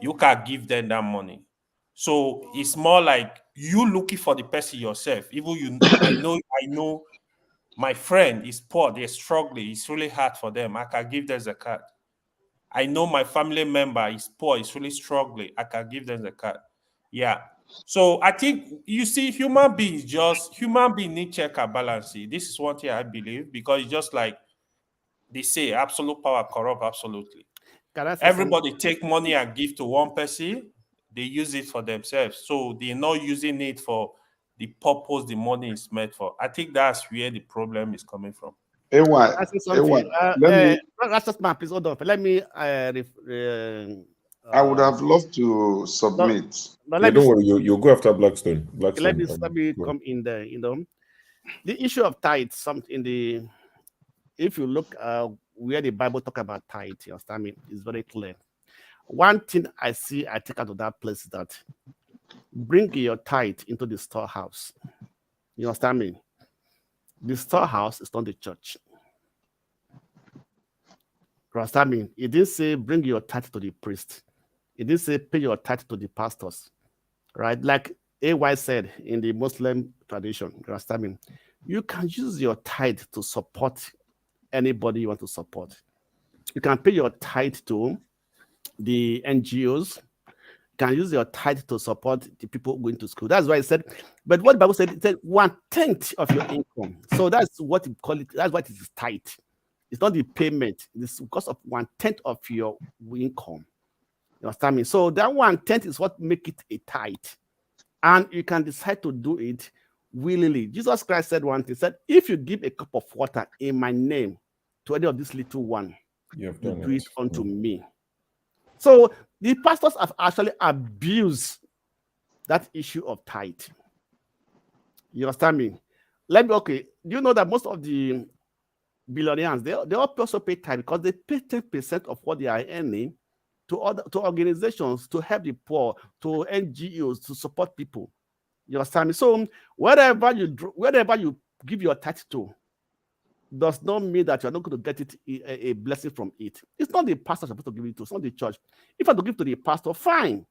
You can give them that money. So it's more like you looking for the person yourself. Even I know my friend is poor, they're struggling, it's really hard for them. I can give them zakat. I know my family member is poor, is really struggling. I can give them zakat. Yeah. So I think you see, human being need check and balance. This is one thing I believe, because it's just like they say, absolute power corrupt absolutely. Everybody take money and give to one person, they use it for themselves. So they're not using it for the purpose the money is meant for. I think that's where the problem is coming from. AY, let me. Please hold on. Let me. I would have loved to submit. Don't worry, you'll go after Blackstone. Let me come in there. The issue of tithe, if you look where the Bible talk about tithe, you understand me, it's very clear. One thing I take out of that place is that bring your tithe into the storehouse. You understand me? The storehouse is not the church. You understand me? It didn't say bring your tithe to the priest. It didn't say pay your tithe to the pastors. Right? Like AY said in the Muslim tradition, you understand me? You can use your tithe to support anybody you want to support. You can pay your tithe to the NGOs. You can use your tithe to support the people going to school. That's why I said, but what the Bible said, it said 1/10 of your income. So that's what you call it. That's what it is tithe. It's not the payment. It's because of 1/10 of your income. You understand me? So that 1/10 is what make it a tithe. And you can decide to do it willingly. Jesus Christ said one thing, he said, if you give a cup of water in my name to any of this little one, you do it unto me. So the pastors have actually abused that issue of tithe. You understand me? Do you know that most of the billionaires, they also pay tithe because they pay 10% of what they are earning to organizations to help the poor, to NGOs, to support people. You understand me? So wherever you give your tithe to, does not mean that you're not going to get it a blessing from it. It's not the pastor supposed to give it to, it's not the church. If I have to give to the pastor, fine.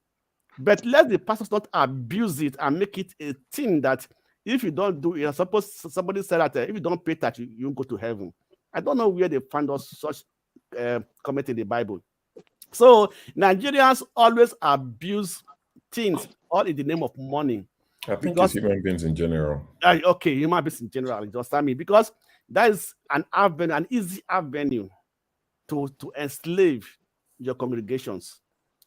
But let the pastors not abuse it and make it a thing that if you don't do it, suppose somebody said that if you don't pay that, you won't go to heaven. I don't know where they find us such comment in the Bible. So Nigerians always abuse things all in the name of money. I think it's human beings in general. Okay, human beings in general, you understand me? Because that is an easy avenue to enslave your congregations.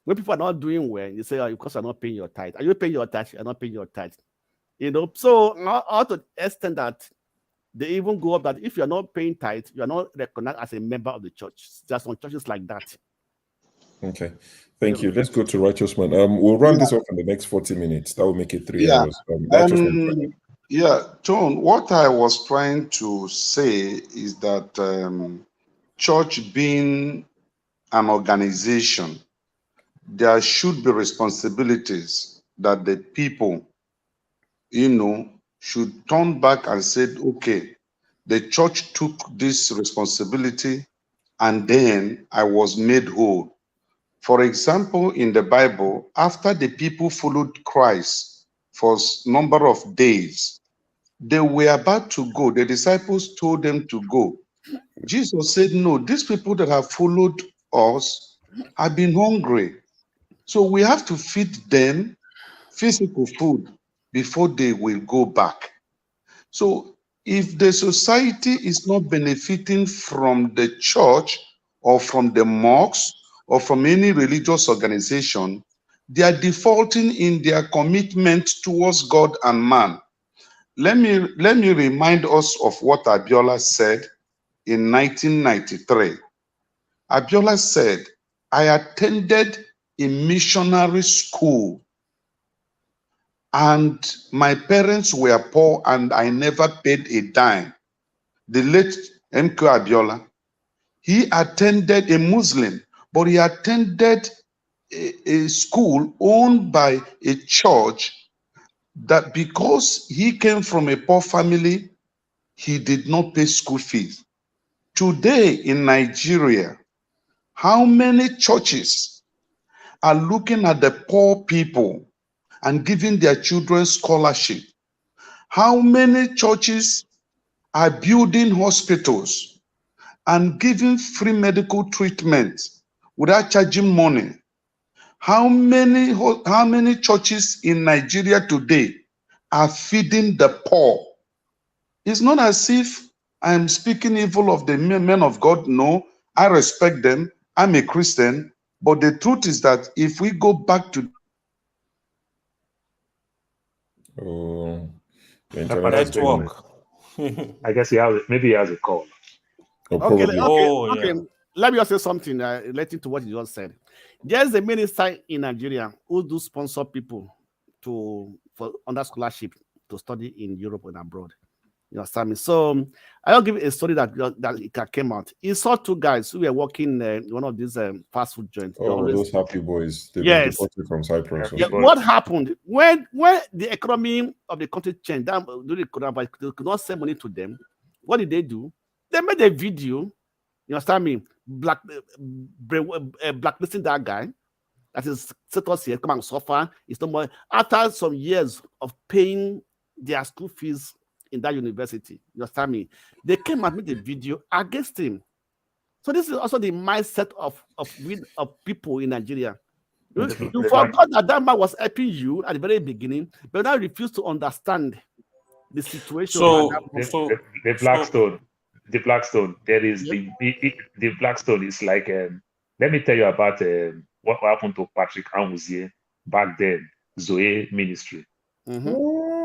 When people are not doing well, you say, oh, because you're not paying your tithe. Are you paying your tithe? You're not paying your tithe. You know, so all to the extent that they even go up that if you're not paying tithe, you're not recognized as a member of the church. There's some churches like that. Okay, thank you. Let's go to Righteous Man. We'll run this off in the next 40 minutes. That will make it 3 hours. John, what I was trying to say is that church being an organization, there should be responsibilities that the people, should turn back and say, okay, the church took this responsibility and then I was made whole. For example, in the Bible, after the people followed Christ for a number of days, they were about to go. The disciples told them to go. Jesus said, no, these people that have followed us have been hungry. So we have to feed them physical food before they will go back. So if the society is not benefiting from the church or from the mosques or from any religious organization, they are defaulting in their commitment towards God and man. Let me remind us of what Abiola said in 1993. Abiola said, I attended a missionary school and my parents were poor and I never paid a dime. The late MK Abiola, he attended a Muslim, but he attended a school owned by a church that because he came from a poor family, he did not pay school fees. Today in Nigeria, how many churches are looking at the poor people and giving their children scholarship? How many churches are building hospitals and giving free medical treatment without charging money? How many churches in Nigeria today are feeding the poor? It's not as if I'm speaking evil of the men of God. No, I respect them. I'm a Christian. But the truth is that if we go back to network. I guess maybe he has a call. Okay. Let me just say something relating to what you just said. There's a minister in Nigeria who do sponsor people for under scholarship to study in Europe and abroad. You understand me? So I'll give you a story that came out. He saw two guys who were working in one of these fast food joints. Those happy boys. They yes. were deported from Cyprus. Yeah, what happened when the economy of the country changed during the coronavirus? They could not send money to them. What did they do? They made a video. You understand me? Blacklisting that guy. That is status here. Come and suffer. It's no more. After some years of paying their school fees in that university, you understand me? They came and made a video against him. So this is also the mindset of people in Nigeria. You forgot that man was helping you at the very beginning, but now refuse to understand the situation. So the Blackstone. There is the Blackstone is like let me tell you about what happened to Patrick Amuzie back then, Zoe Ministry. Mm-hmm.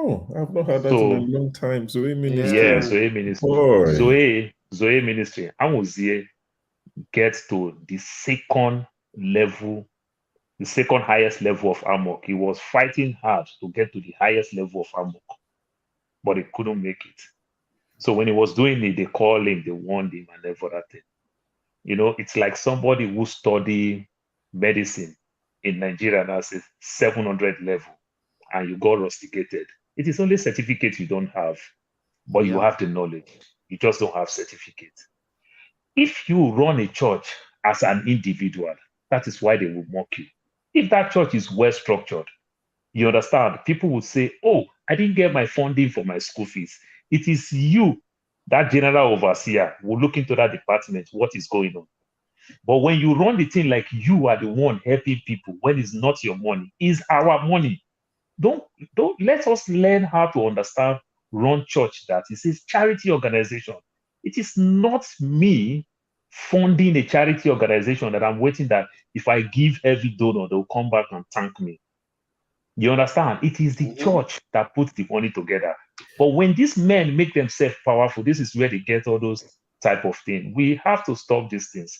No, I've not heard that So, in a long time. Zoe Ministry. yeah, Zoe Ministry. Boy. Zoe Ministry. Amuzie gets to the second level, the second highest level of Amok. He was fighting hard to get to the highest level of Amok, but he couldn't make it. So when he was doing it, they called him, they warned him, and everything. You know, it's like somebody who study medicine in Nigeria and has a 700 level, and you got rusticated. It is only certificate you don't have, but you have the knowledge. You just don't have certificate. If you run a church as an individual, that is why they will mock you. If that church is well structured, you understand, people will say, oh, I didn't get my funding for my school fees. It is you, that general overseer, will look into that department, what is going on. But when you run the thing like you are the one helping people, when it's not your money, it's our money. Don't let us learn how to understand run church that is a charity organization. It is not me funding a charity organization that I'm waiting that if I give every donor, they'll come back and thank me. You understand? It is the church that puts the money together. But when these men make themselves powerful, this is where they get all those type of things. We have to stop these things.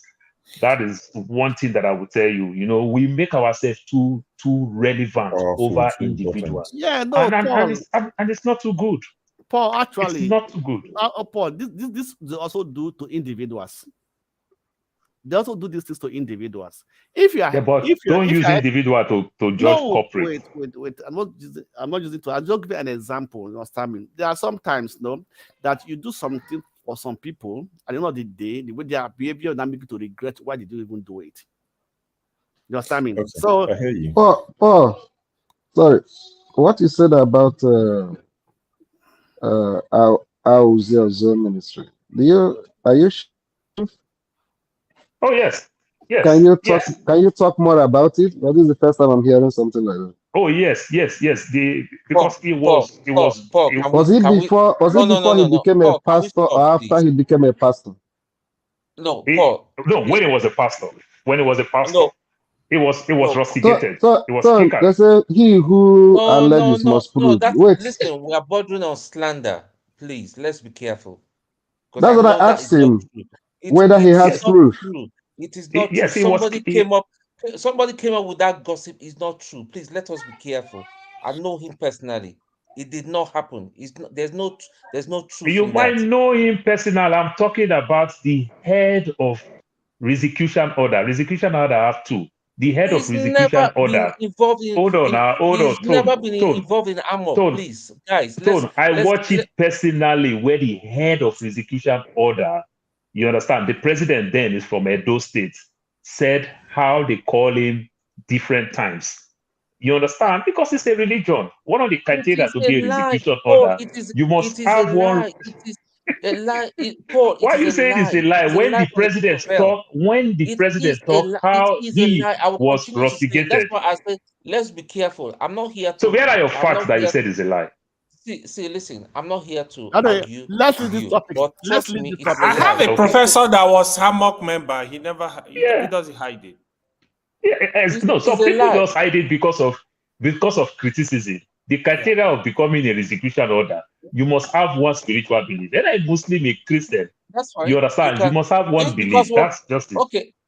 That is one thing that I would tell you. You know, we make ourselves too relevant over individuals. Yeah, no, and it's not too good. Paul, actually, it's not too good. Paul, this they also do to individuals. They also do these things to individuals. If you are, don't use individual to judge corporate. Wait. I'm not using to. I'll just give you an example. You understand? There are sometimes, that you do something for some people, at the end of the day, the way their behavior now make you to regret why did you even do it. You understand me? Okay. So I hear you. Paul, sorry, what you said about our zone ministry. Are you sure? Oh yes. Can you talk more about it? That is the first time I'm hearing something like that. Oh yes. Because was it before he became a pastor or after he became a pastor? No, Paul. When he was a pastor. When he was a pastor. It was rusticated. So it was they say he who alleges must prove. Wait. Listen, we are bordering on slander. Please, let's be careful. That's what I asked him. Whether he has proof. It is not true. Somebody came up with that gossip. It's not true. Please let us be careful. I know him personally. It did not happen. There's no truth. You might know him personally. I'm talking about the head of Restitution Order. Restitution Order have two. The head of Restitution Order. Hold on. He's never been involved in Amok. Please, guys. I watch it personally where the head of Restitution Order, you understand, the president then is from Edo State, said how they call him different times. You understand? Because it's a religion. One of the criteria to be a Restitution Order, you must have one. It is a lie. Paul, why are you saying it's a lie? When the president talk, how he was rusticated. That's why I said, let's be careful. I'm not here to. So where are your facts that you said is a lie? See, listen, I'm not here to argue. Let's leave this topic. I have a professor that was Hammock member. He never, he doesn't hide it. Some people just hide it because of criticism. The criteria of becoming a Restitution Order, you must have one spiritual belief. Whether a Muslim, a Christian, that's fine. You understand? You must have one belief. That's just it.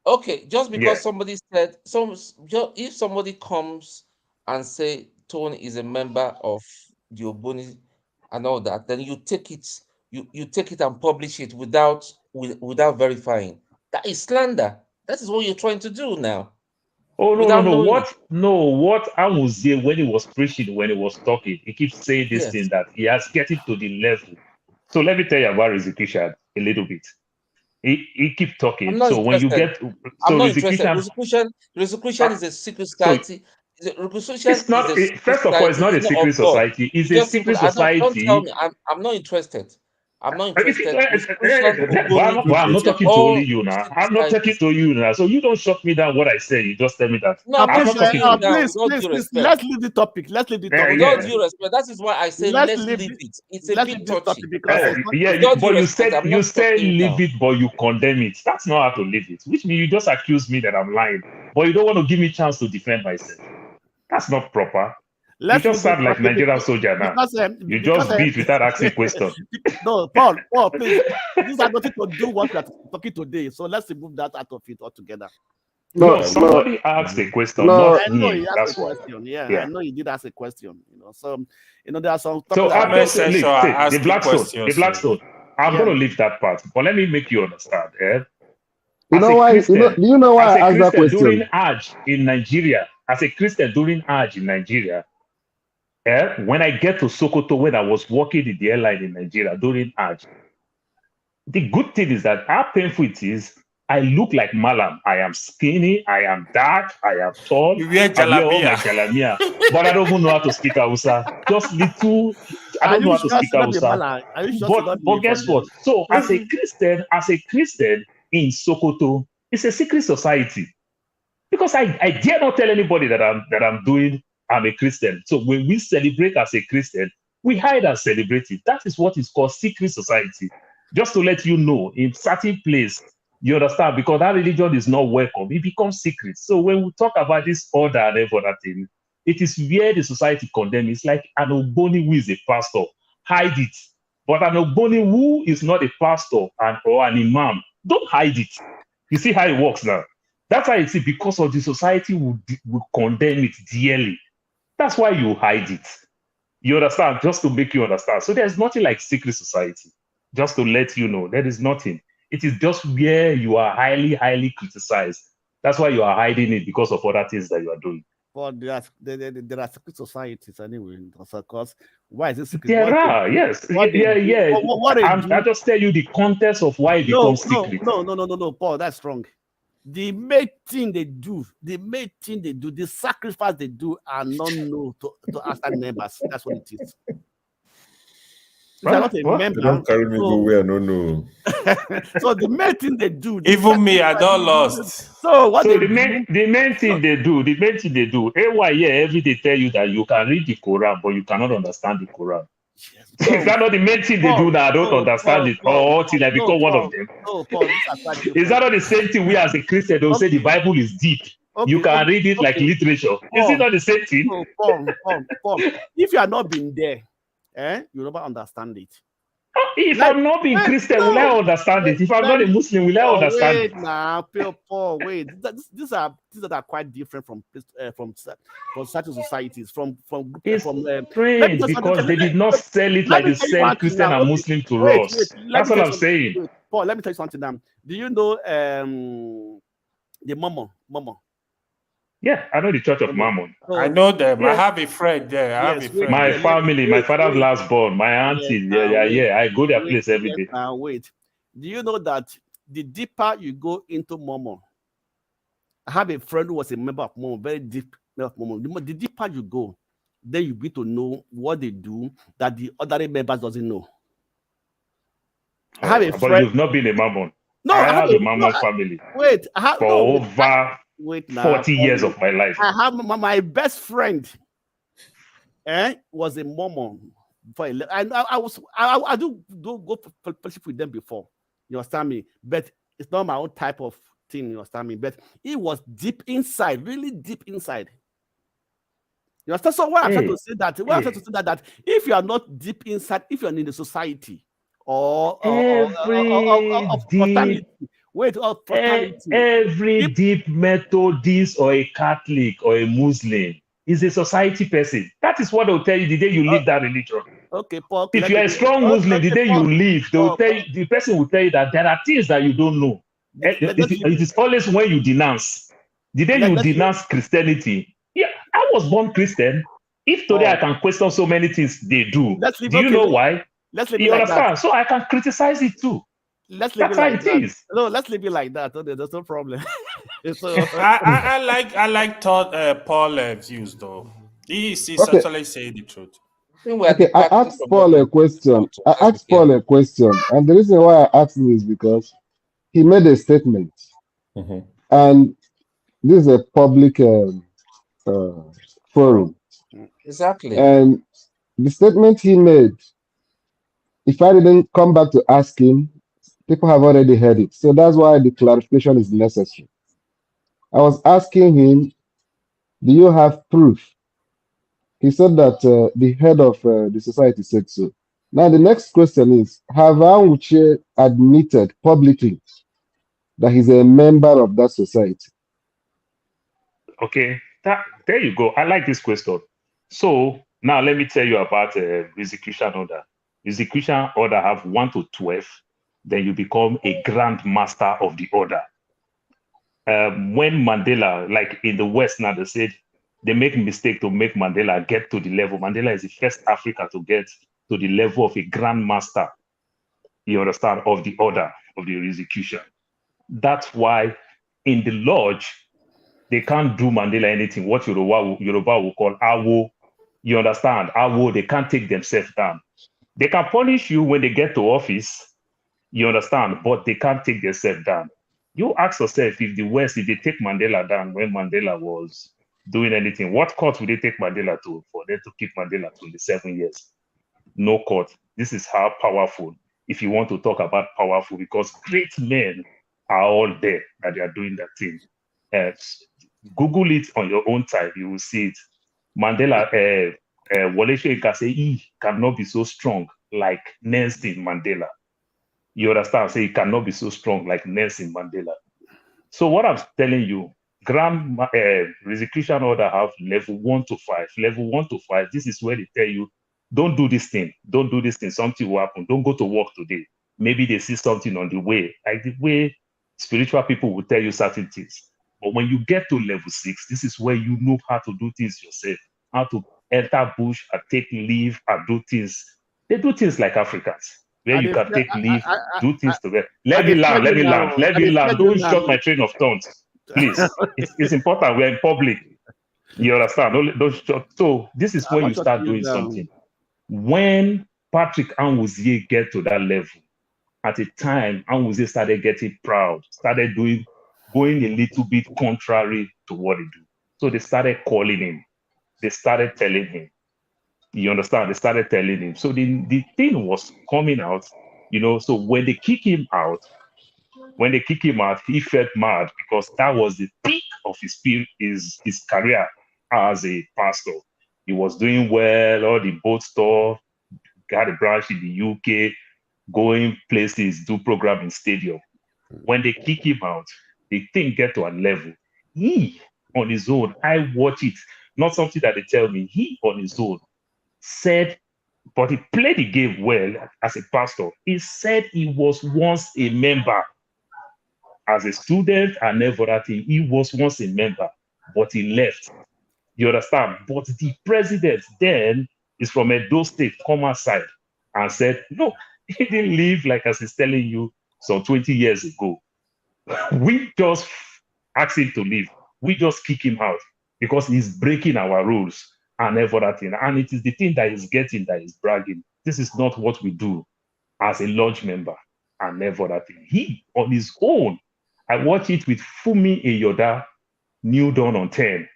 Okay. Just because somebody said if somebody comes and say Tony is a member of the Oboni and all that, then you take it, you take it and publish it without verifying. That is slander. That is what you're trying to do now. Oh no! What Amuzie, when he was preaching, when he was talking, he keeps saying this thing that he has getting to the level. So let me tell you about Restitution a little bit. He keep talking. So when you get Restitution is a secret society. It's not. First of all, it's not a secret society. It's a secret society. Don't tell me. I'm not interested. I'm not interested. I'm not talking to only you now. I'm not talking to you now. So you don't shut me down what I say. You just tell me that. No, I'm not talking to you. Please, let's leave the topic. Let's leave the topic. With all due respect, that is why I say let's leave it. It's a bit touchy. You say leave it, but you condemn it. That's not how to leave it. Which means you just accuse me that I'm lying, but you don't want to give me a chance to defend myself. That's not proper. Let's you just move sound like Nigerian soldier now. You just beat without asking question. No, Paul, please. This has nothing to do what we are talking today. So let's remove that out of it altogether. No, somebody asked a question, not I know he him. asked That's a why. question. Yeah, I know he did ask a question. So there are some. So I'm just Sure, the Blackstone. I'm going to leave that part, but let me make you understand. You know why? Do you know why I asked that question? During Hajj in Nigeria, as a Christian during Hajj in Nigeria, when I get to Sokoto, when I was working in the airline in Nigeria during Hajj, the good thing is that how painful it is, I look like Malam. I am skinny, I am dark, I am tall. You wear I wear all my jalabia, but I don't even know how to speak Hausa. Just little. I don't know how to speak Hausa. But guess what? So as a Christian in Sokoto, it's a secret society. Because I dare not tell anybody that I'm a Christian. So when we celebrate as a Christian, we hide and celebrate it. That is what is called secret society. Just to let you know, in certain place, you understand, because that religion is not welcome, it becomes secret. So when we talk about this order and every other thing, it is where the society condemns. It's like an Ogboni who is a pastor, hide it. But an Ogboni who is not a pastor or an imam, don't hide it. You see how it works now? That's why it's because of the society will condemn it dearly. That's why you hide it. You understand? Just to make you understand. So there's nothing like secret society. Just to let you know, there is nothing. It is just where you are highly, highly criticized. That's why you are hiding it, because of other things that you are doing. But there are secret societies anyway. Because why is it secret? There are, yes. Yeah. I just tell you the context of why it becomes secret. No, Paul, that's wrong. The main thing they do, the sacrifice they do are not known to outside members. That's what it is. Not a member. Don't carry me go where no. So the main thing they do. Even me, I don't lost. So what the main thing they do, AY every day tell you that you can read the Quran, but you cannot understand the Quran. Is that not the main thing they do that I don't understand it? Or till I become one of them? No, Paul, is that not the same thing we as a Christian don't say the Bible is deep? You can read it like literature. Is it not the same thing? No, Paul. If you have not been there, you never understand it. If I'm not being Christian, will I understand it? If I'm not a Muslim, will I understand it? Paul, wait. These are quite different from certain societies. Strange because they did not sell it like they sell Christian and Muslim to us. That's what I'm saying. Paul, let me tell you something now. Do you know the Mormon? Yeah, I know the Church of Mormon. I know them. I have a friend there. My family, my father's last born, my auntie. Yeah. I go their place every day. Wait. Do you know that the deeper you go into Mormon, I have a friend who was a member of Mormon, very deep member of Mormon. The deeper you go, then you get to know what they do that the other members doesn't know. I have a friend. But you've not been a Mormon. No, I have a Mormon family. Wait, for over 40 years of my life. I have my best friend was a Mormon. I do go fellowship with them before. You understand me? But it's not my own type of thing, you understand me? But it was deep inside, really deep inside. You understand? So what I'm trying to say that if you are not deep inside, if you're in the society every deep Methodist or a Catholic or a Muslim is a society person. That is what they'll tell you the day you leave that religion. Okay, Paul. If you're a strong Muslim, the day you leave, they'll tell you, the person will tell you that there are things that you don't know. It is always when you denounce. The day you denounce Christianity, I was born Christian. If today I can question so many things they do, do you know why? You understand? So I can criticize it too. That's how it is. No, let's leave it like that. There's no problem. I like Paul views though. He's actually saying the truth. Okay, I asked Paul a question. And the reason why I asked him is because he made a statement. And this is a public forum. Exactly. And the statement he made, if I didn't come back to ask him, people have already heard it. So that's why the clarification is necessary. I was asking him, do you have proof He said that the head of the society said so. Now, the next question is, have Anwuche admitted publicly that he's a member of that society? Okay, there you go. I like this question. So now let me tell you about execution order. Execution order have 1 to 12. Then you become a grand master of the order. When Mandela, like in the West now, they said they make mistake to make Mandela get to the level. Mandela is the first African to get to the level of a grand master, you understand, of the order of the execution. That's why in the lodge, they can't do Mandela anything. What Yoruba will call awo. You understand? Awo, they can't take themselves down. They can punish you when they get to office, you understand, but they can't take themselves down. You ask yourself, if the West, if they take Mandela down when Mandela was doing anything, what court would they take Mandela to for them to keep Mandela 27 years? No court. This is how powerful, if you want to talk about powerful, because great men are all there that they are doing that thing. Google it on your own time, you will see it. Mandela, Wole Soyinka say he cannot be so strong like Nelson Mandela. You understand? Say he cannot be so strong like Nelson Mandela. So what I'm telling you, grand execution order have level 1 to 5. Level 1 to 5, this is where they tell you, don't do this thing. Don't do this thing. Something will happen. Don't go to work today. Maybe they see something on the way, like the way spiritual people will tell you certain things. But when you get to level 6, this is where you know how to do things yourself, how to enter bush and take leave and do things. They do things like Africans, where you can take leave, do things together. Let me land. Don't shut my train of thought, please. It's important. We're in public. You understand? Don't shut. So this is when you start doing something. When Patrick Anwuzie get to that level, at the time, Anwuzie started getting proud, started going a little bit contrary to what he do. So they started calling him. They started telling him. You understand? They started telling him. So the thing was coming out, so when they kick him out, he felt mad because that was the peak of his career as a pastor. He was doing well, all the boat stuff, got a branch in the UK, going places, do program in stadium. When they kick him out, the thing get to a level. He, on his own, I watch it, not something that they tell me, he on his own said, but he played the game well as a pastor. He said he was once a member. As a student and everything, he was once a member, but he left. You understand? But the president then is from Edo State, come outside and said, no, he didn't leave, like I was telling you, some 20 years ago. We just asked him to leave. We just kick him out because he's breaking our rules and everything. And it is the thing that he's getting that he's bragging. This is not what we do as a lodge member and everything. He, on his own, I watched it with Fumi Eyoda, New Dawn on 10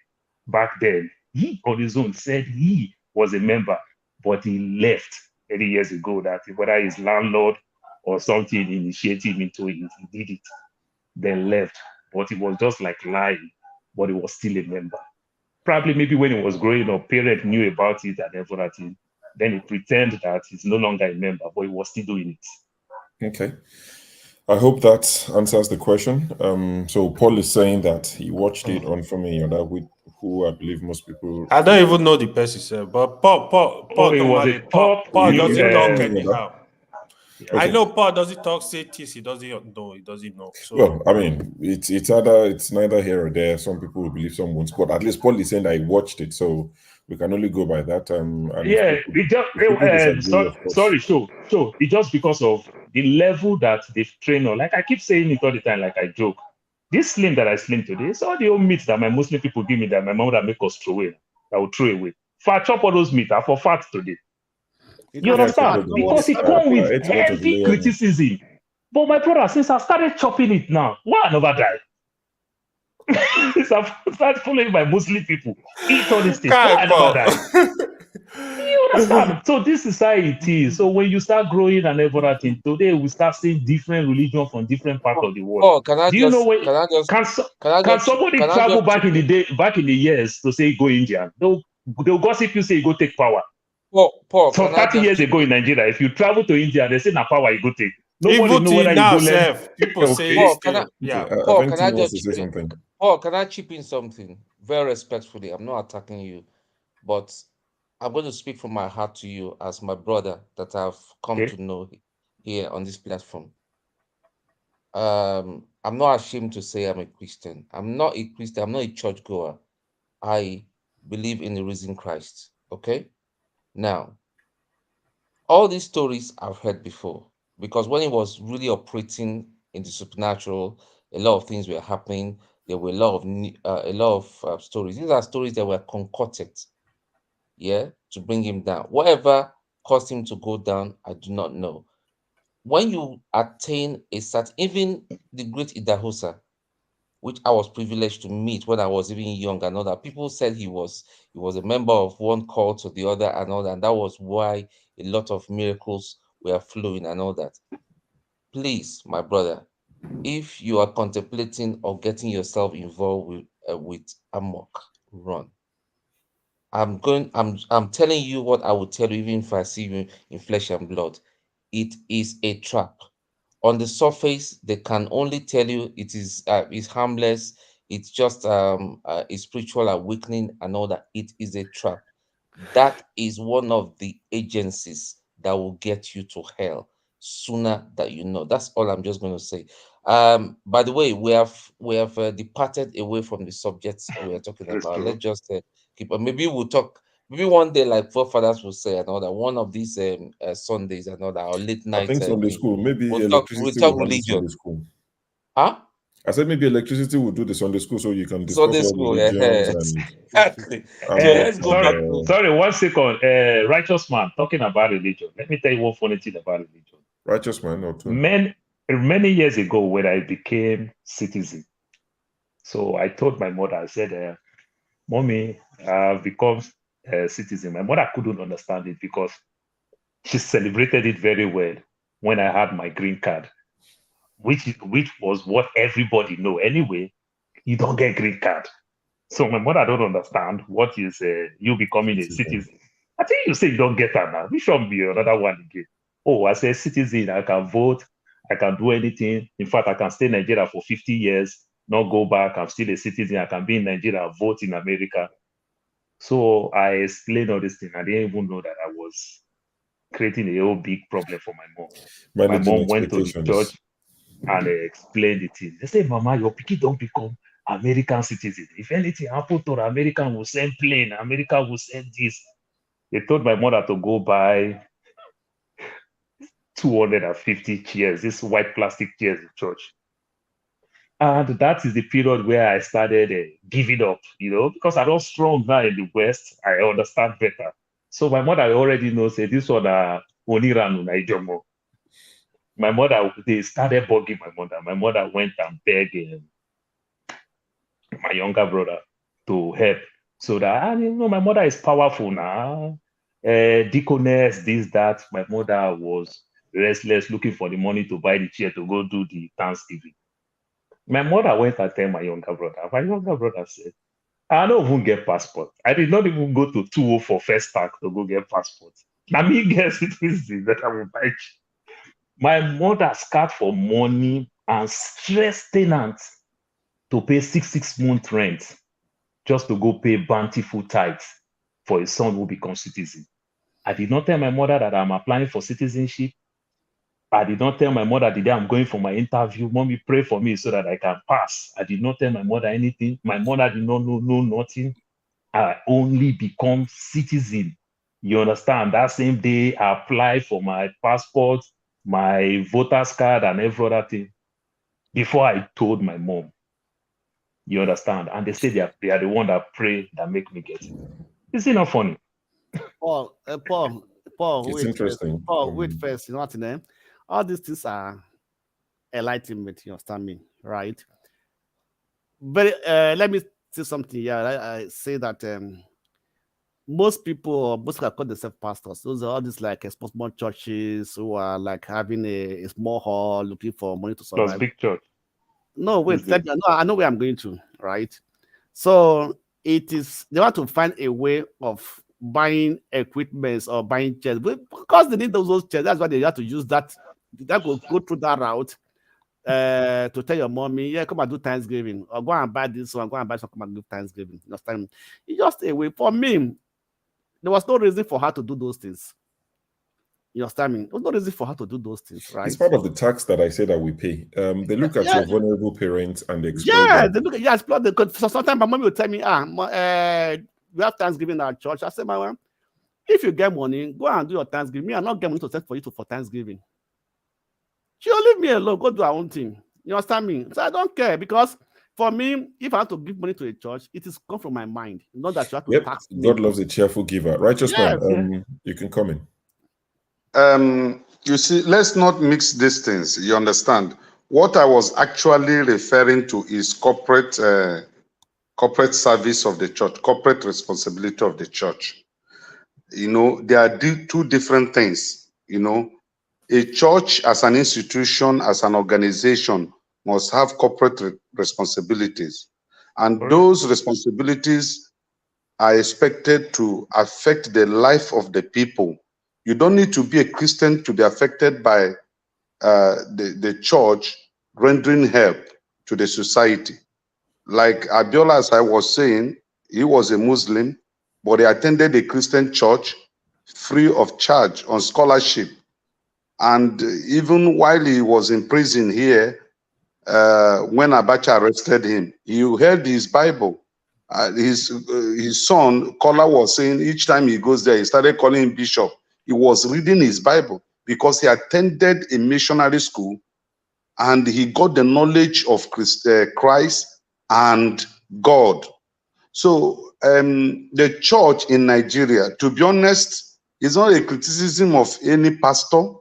back then. He, on his own, said he was a member, but he left 30 years ago, that whether his landlord or something initiated him into it, he did it, then left. But it was just like lying, but he was still a member. Probably maybe when he was growing up, parents knew about it and everything. Then he pretended that he's no longer a member, but he was still doing it. Okay. I hope that answers the question. So Paul is saying that he watched it on Fumi Yoda, who I believe most people. I don't even know the person, but Paul it was a top. Paul doesn't talk anyhow. Okay. I know Paul doesn't talk, say this, he doesn't know, he doesn't know. So well, I mean, it's neither here or there. Some people will believe, some won't. But at least Paul is saying that he watched it, so we can only go by that. It's just because of the level that they've trained on. Like I keep saying it all the time, like I joke. This slim that I slim today, it's all the old meat that my Muslim people give me that my mom would make us throw away. I will throw away. If I chop all those meat, I for fat today. You understand? Because it comes with heavy criticism. But my brother, since I started chopping it now, why I never die? Since I've started following my Muslim people, eat all these things, why I never die? You understand? So this is how it is. So when you start growing and everything, today we start seeing different religions from different parts of the world. Can somebody travel back in the years to say go India? No, they'll gossip you say you go take power. Paul, So can I 30 years ago in Nigeria, if you travel to India, they say na power you go take. Nobody Even know till whether you now, go learn. Seth, people say Okay. it still. Yeah. I Paul, think can Tim I wants just to say chip in? something. Paul, can I chip in something very respectfully? I'm not attacking you, but I'm going to speak from my heart to you as my brother that I've come Okay. to know here on this platform. I'm not ashamed to say I'm a Christian. I'm not a Christian. I'm not a churchgoer. I believe in the risen Christ. Okay. Now, all these stories I've heard before, because when it was really operating in the supernatural, a lot of things were happening. There were a lot of stories. These are stories that were concocted, yeah, to bring him down. Whatever caused him to go down, I do not know. When you attain a certain, even the great Idahosa, which I was privileged to meet when I was even young and all that, people said he was a member of one cult or the other and all that, and that was why a lot of miracles were flowing and all that. Please, my brother, if you are contemplating or getting yourself involved with Amok, run. I'm telling you what I would tell you even if I see you in flesh and blood. It is a trap. On the surface, they can only tell you it is harmless. It's just a spiritual awakening and all that. It is a trap. That is one of the agencies that will get you to hell sooner than you know. That's all I'm just going to say. By the way, we have departed away from the subjects we are talking about. Let's just keep. Maybe we'll talk. Maybe one day, like forefathers will say, another one of these Sundays, another or late I night think Sunday thing. school, maybe We'll electricity talk will handle religion. Sunday school. Huh? I said maybe electricity will do the Sunday school so you can discuss Sunday all school, religions and exactly. So let's go back to Sorry, 1 second. Righteous man, talking about religion. Let me tell you one funny thing about religion. righteous man or two. Many years ago, when I became citizen, so I told my mother, I said, Mommy, I've become a citizen. My mother couldn't understand it because she celebrated it very well when I had my green card, which was what everybody know. Anyway, you don't get green card. So my mother don't understand what is you becoming a citizen. I think you say you don't get that now. Which one be another one again? Oh, as a citizen, I can vote, I can do anything. In fact, I can stay in Nigeria for 50 years, not go back. I'm still a citizen. I can be in Nigeria, vote in America. So I explained all this thing. I didn't even know that I was creating a whole big problem for my mom. My Managing mom went to the expectations. church and explained the thing. They say, Mama, your pikin don't become American citizen. If anything happened to American, will send plane. America will send this. They told my mother to go buy 250 chairs, this white plastic chairs in church. And that is the period where I started giving up, because I'm not strong now in the West. I understand better. So my mother already knows this one, Oniranu Naijomo. My mother, they started bugging my mother. My mother went and begged my younger brother to help. So that, my mother is powerful now. Deaconess, this, that. My mother was restless, looking for the money to buy the chair to go do the Thanksgiving. My mother went and tell my younger brother. My younger brother said, I don't even get passport. I did not even go to 204 first stack to go get passport. Now me guess it is that I will buy. My mother scat for money and stress tenants to pay 6 month rent just to go pay bountiful tithes for a son who becomes citizen. I did not tell my mother that I'm applying for citizenship. I did not tell my mother the day I'm going for my interview, Mommy, pray for me so that I can pass. I did not tell my mother anything. My mother did not know nothing. I only become citizen. You understand? That same day, I applied for my passport, my voter's card, and every other thing before I told my mom. You understand? And they say they are the one that pray that make me get it. Is it not funny? Paul, It's wait interesting. first. Paul, wait first. You know what I mean? All these things are enlightenment, you understand me, right? But let me say something here. I say that most people call themselves pastors. Those are all these like small churches who are like having a small hall looking for money to survive. Plus big church. No, wait, no, I know where I'm going to, right? So they want to find a way of buying equipment or buying chairs. But because they need those chairs, that's why they have to use that. They go through that route to tell your mommy, yeah, come and do Thanksgiving, or go and buy this one, go and buy some, come and do Thanksgiving. You understand? It's just a way. For me, there was no reason for her to do those things. You understand me? There was no reason for her to do those things, right? It's part of the tax that I say that we pay. They look at your vulnerable parents and they exploit them. They look at exploit them. So sometimes my mom will tell me, we have Thanksgiving at church. I say, my mom, if you get money, go and do your Thanksgiving. Me, I'm not getting money to send for you for Thanksgiving. She'll leave me alone, go do her own thing. You understand me? So I don't care, because for me, if I have to give money to a church, it is come from my mind. Not that you have to tax me. God loves a cheerful giver. Righteous man, you can come in. You see, let's not mix these things. You understand? What I was actually referring to is corporate service of the church, corporate responsibility of the church. You know, there are two different things. You know, a church as an institution, as an organization, must have corporate responsibilities. And those responsibilities are expected to affect the life of the people. You don't need to be a Christian to be affected by the church rendering help to the society. Like Abiola, as I was saying, he was a Muslim, but he attended a Christian church free of charge on scholarship. And even while he was in prison here, when Abacha arrested him, he held his Bible. His son, Kola, was saying each time he goes there, he started calling him Bishop. He was reading his Bible because he attended a missionary school and he got the knowledge of Christ and God. So the church in Nigeria, to be honest, is not a criticism of any pastor,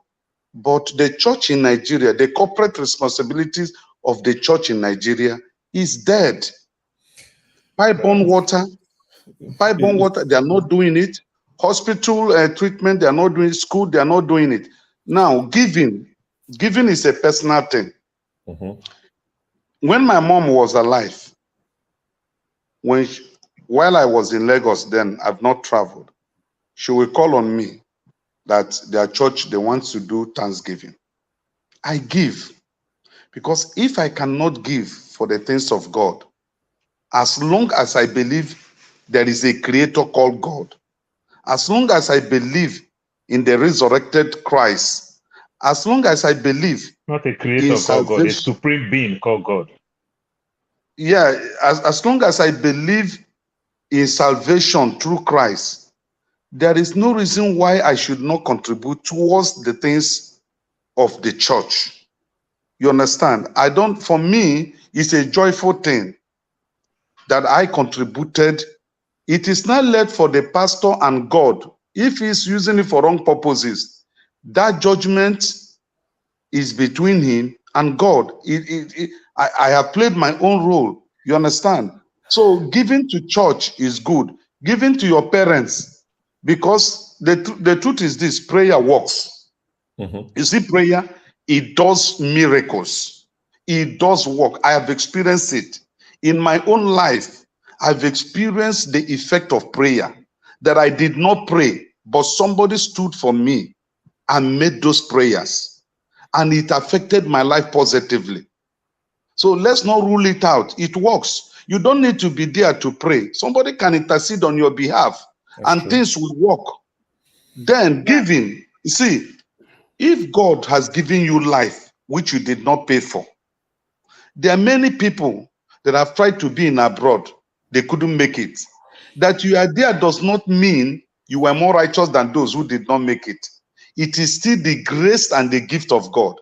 but the church in Nigeria, the corporate responsibilities of the church in Nigeria is dead. Pipe-borne water, they are not doing it. Hospital treatment, they are not doing it. School, they are not doing it. Now, giving is a personal thing. When my mom was alive, while I was in Lagos, then I've not traveled, she will call on me that their church, they want to do Thanksgiving. I give, because if I cannot give for the things of God, as long as I believe there is a creator called God, as long as I believe in the resurrected Christ, as long as I believe not a creator called God, a supreme being called God. Yeah, as long as I believe in salvation through Christ, there is no reason why I should not contribute towards the things of the church. You understand? For me, it's a joyful thing that I contributed. It is not left for the pastor and God. If he's using it for wrong purposes, that judgment is between him and God. I have played my own role. You understand? So giving to church is good. Giving to your parents, because the truth is this: prayer works. You see, prayer, it does miracles. It does work. I have experienced it in my own life. I've experienced the effect of prayer, that I did not pray, but somebody stood for me and made those prayers, and it affected my life positively. So let's not rule it out. It works. You don't need to be there to pray. Somebody can intercede on your behalf. That's true. Things will work. Then giving, you see, if God has given you life, which you did not pay for, there are many people that have tried to be in abroad. They couldn't make it. That you are there does not mean you were more righteous than those who did not make it. It is still the grace and the gift of God.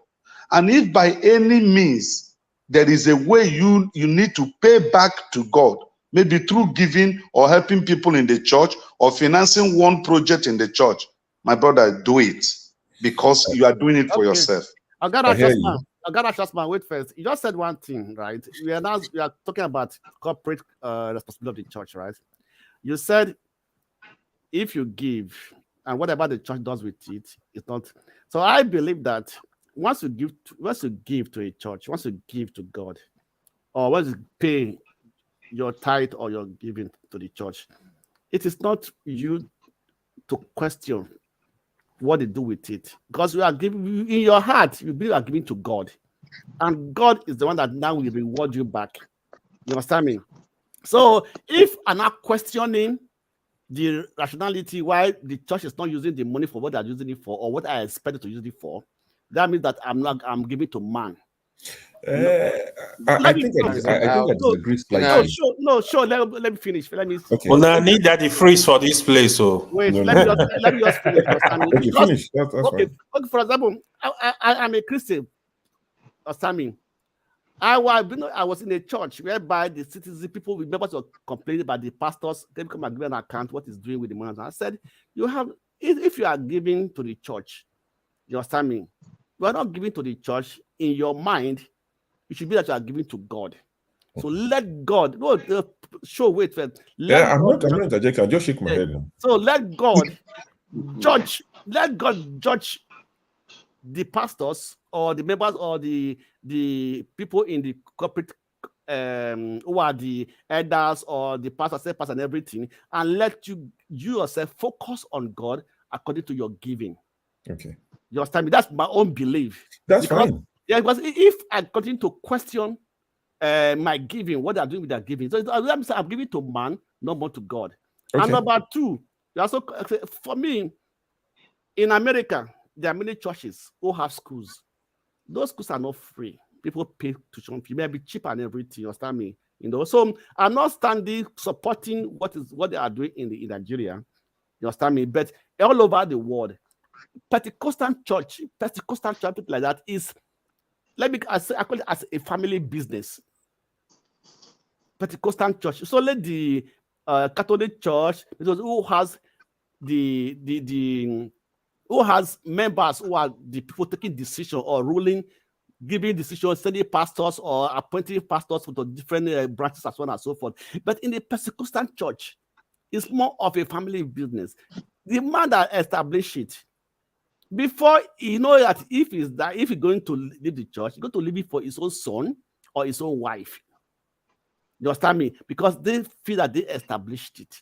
And if by any means there is a way you need to pay back to God, maybe through giving or helping people in the church or financing one project in the church, my brother, do it, because you are doing it for yourself. I got just man. Wait first. You just said one thing, right? We are talking about corporate responsibility of the church, right? You said if you give and whatever the church does with it, it's not. So I believe that once you give to a church, once you give to God, or once you pay your tithe or your giving to the church, it is not you to question what they do with it, because you are giving in your heart, you believe you are giving to God, and God is the one that now will reward you back. You understand me? So if I'm not questioning the rationality why the church is not using the money for what they're using it for, or what I expected to use it for, that means that I'm giving to man. I think I disagree slightly. Sure. Let me finish. Let me. Okay. Well, I need that the freeze for this place. So wait. Let me just finish. Okay, finish. That's okay. fine. Okay. For example, I'm a Christian. Understand? I was in a church whereby the citizens, people, members were complaining about the pastors. They come and give an account what he's doing with the money. And I said, you have, if you are giving to the church, you understand me? You are not giving to the church in your mind. It should be that you are giving to God. So let God. No, wait first. I'm not interjecting. I just shake my head. So let God judge. Let God judge the pastors or the members or the people in the corporate who are the elders or the pastors and everything, and let you yourself focus on God according to your giving. Okay. You understand me? That's my own belief. That's fine. Yeah, because if I continue to question my giving, what they're doing with their giving, so I'm giving to man, not more to God. Okay. And number two, also for me, in America, there are many churches who have schools. Those schools are not free. People pay tuition fee, maybe cheap and everything. You understand me? So I'm not supporting what they are doing in Nigeria. You understand me? But all over the world, Pentecostal church, people like that is, I call it as a family business. Pentecostal church. So let the Catholic church, who has who has members who are the people taking decision or ruling, giving decisions, sending pastors or appointing pastors for the different branches and so on and so forth. But in the Pentecostal church, it's more of a family business. The man that established it, before you know that if he's going to leave the church, he's going to leave it for his own son or his own wife. You understand me? Because they feel that they established it.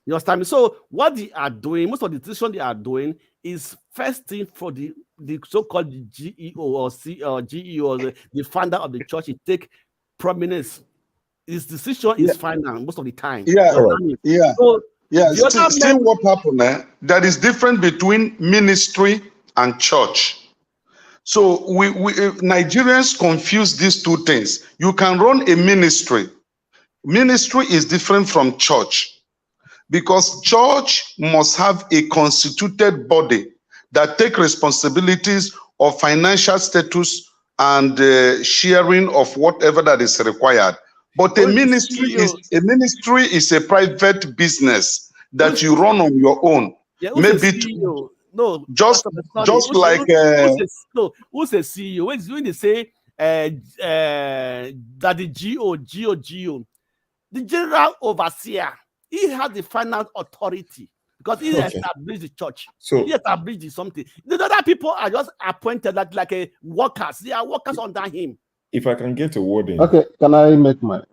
You understand me? So what they are doing, most of the decision they are doing is first thing for the so-called GEO or GEO, the founder of the church, he take prominence. His decision is final most of the time. Still what happened? There is difference between ministry and church. So we Nigerians confuse these two things. You can run a ministry. Ministry is different from church, because church must have a constituted body that take responsibilities of financial status and sharing of whatever that is required. But a ministry is a private business that you run on your own. Yeah, maybe just like who's a CEO? When they say that the GO, the general overseer, he has the final authority because he established the church. So he established something. The other people are just appointed like a workers. They are workers under him. If I can get a word in. Okay, can I make my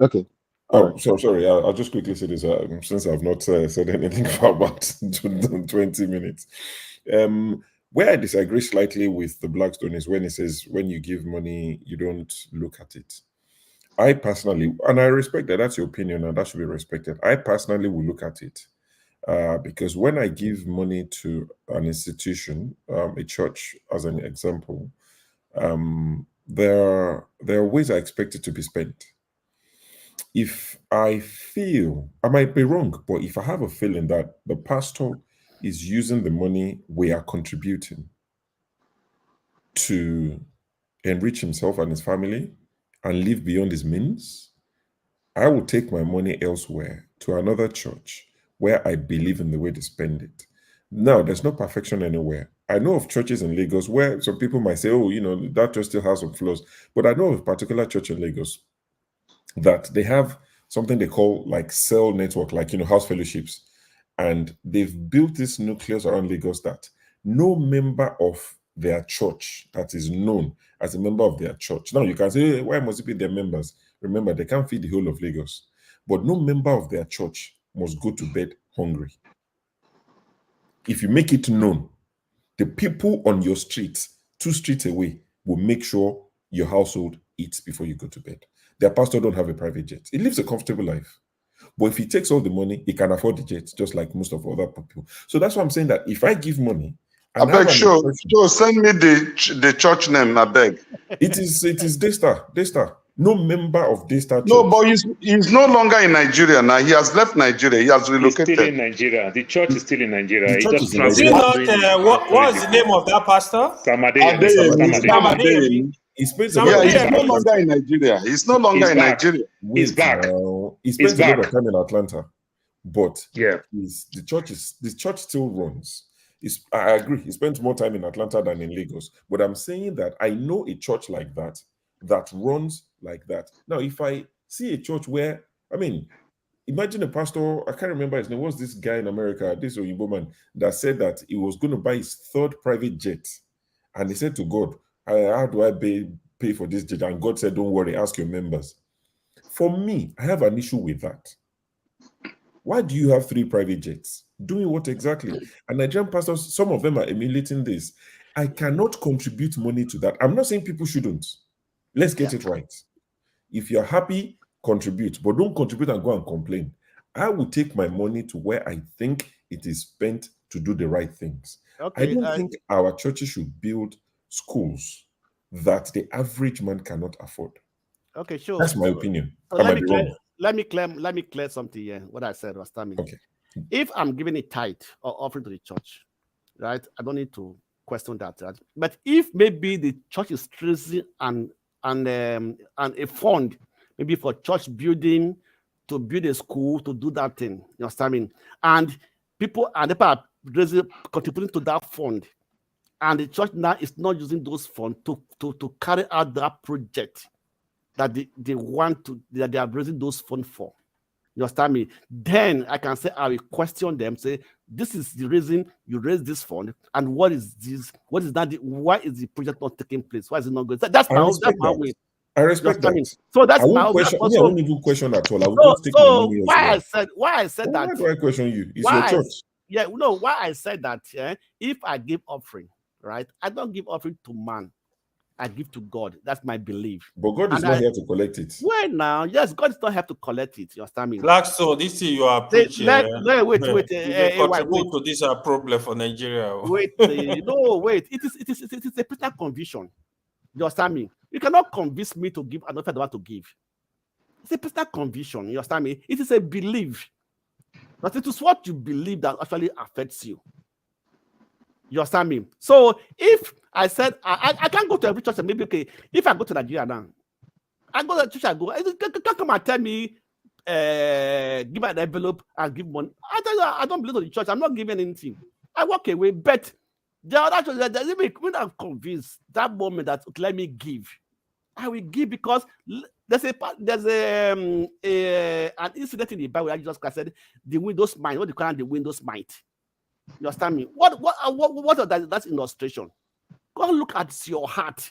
So sorry, I'll just quickly say this since I've not said anything for about 20 minutes. Where I disagree slightly with the Blackstone is when he says when you give money, you don't look at it. I personally, and I respect that's your opinion and that should be respected. I personally will look at it because when I give money to an institution, a church as an example, there are ways I expect it to be spent. If I feel, I might be wrong, but if I have a feeling that the pastor is using the money we are contributing to enrich himself and his family and live beyond his means, I will take my money elsewhere to another church where I believe in the way they spend it. Now, there's no perfection anywhere. I know of churches in Lagos where some people might say, oh, that church still has some flaws. But I know of a particular church in Lagos that they have something they call like cell network, like, house fellowships. And they've built this nucleus around Lagos that no member of their church that is known as a member of their church. Now you can say, why must it be their members? Remember, they can't feed the whole of Lagos. But no member of their church must go to bed hungry. If you make it known, the people on your street, 2 streets away, will make sure your household eats before you go to bed. Their pastor don't have a private jet. He lives a comfortable life. But if he takes all the money, he can afford the jet, just like most of other people. So that's why I'm saying that if I give money, I beg, sure, send me the church name, I beg. It is Daystar. No member of Daystar Church. No, but he's no longer in Nigeria now. He has left Nigeria. He has relocated. He's still in Nigeria. The church is still in Nigeria. The church is in Is he not, what is the name of that pastor? Adeyemi. He spends yeah, he's no longer in Nigeria. He's no longer in Nigeria. He's back. He spends a lot of time in Atlanta. But the church still runs. I agree. He spends more time in Atlanta than in Lagos. But I'm saying that I know a church like that runs like that. Now, if I see a church where, I mean, imagine a pastor, I can't remember his name, was this guy in America, this Oyinbo man, that said that he was going to buy his 3rd private jet. And he said to God, how do I pay for this jet? And God said, don't worry, ask your members. For me, I have an issue with that. Why do you have 3 private jets? Doing what exactly? And Nigerian pastors, some of them are emulating this. I cannot contribute money to that. I'm not saying people shouldn't. Let's get it right. If you're happy, contribute, but don't contribute and go and complain. I will take my money to where I think it is spent to do the right things. I don't think our churches should build schools that the average man cannot afford. Okay, sure. That's my opinion. So let me clear something here. What I said was timing. Okay. If I'm giving a tithe or offering to the church, right, I don't need to question that. Right? But if maybe the church is raising and a fund, maybe for church building, to build a school, to do that thing, you understand me? And people are contributing to that fund, and the church now is not using those funds to carry out that project that they want to, that they are raising those funds for. You understand me? Then I can say, I will question them, say, this is the reason you raised this fund, and what is this? What is that? Why is the project not taking place? Why is it not going? That's my way. I respect that. So that's my own. I won't even question at all. I will just take my money why I said that? Why do I question you? It's your church. Why I said that? If I give offering, right? I don't give offering to man. I give to God. That's my belief. But God is not here to collect it. Well, now, yes, God is not here to collect it. You understand me? Like so, this is you are preaching. Wait. Contribute to this problem for Nigeria. Wait. It is a personal conviction. You understand me? You cannot convince me to give and not want to give. It's a personal conviction. You understand me? It is a belief. But it is what you believe that actually affects you. You understand me? So if I said I can't go to every church and maybe if I go to Nigeria now, I go to the church, can't come and tell me give an envelope and give money. I don't belong to the church. I'm not giving anything. I walk away, but the other church, when I'm convinced that moment that let me give, I will give because there's an incident in the Bible where Jesus Christ said the windows might. What do you call the windows might? You understand me? What is that illustration? Go look at your heart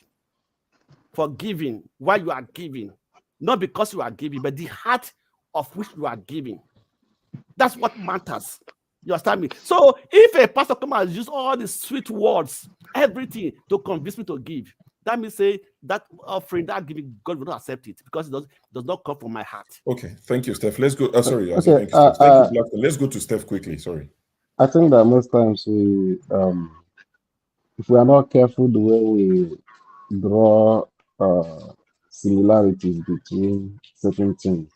for giving, why you are giving. Not because you are giving, but the heart of which you are giving. That's what matters. You understand me? So if a pastor come and use all the sweet words, everything to convince me to give, that means say that offering, that giving, God will not accept it because it does not come from my heart. Okay, thank you, Steph. Let's go. Sorry, okay, thank you, Steph. Let's go to Steph quickly. Sorry. I think that most times if we are not careful the way we draw similarities between certain things,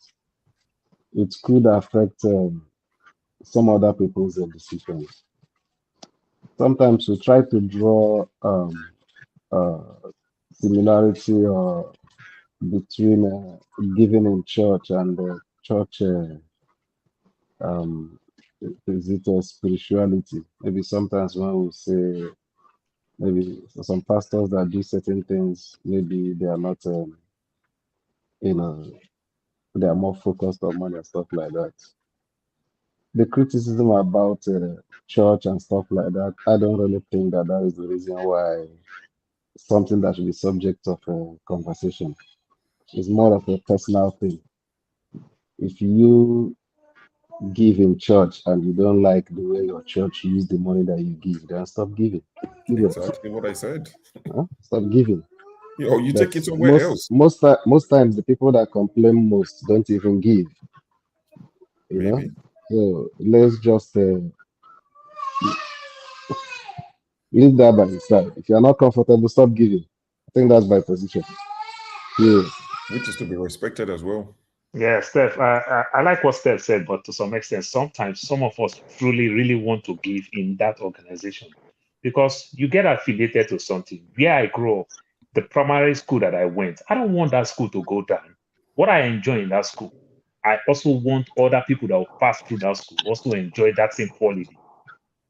it could affect some other people's decisions. Sometimes we try to draw similarity between giving in church and church. Is it a spirituality? Maybe sometimes when we say, maybe some pastors that do certain things, maybe they are not, they are more focused on money and stuff like that. The criticism about church and stuff like that, I don't really think that is the reason why something that should be subject of conversation. It's more of a personal thing. If you give in church and you don't like the way your church use the money that you give, then stop giving. Exactly what I said. Huh? Stop giving. Or you But take it somewhere else. most times the people that complain most don't even give. You know? Maybe. So let's just leave that by the side. If you're not comfortable, stop giving. I think that's my position. Yeah. Which is to be respected as well. Yeah, Steph, I like what Steph said, but to some extent, sometimes some of us truly, really want to give in that organization because you get affiliated to something. Where I grew up, the primary school that I went, I don't want that school to go down. What I enjoy in that school, I also want other people that will pass through that school also enjoy that same quality.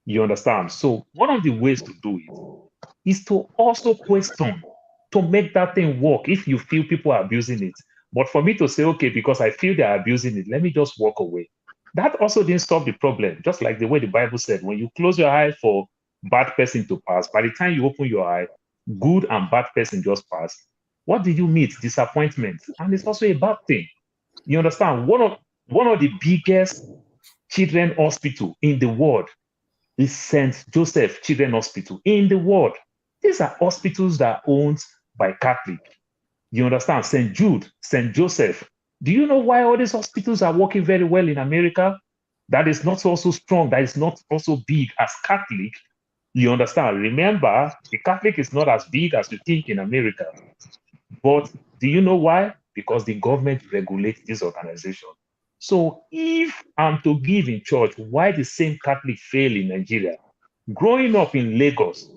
You understand? So one of the ways to do it is to also question, to make that thing work if you feel people are abusing it. But for me to say, okay, because I feel they're abusing it, let me just walk away. That also didn't solve the problem. Just like the way the Bible said, when you close your eye for bad person to pass, by the time you open your eye, good and bad person just pass. What did you meet? Disappointment. And it's also a bad thing. You understand? One of the biggest children hospital in the world is St. Joseph Children Hospital in the world. These are hospitals that are owned by Catholic. You understand? St. Jude, St. Joseph. Do you know why all these hospitals are working very well in America? That is not also strong, that is not also big as Catholic. You understand? Remember, the Catholic is not as big as you think in America. But do you know why? Because the government regulates this organization. So if I'm to give in church, why the same Catholic fail in Nigeria? Growing up in Lagos,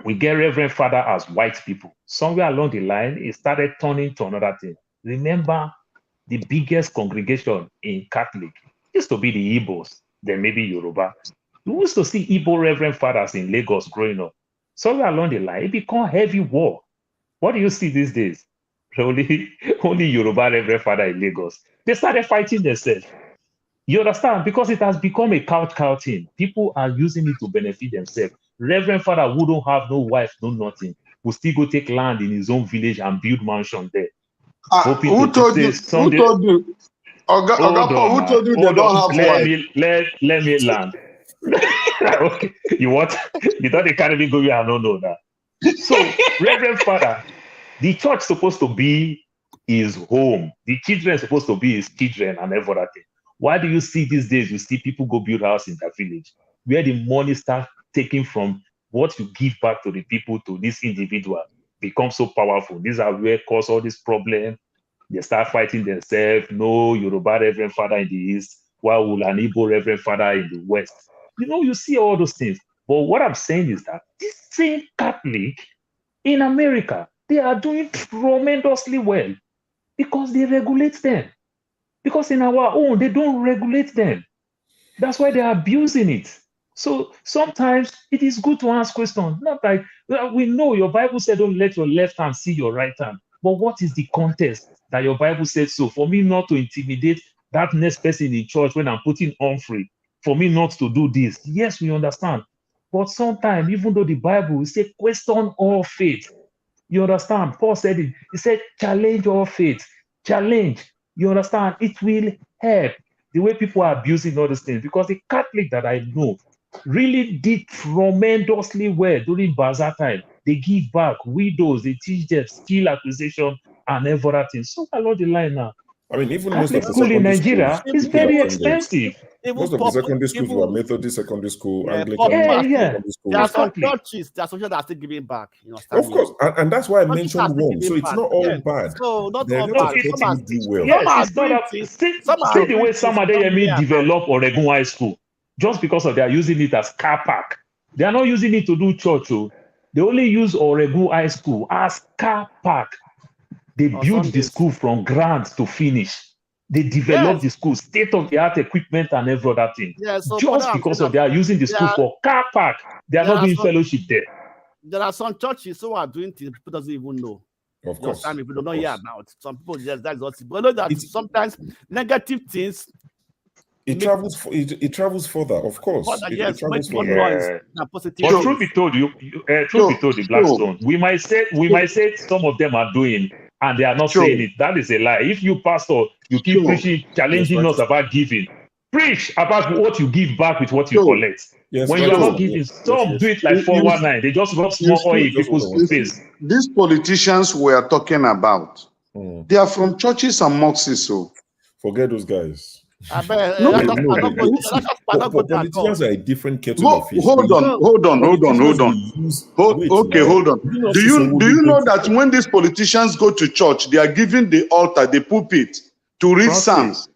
we get Reverend Father as white people. Somewhere along the line, it started turning to another thing. Remember, the biggest congregation in Catholic used to be the Igbos, then maybe Yoruba. We used to see Igbo Reverend Fathers in Lagos growing up. Somewhere along the line, it became heavy war. What do you see these days? Only Yoruba Reverend Father in Lagos. They started fighting themselves. You understand? Because it has become a cow thing. People are using it to benefit themselves. Reverend Father who don't have no wife, no nothing, will still go take land in his own village and build mansion there. Who told you? Who told you? Oga, who told you they don't have wife? Let me land. Okay. You what? You thought they can't even go here? I don't know that. So, Reverend Father, the church supposed to be his home. The children supposed to be his children and everything. Why do you see these days? You see people go build house in their village, where the money starts taking from what you give back to the people, to this individual, becomes so powerful. These are where cause all this problem. They start fighting themselves. No Yoruba Reverend Father in the East, while an Igbo Reverend Father in the West. You know, you see all those things. But what I'm saying is that this same Catholic in America, they are doing tremendously well because they regulate them. Because in our own, they don't regulate them. That's why they are abusing it. So sometimes it is good to ask questions. Not like, we know your Bible said don't let your left hand see your right hand. But what is the context that your Bible said so? For me not to intimidate that next person in church when I'm putting on free, for me not to do this. Yes, we understand. But sometimes, even though the Bible will say question all faith, you understand? Paul said it. He said, challenge all faith. Challenge. You understand? It will help the way people are abusing all these things. Because the Catholic that I know really did tremendously well during Bazaar time. They give back widows, they teach them skill acquisition and everything. So along the line now. I mean, even Catholic most of the school in secondary Nigeria schools, is people very attend them. expensive. Most of the secondary schools were Methodist secondary school, Anglican secondary school. There are some churches, there are some churches that are still giving back. You know, of course, and that's why I churches mentioned are still one. So giving it's back. not all Yes. bad. So not There are all lots bad. of churches who do well. Yes, it's not a, see the way some Adeyemi develop Oregon High School just because of they are using it as car park. They are not using it to do church. Oh. They only use Oregon High School as car park. They build the school from ground to finish. They develop the school, state-of-the-art equipment and every other thing. So just because of they are using the school for car park. They are not doing fellowship there. There are some churches who are doing things people doesn't even know. Of course. People don't know hear about. Some people just that's what. But know that sometimes negative things. It travels further, of course. Yes, it travels more further. positive. But truth be told, the Blackstone, we might say some of them are doing, and they are not Sure. saying it. That is a lie. If you, pastor, you keep Sure. preaching, challenging Yes, us about giving, preach about what you give back with what you Sure. collect. Yes, When you are Sure. not giving, yes, some yes. do it like You- 419. They just rub You small oil see, in people's Just face. these politicians we are talking about, Mm. they are from churches and mosques. So Forget those guys. I bet no, No, politicians are a different kettle of fish. hold on. Use, wait, Okay, now. hold on. You not Do see you somebody know going to that when these politicians go to church, they are given the altar, the pulpit, to read Prophet. psalms?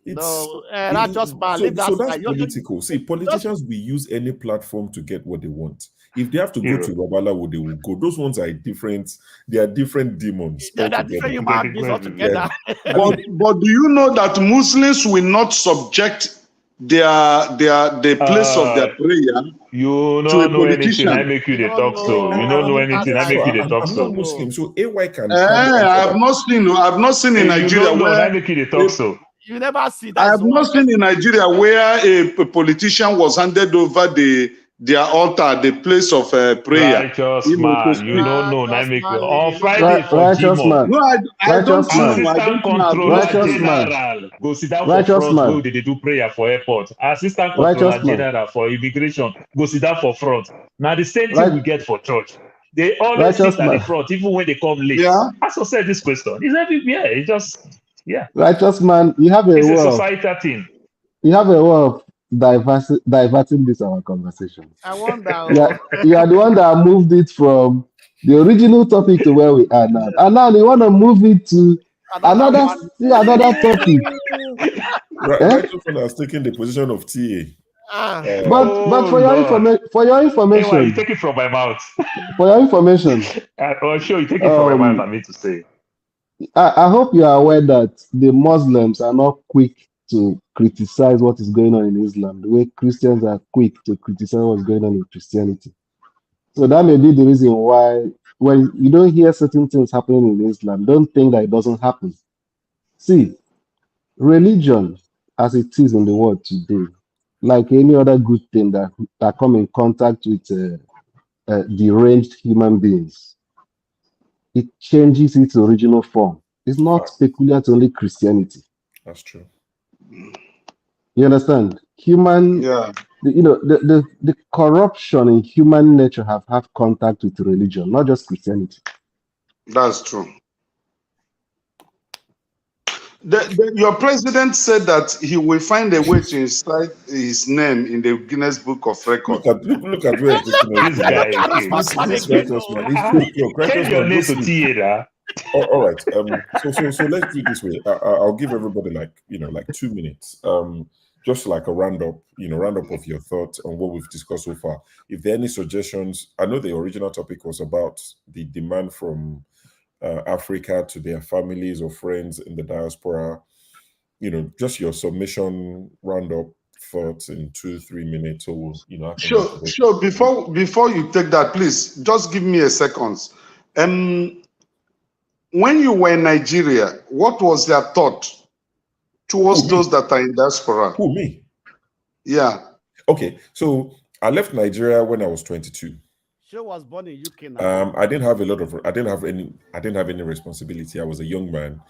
That's just man. so Leave that that's side. political. See, politicians will use any platform to get what they want. If they have to go to Babalawo, they will go. Those ones are different. They are different demons. They're altogether. different human beings altogether. But do you know that Muslims will not subject the place of their prayer You to a don't know anything. I politician? make you the talk so. You don't know anything. I make you the talk I'm so. not Muslim, so AY can come. I have not seen in You Nigeria don't know. I where make you the talk so. You never see that. I have not seen in Nigeria where a politician was handed over their altar, the place of prayer. Righteous to man, speak. you don't know. I make you on Friday for Righteous Jimo. man. No, I don't know. I Assistant don't know. Controller Righteous man. General go sit down for Righteous front man. where they do prayer for airport. Assistant Righteous Controller man. General for immigration go sit down for front. Now the same thing Right- we get for church. They always Righteous sit at the man. front even when they come late. Yeah. As I said, this question it's everywhere. It's just Righteous man, you have a it's a way of societal thing. diverting this our conversation. I wonder. You are the one that moved it from the original topic to where we are now. And now you want to move it to another topic. Righteous man has taken the position of TA. But for your information, Anyway, you take it from my mouth. For your information, Sure, you take it from my mouth. I mean to say. I hope you are aware that the Muslims are not quick to criticize what is going on in Islam, the way Christians are quick to criticize what's going on in Christianity. So that may be the reason why when you don't hear certain things happening in Islam, don't think that it doesn't happen. See, religion as it is in the world today, like any other good thing that come in contact with deranged human beings, it changes its original form. It's not peculiar to only Christianity. That's true. You understand? The corruption in human nature have contact with religion, not just Christianity. That's true. Your president said that he will find a way to insert his name in the Guinness Book of Records. Look at where this guy is. This Righteous man. Change your name to Theater. All right. So let's do it this way. I'll give everybody like 2 minutes. Just like a roundup of your thoughts on what we've discussed so far. If there are any suggestions, I know the original topic was about the demand from Africa to their families or friends in the diaspora. Just your submission roundup thoughts in 2-3 minutes. So Sure. Before you take that, please just give me a second. When you were in Nigeria, what was their thought towards those that are in diaspora? Who, me? Yeah. Okay, so I left Nigeria when I was 22. She was born in UK now. I didn't have any responsibility. I was a young man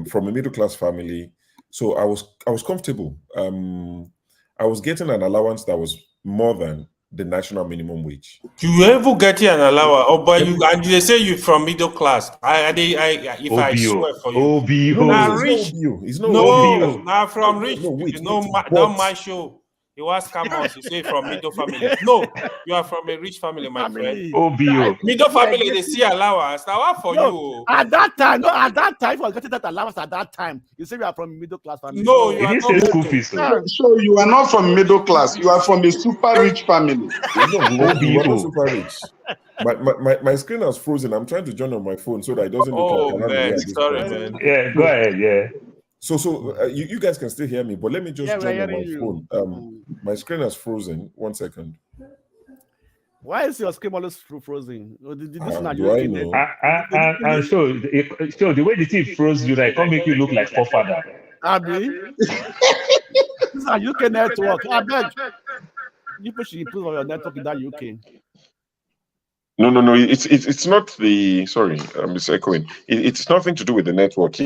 from a middle class family, so I was comfortable. I was getting an allowance that was more than the national minimum wage. You ever get an allowance? And they say you from middle class. I swear for you. OBO. Now rich. It's not No, now from rich. No, not my show. You ask Camus, you say from middle family. No, you are from a rich family, my friend. OBO. Middle family, they see allowance. Now what for you? At that time, if you getting that allowance at that time, you say you are from middle class family. No, you are not. School fees. So you are not from middle class. You are from a super rich family. No, we were not super rich. My screen has frozen. I'm trying to join on my phone so that it doesn't look like man, sorry, man. Yeah, go ahead. Yeah. So you guys can still hear me, but let me just join on my phone. My screen has frozen. 1 second. Why is your screen always frozen? Do I know? And so the way the thing froze you, like, can't make you look like forefather. Abi, this is a UK network. I beg. You should improve on your network in that UK. No. It's not the. Sorry, I'm just echoing. It's nothing to do with the network.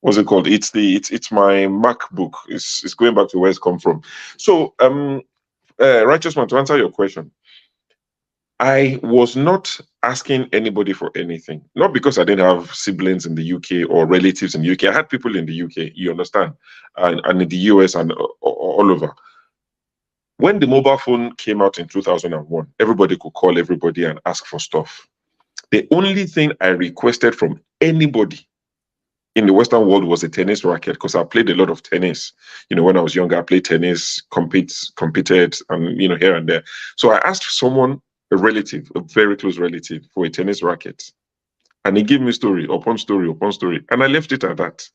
What's it called? It's my MacBook. It's going back to where it's come from. So Righteous Man, to answer your question, I was not asking anybody for anything. Not because I didn't have siblings in the UK or relatives in the UK. I had people in the UK, you understand, and in the US and all over. When the mobile phone came out in 2001, everybody could call everybody and ask for stuff. The only thing I requested from anybody in the Western world was a tennis racket, because I played a lot of tennis. When I was younger, I played tennis, competed, and here and there. So I asked someone, a relative, a very close relative, for a tennis racket, and he gave me story upon story upon story, and I left it at that.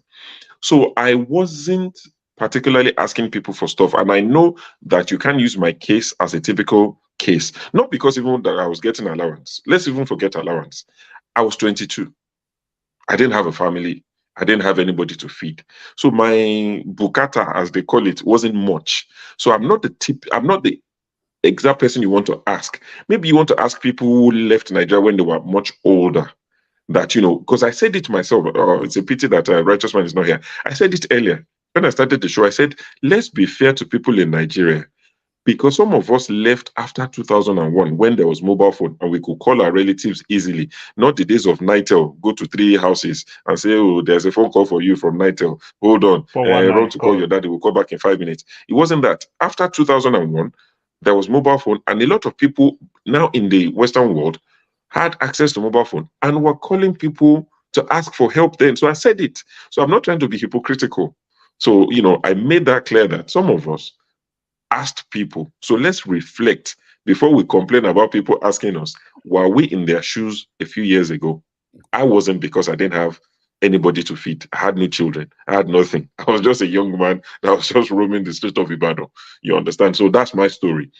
So I wasn't particularly asking people for stuff, and I know that you can't use my case as a typical case. Not because even that I was getting allowance. Let's even forget allowance. I was 22. I didn't have a family. I didn't have anybody to feed. So my bukata, as they call it, wasn't much. So I'm not the exact person you want to ask. Maybe you want to ask people who left Nigeria when they were much older. That, because I said it myself. It's a pity that Righteous Man is not here. I said it earlier. When I started the show, I said, let's be fair to people in Nigeria. Because some of us left after 2001 when there was mobile phone and we could call our relatives easily. Not the days of Nitel, go to 3 houses and say, oh, there's a phone call for you from Nitel. Hold on, run to call your daddy. We'll call back in 5 minutes. It wasn't that. After 2001, there was mobile phone, and a lot of people now in the Western world had access to mobile phone and were calling people to ask for help then. So I said it. So I'm not trying to be hypocritical. So, I made that clear that some of us asked people. So let's reflect before we complain about people asking us. Were we in their shoes a few years ago? I wasn't, because I didn't have anybody to feed. I had no children. I had nothing. I was just a young man that was just roaming the street of Ibadan. You understand? So that's my story.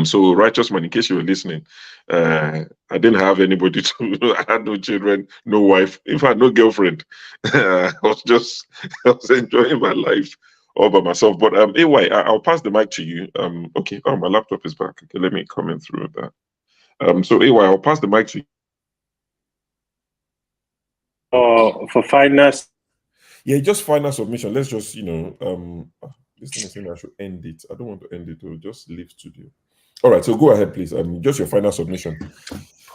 So Righteous Man, in case you were listening, I didn't have anybody I had no children, no wife, in fact, no girlfriend. I was enjoying my life all by myself. But AY, I'll pass the mic to you. Okay, my laptop is back. Okay, let me comment through that. So AY, I'll pass the mic to you. For finance. Yeah, just final submission. Let's just, this thing is saying I should end it. I don't want to end it. Or just leave studio. All right, so go ahead, please. Just your final submission.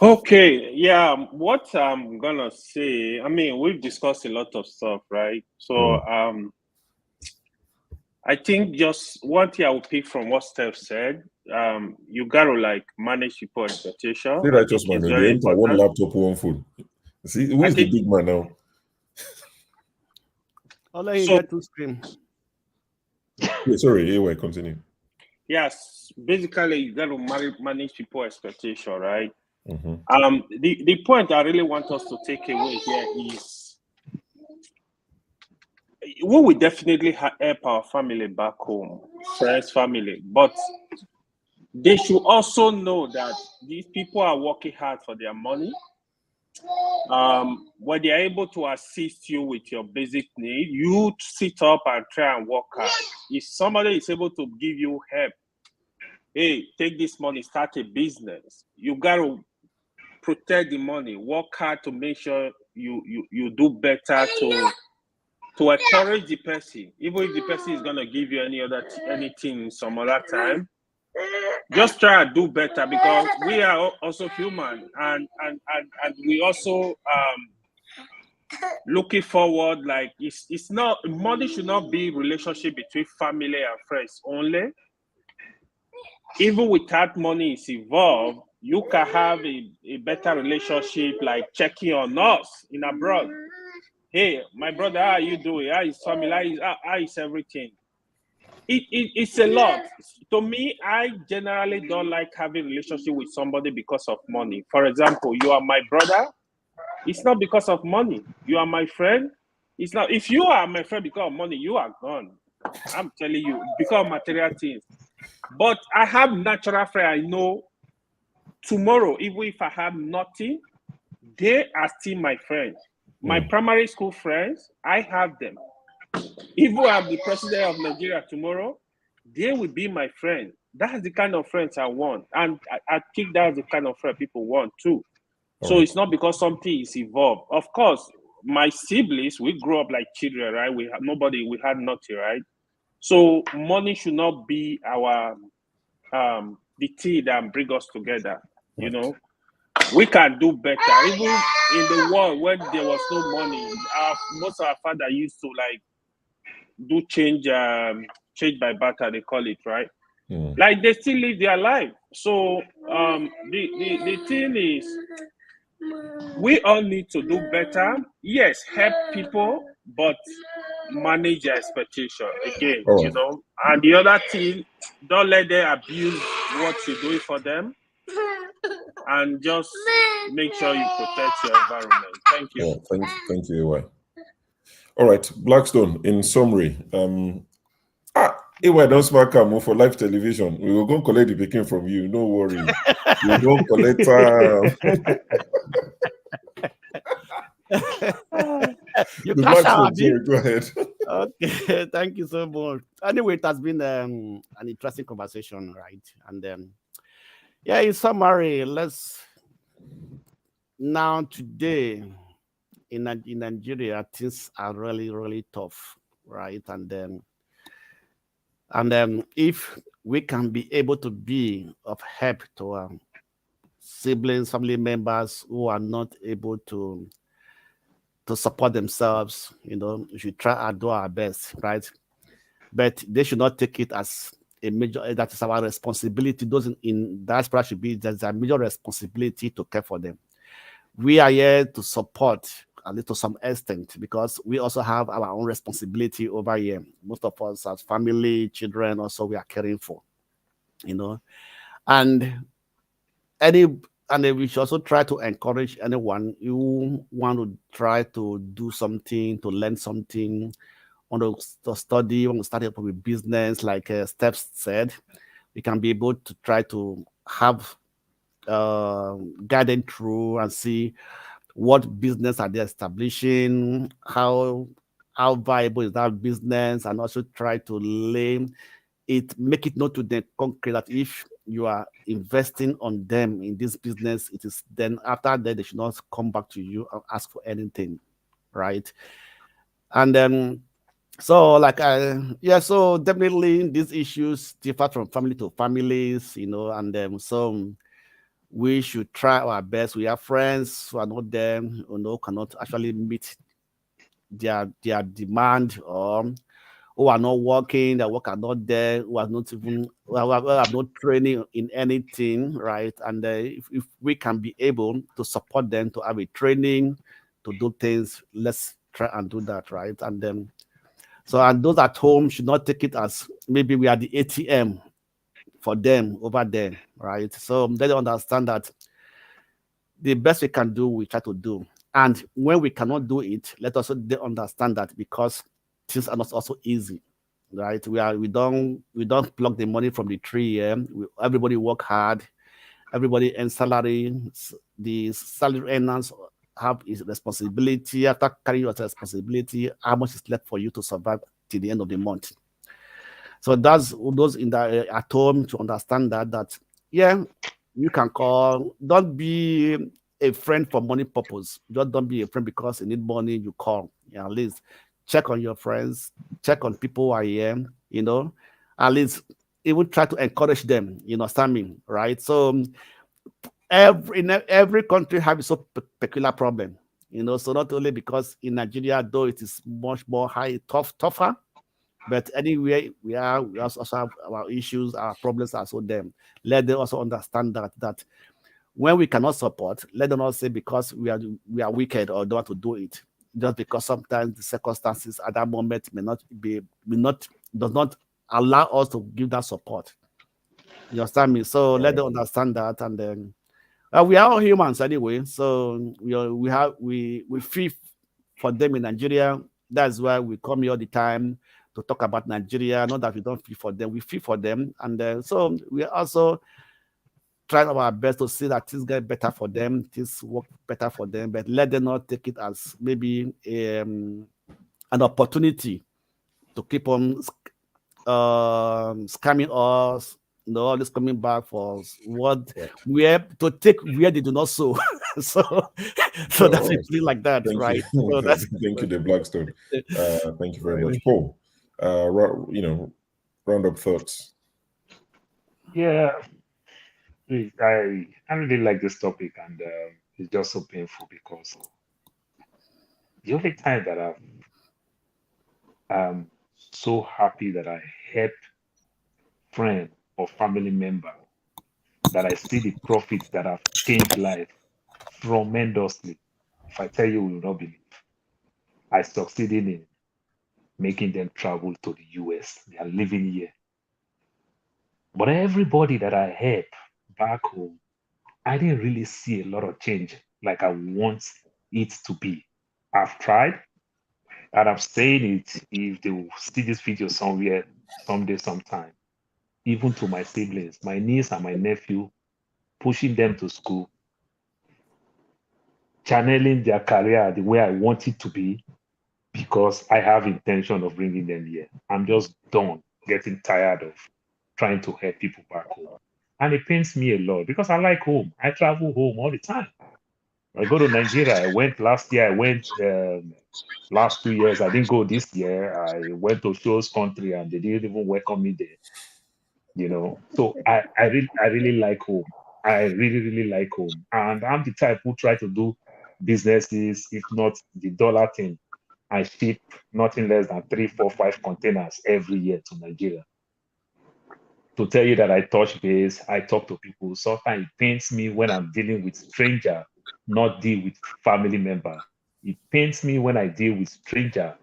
Okay, yeah. What I'm gonna say, we've discussed a lot of stuff, right? So I think just one thing I will pick from what Steph said, you gotta manage people expectation. See, Righteous Man, they enter one laptop, one phone. See, who is the big man now? I'll let you get to screen. Yeah, sorry, AY, continue. Yes, basically you got to manage people expectation, right? Mm-hmm. The point I really want us to take away here is we will definitely help our family back home, friends, family, but they should also know that these people are working hard for their money. When they are able to assist you with your basic need, you sit up and try and work hard. If somebody is able to give you help, hey, take this money, start a business, you got to protect the money, work hard to make sure you do better to encourage the person. Even if the person is going to give you anything some other time, just try to do better, because we are also human, and we also looking forward. It's not, money should not be relationship between family and friends only. Even without money is involved, you can have a better relationship, like checking on us in abroad. Hey, my brother, how are you doing? How is family? How is everything? It's a lot. To me, I generally don't like having a relationship with somebody because of money. For example, you are my brother. It's not because of money. You are my friend. It's not. If you are my friend because of money, you are gone. I'm telling you, because of material things. But I have natural friends. I know tomorrow, even if I have nothing, they are still my friends. My primary school friends, I have them. Even I'm the president of Nigeria tomorrow, they will be my friend. That's the kind of friends I want. And I think that's the kind of friend people want too. All So right. it's not because something is evolved. Of course, my siblings, we grew up like children, right? We had nothing, right? So money should not be our the tea that bring us together. You know, we can do better. Even in the world when there was no money, most of our father used to like do change by barter, they call it, right? Like they still live their life. So the thing is, we all need to do better. Yes, help people, but manage their expectation again, All you right. know. And the other thing, don't let them abuse what you're doing for them, and just make sure you protect your environment. Thank you. Yeah, thank you, AY. All right, Blackstone, in summary, AY don't smack am for live television. We will go collect the picking from you. No worry. We don't collect You the cash out, Blackstone, sorry, go ahead. Okay, thank you so much. Anyway, it has been an interesting conversation, right? And yeah, in summary, let's now today in Nigeria, things are really, really tough, right? And if we can be able to be of help to siblings, family members who are not able to support themselves, you know, we should try and do our best, right? But they should not take it as a major, that is our responsibility. Those in diaspora should be, there's a major responsibility to care for them. We are here to support a little to some extent because we also have our own responsibility over here. Most of us as family, children, also we are caring for, you know. And we should also try to encourage anyone who want to try to do something, to learn something, want to study, want to start up with business, like Steps said, we can be able to try to have guiding through and see what business are they establishing, how viable is that business, and also try to make it known to them concrete that if you are investing on them in this business, it is then after that they should not come back to you and ask for anything, right? And then so so definitely these issues differ from family to families, you know, and so we should try our best. We have friends who are not there, you know, cannot actually meet their demand, or who are not working, their work are not there, who are not even who have no training in anything, right? And if we can be able to support them to have a training to do things, let's try and do that, right? And then and those at home should not take it as maybe we are the ATM for them over there, right? So they understand that the best we can do, we try to do. And when we cannot do it, let us understand that because things are not also easy, right? We don't pluck the money from the tree. Everybody work hard. Everybody earns salary. The salary earners have his responsibility. After carrying your responsibility, how much is left for you to survive till the end of the month? So that's those in the at home to understand that yeah, you can call. Don't be a friend for money purpose. Just don't be a friend because you need money. You call. Yeah, at least check on your friends. Check on people who are here. You know, at least even try to encourage them. You understand me, right? So every country have its own peculiar problem. You know, so not only because in Nigeria, though it is much more tougher, but anywhere we also have our issues, our problems are so them. Let them also understand that when we cannot support, let them not say because we are wicked or don't want to do it. Just because sometimes the circumstances at that moment does not allow us to give that support. You understand me? So let them understand that, and then we are all humans anyway. So we feel for them in Nigeria. That's why we come here all the time to talk about Nigeria. Not that we don't feel for them, we feel for them, and so we also trying our best to see that things get better for them, things work better for them, but let them not take it as maybe an opportunity to keep on scamming us, they're always coming back for what where to take where they do not sow. so that's right. it like that, Thank right? you. So that's Thank you, Dave Blackstone. Thank you very much. Paul, round up thoughts. Yeah, I really like this topic, and it's just so painful because the only time that I'm so happy that I help friend or family member that I see the profits that have changed life tremendously. If I tell you, you will not believe. I succeeded in making them travel to the US. They are living here. But everybody that I help back home, I didn't really see a lot of change like I want it to be. I've tried, and I'm saying it if they will see this video somewhere, someday, sometime. Even to my siblings, my niece and my nephew, pushing them to school, channeling their career the way I want it to be, because I have intention of bringing them here. I'm just done getting tired of trying to help people back home. And it pains me a lot because I like home. I travel home all the time. I go to Nigeria. I went last year. I went last 2 years. I didn't go this year. I went to Show's country and they didn't even welcome me there. So I really like home. I really like home. And I'm the type who try to do businesses, if not the dollar thing. I ship nothing less than 3, 4, 5 containers every year to Nigeria. To tell you that I touch base, I talk to people. Sometimes it pains me when I'm dealing with stranger, not deal with family member. It pains me when I deal with stranger,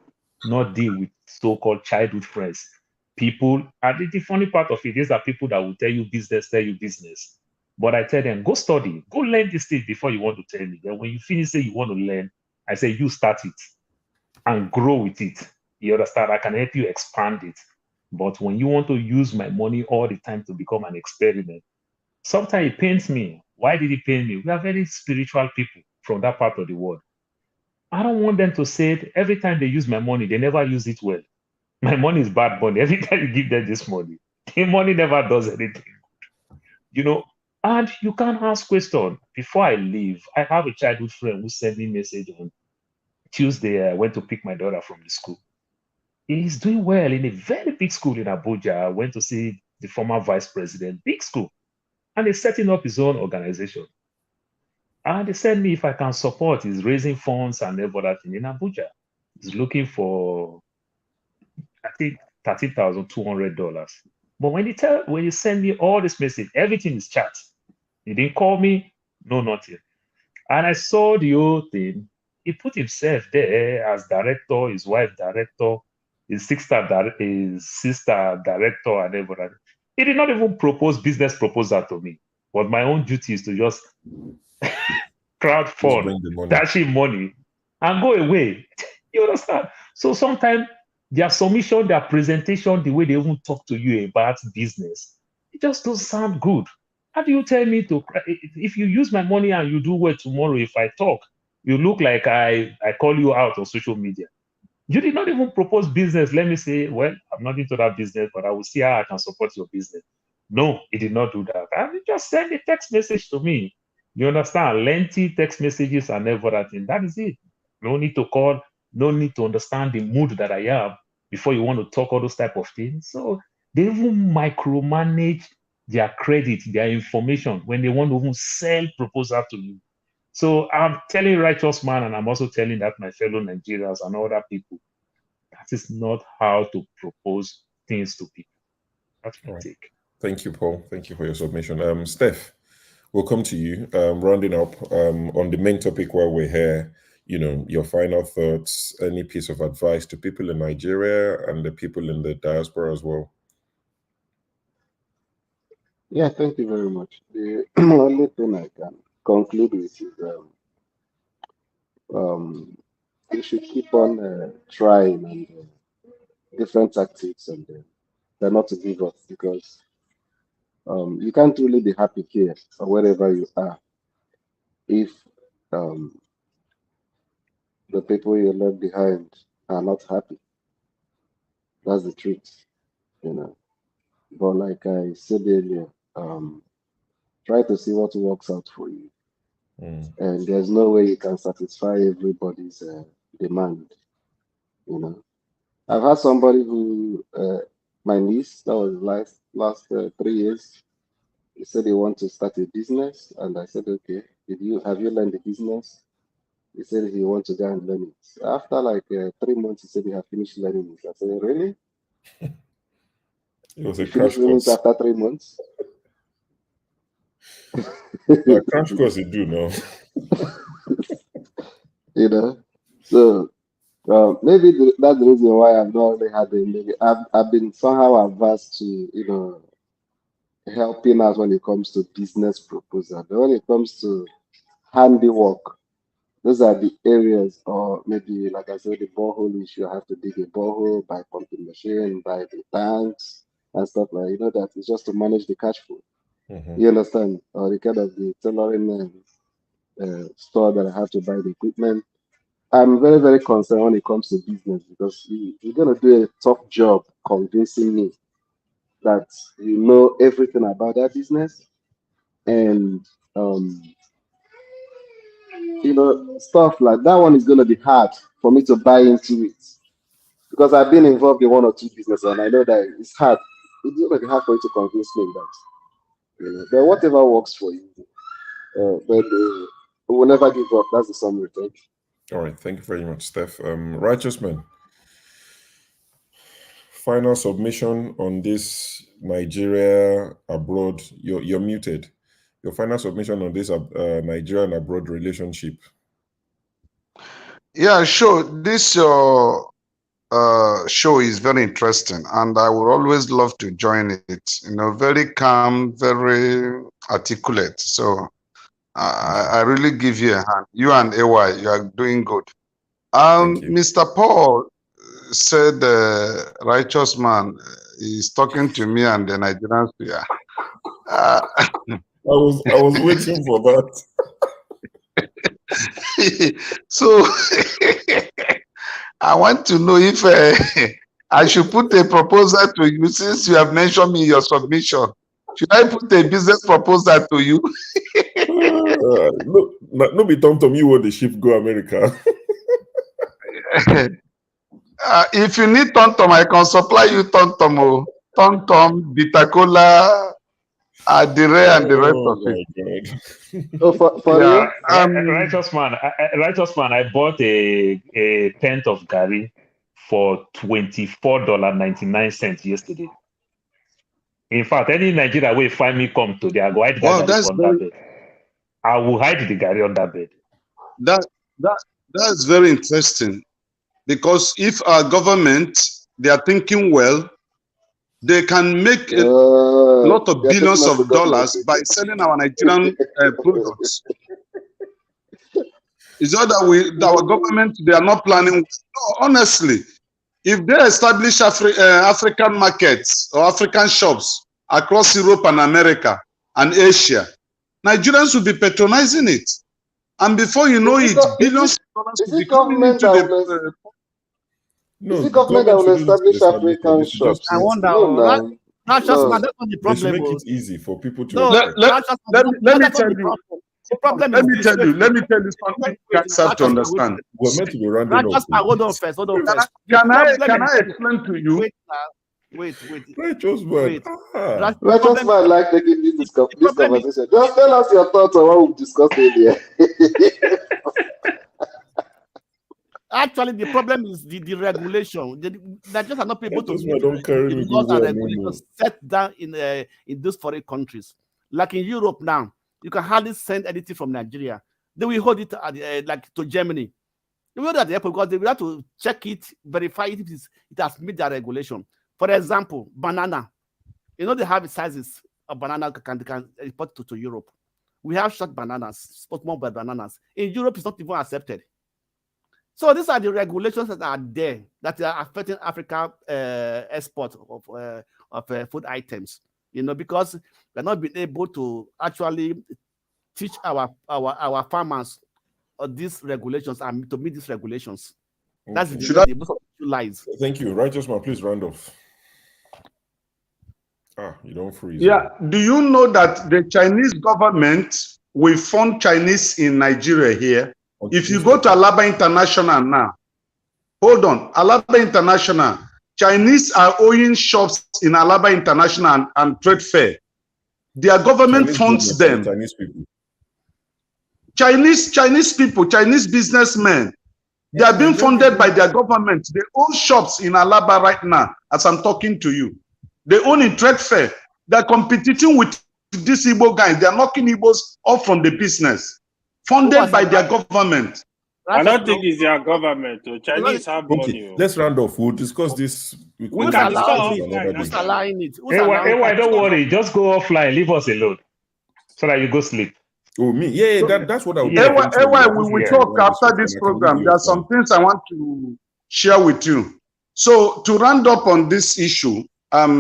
not deal with so-called childhood friends. People, and the funny part of it, these are people that will tell you business. But I tell them, go study, go learn this thing before you want to tell me. Then when you finish say you want to learn, I say you start it and grow with it. You understand? I can help you expand it. But when you want to use my money all the time to become an experiment, sometimes it pains me. Why did it pain me? We are very spiritual people from that part of the world. I don't want them to say it every time they use my money, they never use it well. My money is bad money. Every time you give them this money, the money never does anything. And you can't ask question. Before I leave, I have a childhood friend who sent me a message on Tuesday. I went to pick my daughter from the school. He's doing well in a very big school in Abuja. I went to see the former vice president, big school, and he's setting up his own organization. And they sent me if I can support. He's raising funds and everything in Abuja. He's looking for, I think, $13,200. But when you send me all this message, everything is chat. He didn't call me, no nothing. And I saw the whole thing. He put himself there as director, his wife director, his sister director, and everything. He did not even propose business proposal to me. But my own duty is to just crowd fund, bring the money. dashing money, and go away. You understand? So sometimes their submission, their presentation, the way they even talk to you about business, it just doesn't sound good. How do you tell me to, if you use my money and you do well tomorrow, if I talk, you look like I call you out on social media. You did not even propose business. Let me say, well, I'm not into that business, but I will see how I can support your business. No, he did not do that. And he just sent a text message to me. You understand? Lengthy text messages and everything. That is it. No need to call, no need to understand the mood that I am before you want to talk all those type of things. So they even micromanage their credit, their information when they want to even sell proposal to you. So I'm telling righteous man, and I'm also telling that my fellow Nigerians and other people, that is not how to propose things to people. That's my take. Thank you, Paul. Thank you for your submission. Steph, we'll come to you. Rounding up on the main topic while we're here, your final thoughts, any piece of advice to people in Nigeria and the people in the diaspora as well. Yeah, thank you very much. The only thing I can conclude with is you should keep on trying and different tactics and not to give up, because you can't really be happy here or wherever you are if the people you left behind are not happy. That's the truth, But like I said earlier, try to see what works out for you. And there's no way you can satisfy everybody's demand. You know, I've had somebody who, my niece, that was last 3 years. He said he wants to start a business, and I said, okay, have you learned the business? He said he wants to go and learn it. After like 3 months, he said he had finished learning it. I said, really? It was You a crash finished learning it course. after 3 months? Like crash course you do now. You know, so maybe that's the reason why I've not really had maybe I've been somehow averse to, you know, helping out when it comes to business proposal. But when it comes to handiwork, those are the areas, or maybe like I said, the borehole issue. I have to dig a borehole, buy pumping machine, buy the tanks and stuff like, you know, that is just to manage the cash flow. You understand? Or the kind of the tailoring store that I have to buy the equipment. I'm very, very concerned when it comes to business, because you're going to do a tough job convincing me that you know everything about that business, and you know, stuff like that one is going to be hard for me to buy into it, because I've been involved in 1 or 2 businesses, and I know that it's hard. It's going to be hard for you to convince me that, you know, but whatever works for you. But we will never give up. That's the summary. Thank you. All right, thank you very much, Steph. Righteous Man, final submission on this Nigeria abroad. You're muted. Your final submission on this Nigeria and abroad relationship. Yeah, sure. This show is very interesting, and I would always love to join it. You know, very calm, very articulate. So I really give you a hand. You and AY, you are doing good. Mr. Paul said, righteous man is talking to me and the Nigerians. Yeah. I was waiting for that. So I want to know if I should put a proposal to you, since you have mentioned me in your submission. Should I put a business proposal to you? No, be Tom, you want the ship go America. If you need Tom, I can supply you Tom, Bitter Cola, Adire, and the rest of it. Oh, for yeah, you? righteous man, I bought a pint of Gary for $24.99 yesterday. In fact, any Nigeria will find me come today, I go hide Wow, Gary under bed. I will hide the Gary under bed. That's very interesting, because if our government, they are thinking well, they can make a lot of billions of dollars by selling our Nigerian products. It's not that our government, they are not planning. No, honestly, if they establish African markets or African shops across Europe and America and Asia, Nigerians will be patronizing it. And before you know it, billions of dollars will be coming into the... No, is it government that will establish African shops? I wonder. No, that's just that's not the problem. They should make it easy for people to. No, let me tell you. Let me tell you something you guys have to understand. We're meant to be rounding up. Hold on first. Can I explain to you? Wait. Righteous man. Righteous man like taking this conversation. Just tell us your thoughts on what we discussed earlier. Actually, the problem is the regulation. That just are not able to the laws and regulations set down in those foreign countries. Like in Europe now, you can hardly send anything from Nigeria. They will hold it at, like to Germany. They will hold it at the airport because they will have to check it, verify it if it has met their regulation. For example, banana. You know they have sizes of banana can import to Europe. We have short bananas, small bananas. In Europe, it's not even accepted. So these are the regulations that are there that are affecting Africa export of food items. You know, because we're not being able to actually teach our farmers these regulations and to meet these regulations. That's the most of the lies. Thank you, righteous man. Please round off. You don't freeze. Yeah. Do you know that the Chinese government will fund Chinese in Nigeria here? If you go to Alaba International now, hold on, Alaba International, Chinese are owning shops in Alaba International and Trade Fair. Their government funds them. Chinese people. Chinese people, Chinese businessmen, they are being funded by their government. They own shops in Alaba right now, as I'm talking to you. They own in Trade Fair. They're competing with these Igbo guys. They're knocking Igbos off from the business, funded by their government. I don't think it's their government. Chinese have money. Let's round off. We'll discuss this. We can discuss Who's allowing it? Hey, don't worry. Just go offline. Leave us alone, so that you go sleep. Oh, me? Yeah, that's what I would do. We will talk after this program. There are some things I want to share with you. So to round up on this issue, let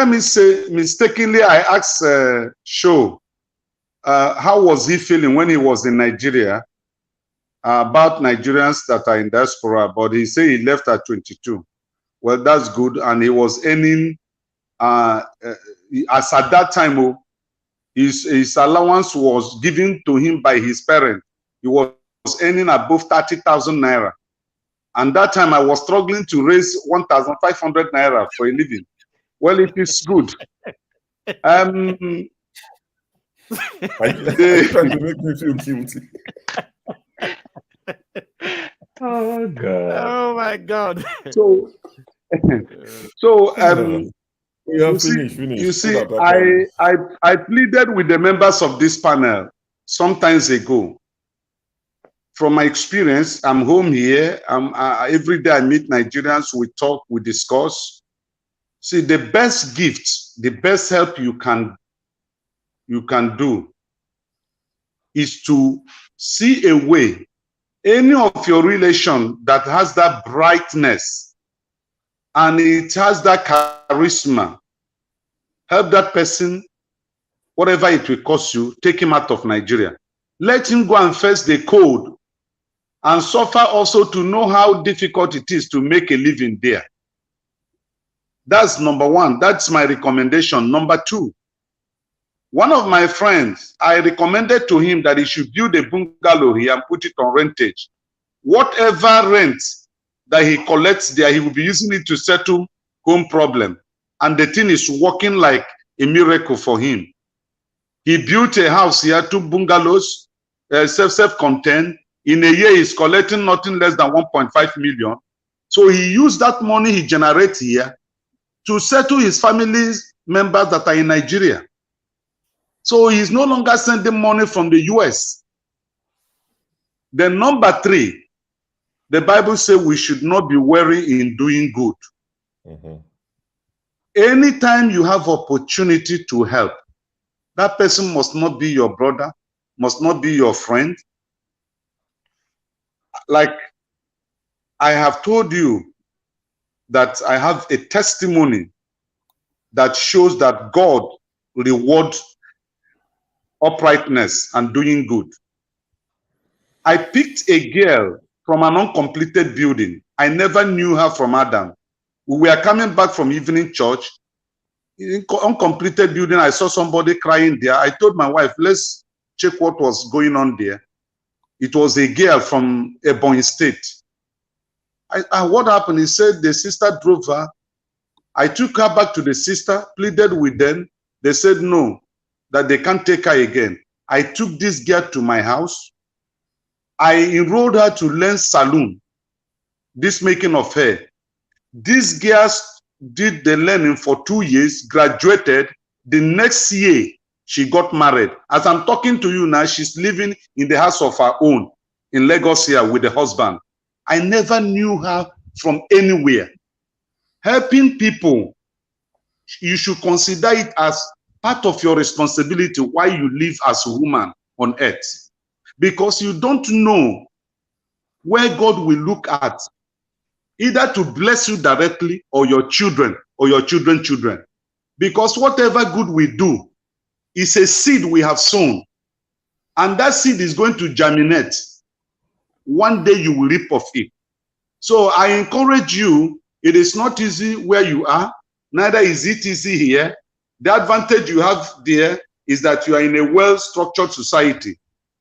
me say mistakenly, I asked Show how was he feeling when he was in Nigeria about Nigerians that are in diaspora, but he said he left at 22. Well, that's good, and he was earning as at that time. His allowance was given to him by his parent. He was earning above 30,000 naira. And that time I was struggling to raise 1,500 naira for a living. Well, it is good. Are you trying to make me feel guilty? Oh God! Oh my God! So you see, I pleaded with the members of this panel some times ago. From my experience, I'm home here. Every day I meet Nigerians, we talk, we discuss. See, the best gift, the best help you can do is to see a way, any of your relation that has that brightness and it has that charisma, help that person, whatever it will cost you, take him out of Nigeria. Let him go and face the code and suffer also to know how difficult it is to make a living there. That's number one. That's my recommendation. Number two, one of my friends, I recommended to him that he should build a bungalow here and put it on rentage. Whatever rent that he collects there, he will be using it to settle home problem. And the thing is working like a miracle for him. He built a house here, 2 bungalows, self-contained. In a year, he's collecting nothing less than 1.5 million. So he used that money he generates here to settle his family's members that are in Nigeria. So he's no longer sending money from the US. Then number 3, the Bible says we should not be weary in doing good. Anytime you have opportunity to help, that person must not be your brother, must not be your friend. Like I have told you that I have a testimony that shows that God rewards uprightness and doing good. I picked a girl from an uncompleted building. I never knew her from Adam. We were coming back from evening church. In uncompleted building, I saw somebody crying there. I told my wife, let's check what was going on there. It was a girl from Ebonyi State. What happened? He said the sister drove her. I took her back to the sister, pleaded with them. They said no, that they can't take her again. I took this girl to my house. I enrolled her to learn saloon, this making of hair. These girls did the learning for 2 years, graduated. The next year, she got married. As I'm talking to you now, she's living in the house of her own in Lagos here with the husband. I never knew her from anywhere. Helping people, you should consider it as part of your responsibility while you live as a woman on earth. Because you don't know where God will look at, either to bless you directly or your children or your children's children. Because whatever good we do is a seed we have sown. And that seed is going to germinate. One day you will reap of it. So I encourage you, it is not easy where you are. neither is it easy here. The advantage you have there is that you are in a well-structured society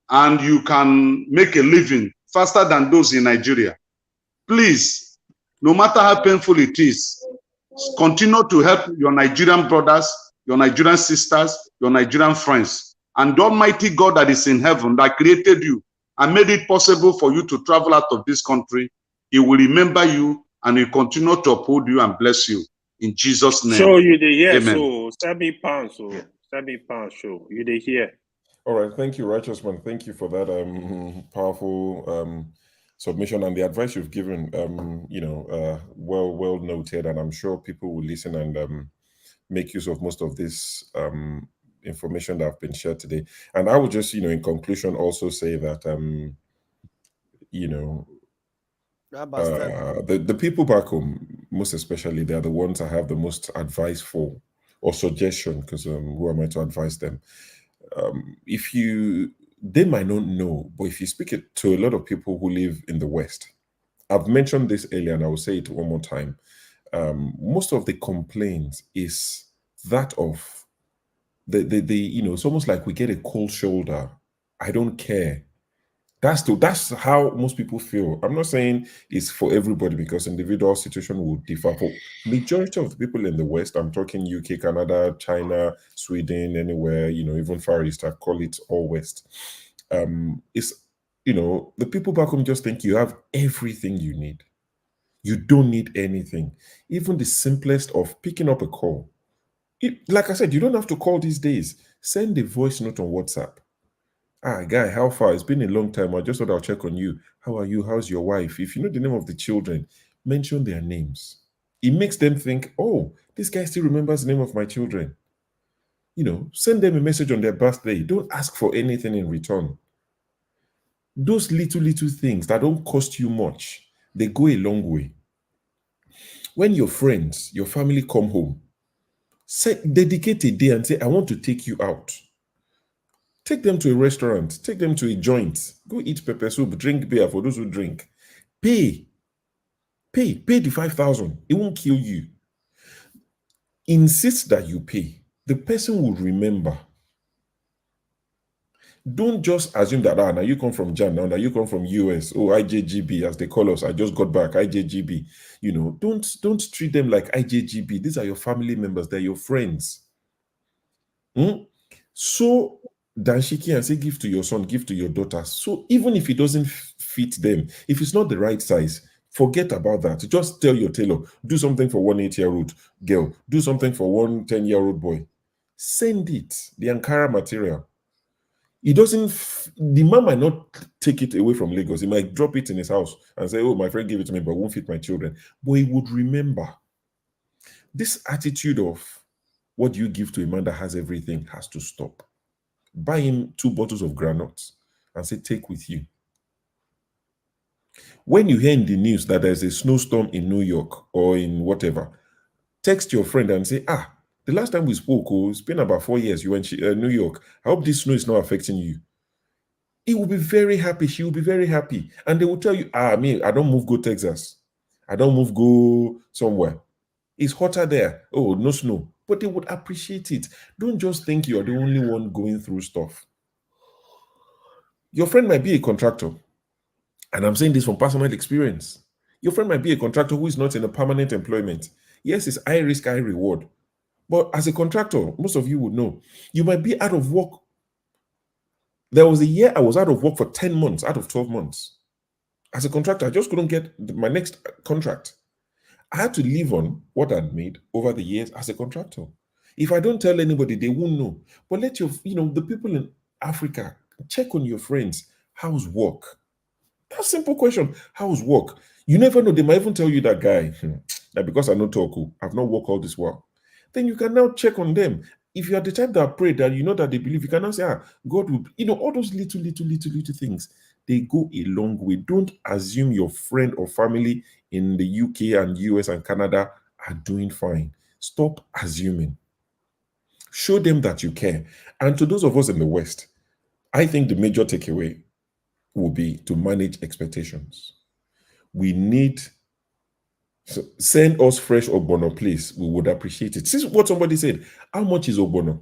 and you can make a living faster than those in Nigeria. Please, no matter how painful it is, continue to help your Nigerian brothers, your Nigerian sisters, your Nigerian friends. And the Almighty God that is in heaven, that created you and made it possible for you to travel out of this country, He will remember you and He will continue to uphold you and bless you. In Jesus' name. So you dey hear, Amen. so £7, so £7 show. You dey hear. All right, thank you, Righteous Man. Thank you for that powerful submission and the advice you've given. Well noted, and I'm sure people will listen and make use of most of this information that have been shared today. And I would just, in conclusion, also say that the people back home, most especially, they're the ones I have the most advice for or suggestion, because who am I to advise them? They might not know, but if you speak it to a lot of people who live in the West, I've mentioned this earlier and I will say it one more time. Most of the complaints is that of it's almost like we get a cold shoulder. I don't care. That's how most people feel. I'm not saying it's for everybody because individual situation will differ. For majority of the people in the West, I'm talking UK, Canada, China, Sweden, anywhere, even Far East, I call it all West. It's the people back home just think you have everything you need. You don't need anything. Even the simplest of picking up a call. Like I said, you don't have to call these days. Send a voice note on WhatsApp. Guy, how far? It's been a long time. I just thought I'll check on you. How are you? How's your wife? If you know the name of the children, mention their names. It makes them think, oh, this guy still remembers the name of my children. Send them a message on their birthday. Don't ask for anything in return. Those little things that don't cost you much, they go a long way. When your friends, your family come home, dedicate a day and say, I want to take you out. Take them to a restaurant. Take them to a joint. Go eat pepper soup, drink beer for those who drink. Pay the 5,000. It won't kill you. Insist that you pay. The person will remember. Don't just assume that, now you come from Jan, now you come from US, IJGB, as they call us. I just got back, IJGB. Don't treat them like IJGB. These are your family members. They're your friends. So Danshiki and say, give to your son, give to your daughter. So even if it doesn't fit them, if it's not the right size, forget about that. Just tell your tailor, do something for one 8-year-old girl, do something for one 10-year-old boy. Send it, the Ankara material. The man might not take it away from Lagos. He might drop it in his house and say, oh, my friend gave it to me, but it won't fit my children. But he would remember. This attitude of what you give to a man that has everything has to stop. Buy him 2 bottles of granules and say, take with you. When you hear in the news that there's a snowstorm in New York or in whatever, text your friend and say, the last time we spoke, it's been about 4 years, you went to New York. I hope this snow is not affecting you. He will be very happy. She will be very happy. And they will tell you, I don't move go Texas. I don't move go somewhere. It's hotter there. Oh, no snow. But they would appreciate it. Don't just think you're the only one going through stuff. Your friend might be a contractor. And I'm saying this from personal experience. Your friend might be a contractor who is not in a permanent employment. Yes, it's high risk, high reward. But as a contractor, most of you would know, you might be out of work. There was a year I was out of work for 10 months, out of 12 months. As a contractor, I just couldn't get my next contract. I had to live on what I'd made over the years as a contractor. If I don't tell anybody, they won't know. But let the people in Africa, check on your friends. How's work? That's a simple question. How's work? You never know. They might even tell you that guy, that because I know Toku, I've not worked all this while. Then you can now check on them. If you are the type that pray, that you know that they believe, you can now say, God will, all those little things, they go a long way. Don't assume your friend or family in the UK and US and Canada are doing fine. Stop assuming. Show them that you care. And to those of us in the West, I think the major takeaway will be to manage expectations. We need So send us fresh ogbono, please. We would appreciate it. Since what somebody said, how much is ogbono?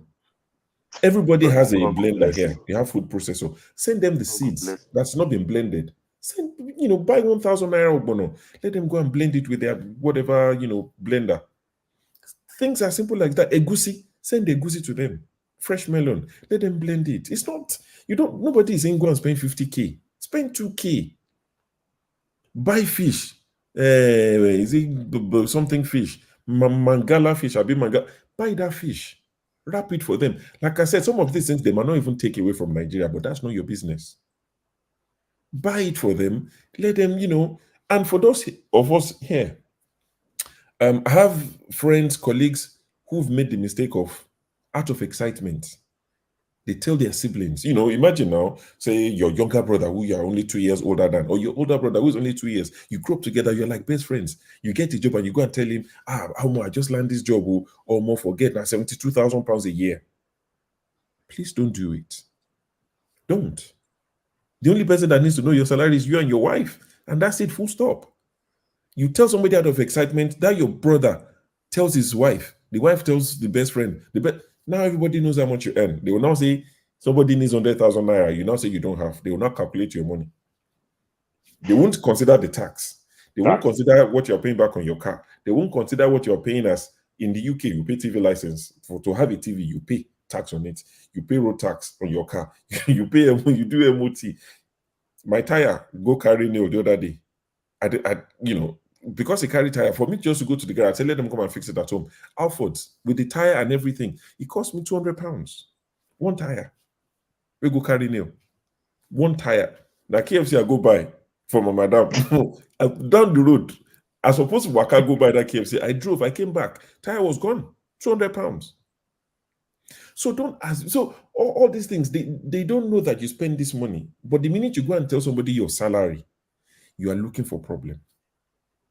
Everybody has a blender here. You have food processor. Send them the seeds that's not been blended. Send, buy 1,000 naira ogbono. Let them go and blend it with their whatever, blender. Things are simple like that. Egusi, send egusi to them. Fresh melon, let them blend it. It's not, nobody is saying go and spend 50K. Spend 2K. Buy fish. Is it something fish? Mangala fish, buy that fish. Wrap it for them. Like I said, some of these things they might not even take away from Nigeria, but that's not your business. Buy it for them. Let them, and for those of us here, I have friends, colleagues who've made the mistake of, out of excitement, they tell their siblings, imagine now, say your younger brother who you're only 2 years older than, or your older brother who's only 2 years, you grew up together, you're like best friends. You get a job and you go and tell him, how much I just landed this job, or more forget now, 72,000 pounds a year. Please don't do it. Don't. The only person that needs to know your salary is you and your wife, and that's it, full stop. You tell somebody out of excitement that your brother tells his wife, the wife tells the best friend, now everybody knows how much you earn. They will now say somebody needs 100,000 naira. You now say you don't have. They will not calculate your money. They won't consider the tax. They won't consider what you're paying back on your car. They won't consider what you're paying as in the UK. You pay TV license to have a TV. You pay tax on it. You pay road tax on your car. You do MOT. My tire go carry nail the other day. Because he carried tire, for me just to go to the garage, I said, let them come and fix it at home. Alfords, with the tire and everything, it cost me 200 pounds. One tire. We go carry nail. One tire. Now KFC I go buy for my madam. Down the road. I supposed to walk, I go buy that KFC. I drove, I came back. Tire was gone. 200 pounds. So don't ask. So all these things, they don't know that you spend this money. But the minute you go and tell somebody your salary, you are looking for problem.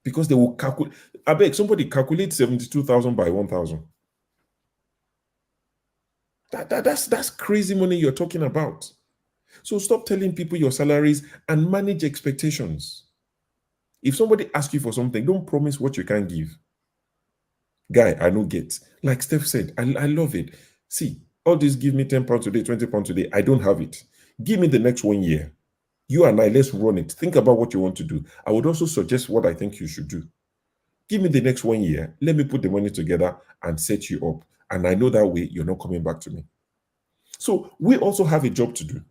Because they will calculate. I beg somebody calculate 72,000 by 1,000. That's crazy money you're talking about. So stop telling people your salaries and manage expectations. If somebody asks you for something, don't promise what you can't give. Guy, I know get. Like Steph said, I love it. See, all this give me 10 pounds today, 20 pounds today. I don't have it. Give me the next 1 year. You and I, let's run it. Think about what you want to do. I would also suggest what I think you should do. Give me the next 1 year. Let me put the money together and set you up. And I know that way you're not coming back to me. So we also have a job to do.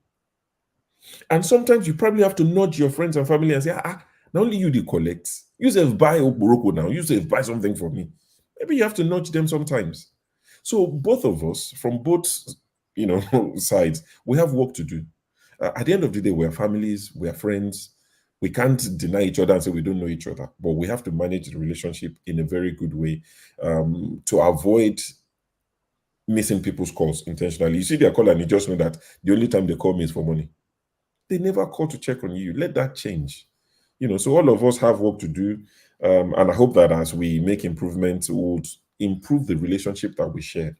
And sometimes you probably have to nudge your friends and family and say, not only you collect. You say, buy Oboroko now. You say, buy something for me. Maybe you have to nudge them sometimes. So both of us, from both sides, we have work to do. At the end of the day, we are families, we are friends. We can't deny each other and say we don't know each other, but we have to manage the relationship in a very good way to avoid missing people's calls intentionally. You see their call and you just know that the only time they call me is for money. They never call to check on you. Let that change. So all of us have work to do. And I hope that as we make improvements, we would improve the relationship that we share.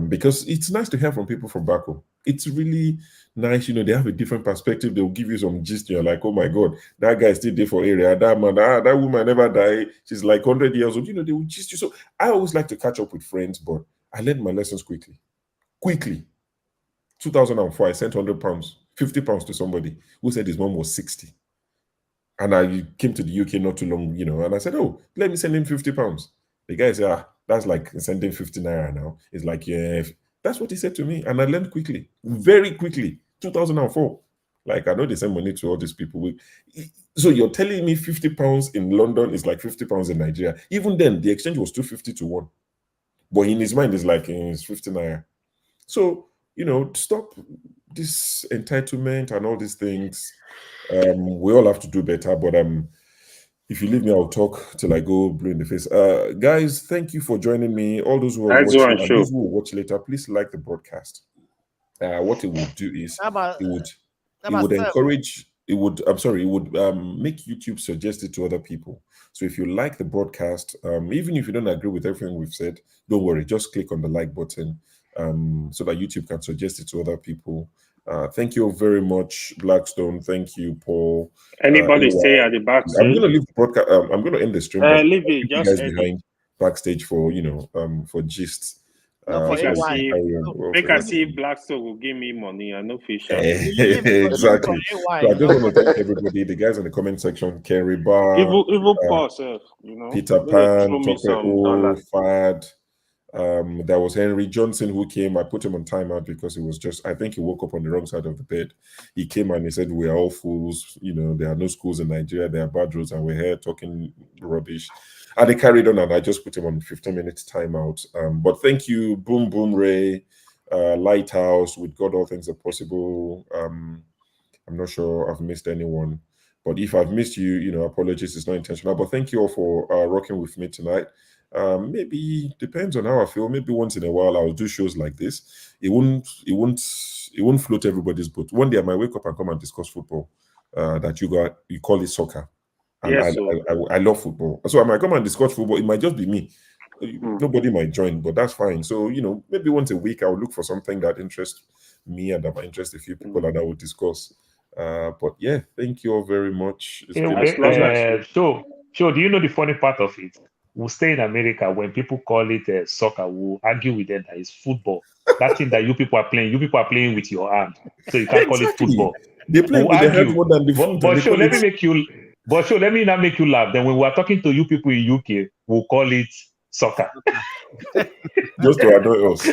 Because it's nice to hear from people from back home. It's really nice, they have a different perspective. They'll give you some gist. You're like, oh my God, that guy is still there for area. That man, that woman never died. She's like 100 years old. They will gist you. So I always like to catch up with friends, but I learned my lessons quickly. 2004, I sent 100 pounds, 50 pounds to somebody who said his mom was 60. And I came to the UK not too long, and I said, oh, let me send him 50 pounds. The guy said, that's like sending 50 naira now. It's like, yeah, that's what he said to me. And I learned quickly, very quickly, 2004. Like, I know they send money to all these people. So you're telling me 50 pounds in London is like 50 pounds in Nigeria. Even then, the exchange was 250 to 1. But in his mind, it's like, it's 50 naira. So, stop this entitlement and all these things. We all have to do better, but if you leave me, I'll talk till I go blue in the face. Guys, thank you for joining me. All those who are watching and those who will watch later, please like the broadcast. What it would do is it would encourage. It would make YouTube suggest it to other people. So if you like the broadcast, even if you don't agree with everything we've said, don't worry. Just click on the like button so that YouTube can suggest it to other people. Thank you very much, Blackstone. Thank you, Paul. Anybody stay at the back? I'm gonna leave the podcast. I'm gonna end the stream. But Leave it. you Just guys end it. behind backstage for for gist. Make I see if Blackstone will give me money. I know fish. Exactly. So I just want to thank everybody. The guys in the comment section: Kerry Bar, Even Paul, Peter Pan, Tokwe O, Fad. There was Henry Johnson who came. I put him on timeout because he was just, I think he woke up on the wrong side of the bed. He came and he said, "We are all fools. There are no schools in Nigeria. There are bad roads, and we're here talking rubbish." And he carried on, and I just put him on 15 minutes timeout. But thank you, Boom Boom Ray, Lighthouse. With God, all things are possible. I'm not sure I've missed anyone. But if I've missed you, apologies. It's not intentional. But thank you all for rocking with me tonight. Maybe depends on how I feel. Maybe once in a while I'll do shows like this. It won't float everybody's boat. One day I might wake up and come and discuss football. That you call it soccer. And yes, I love football. So I might come and discuss football. It might just be me. Nobody might join, but that's fine. So, maybe once a week I'll look for something that interests me and that might interest a few people and I will discuss. But yeah, thank you all very much. So, do you know the funny part of it? We'll stay in America when people call it soccer. We'll argue with them that it's football. That thing that you people are playing with your hand, so you can't call it football. They play with their hands more than the foot. But let me not make you laugh. Then when we are talking to you people in UK, we'll call it soccer. Just to annoy us.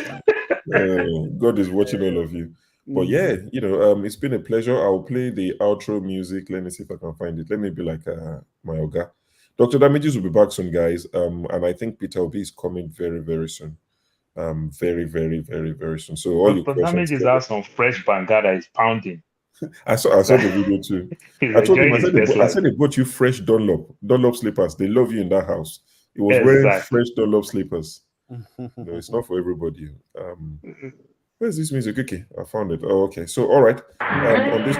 God is watching all of you. But yeah, it's been a pleasure. I'll play the outro music. Let me see if I can find it. Let me be like my Oga. Dr. Damages will be back soon, guys. And I think Peter Obi is coming very, very soon. Very, very, very, very soon. So all Dr. Damages has some fresh banga that is pounding. I saw the video too. I told him, I said they bought you fresh Dunlop slippers. They love you in that house. It was wearing fresh Dunlop slippers. No, it's not for everybody. Where's this music? Okay, I found it. Oh, okay. So, all right. On this.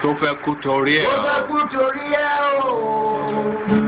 Tó fẹ́ kú torí ẹ̀ o.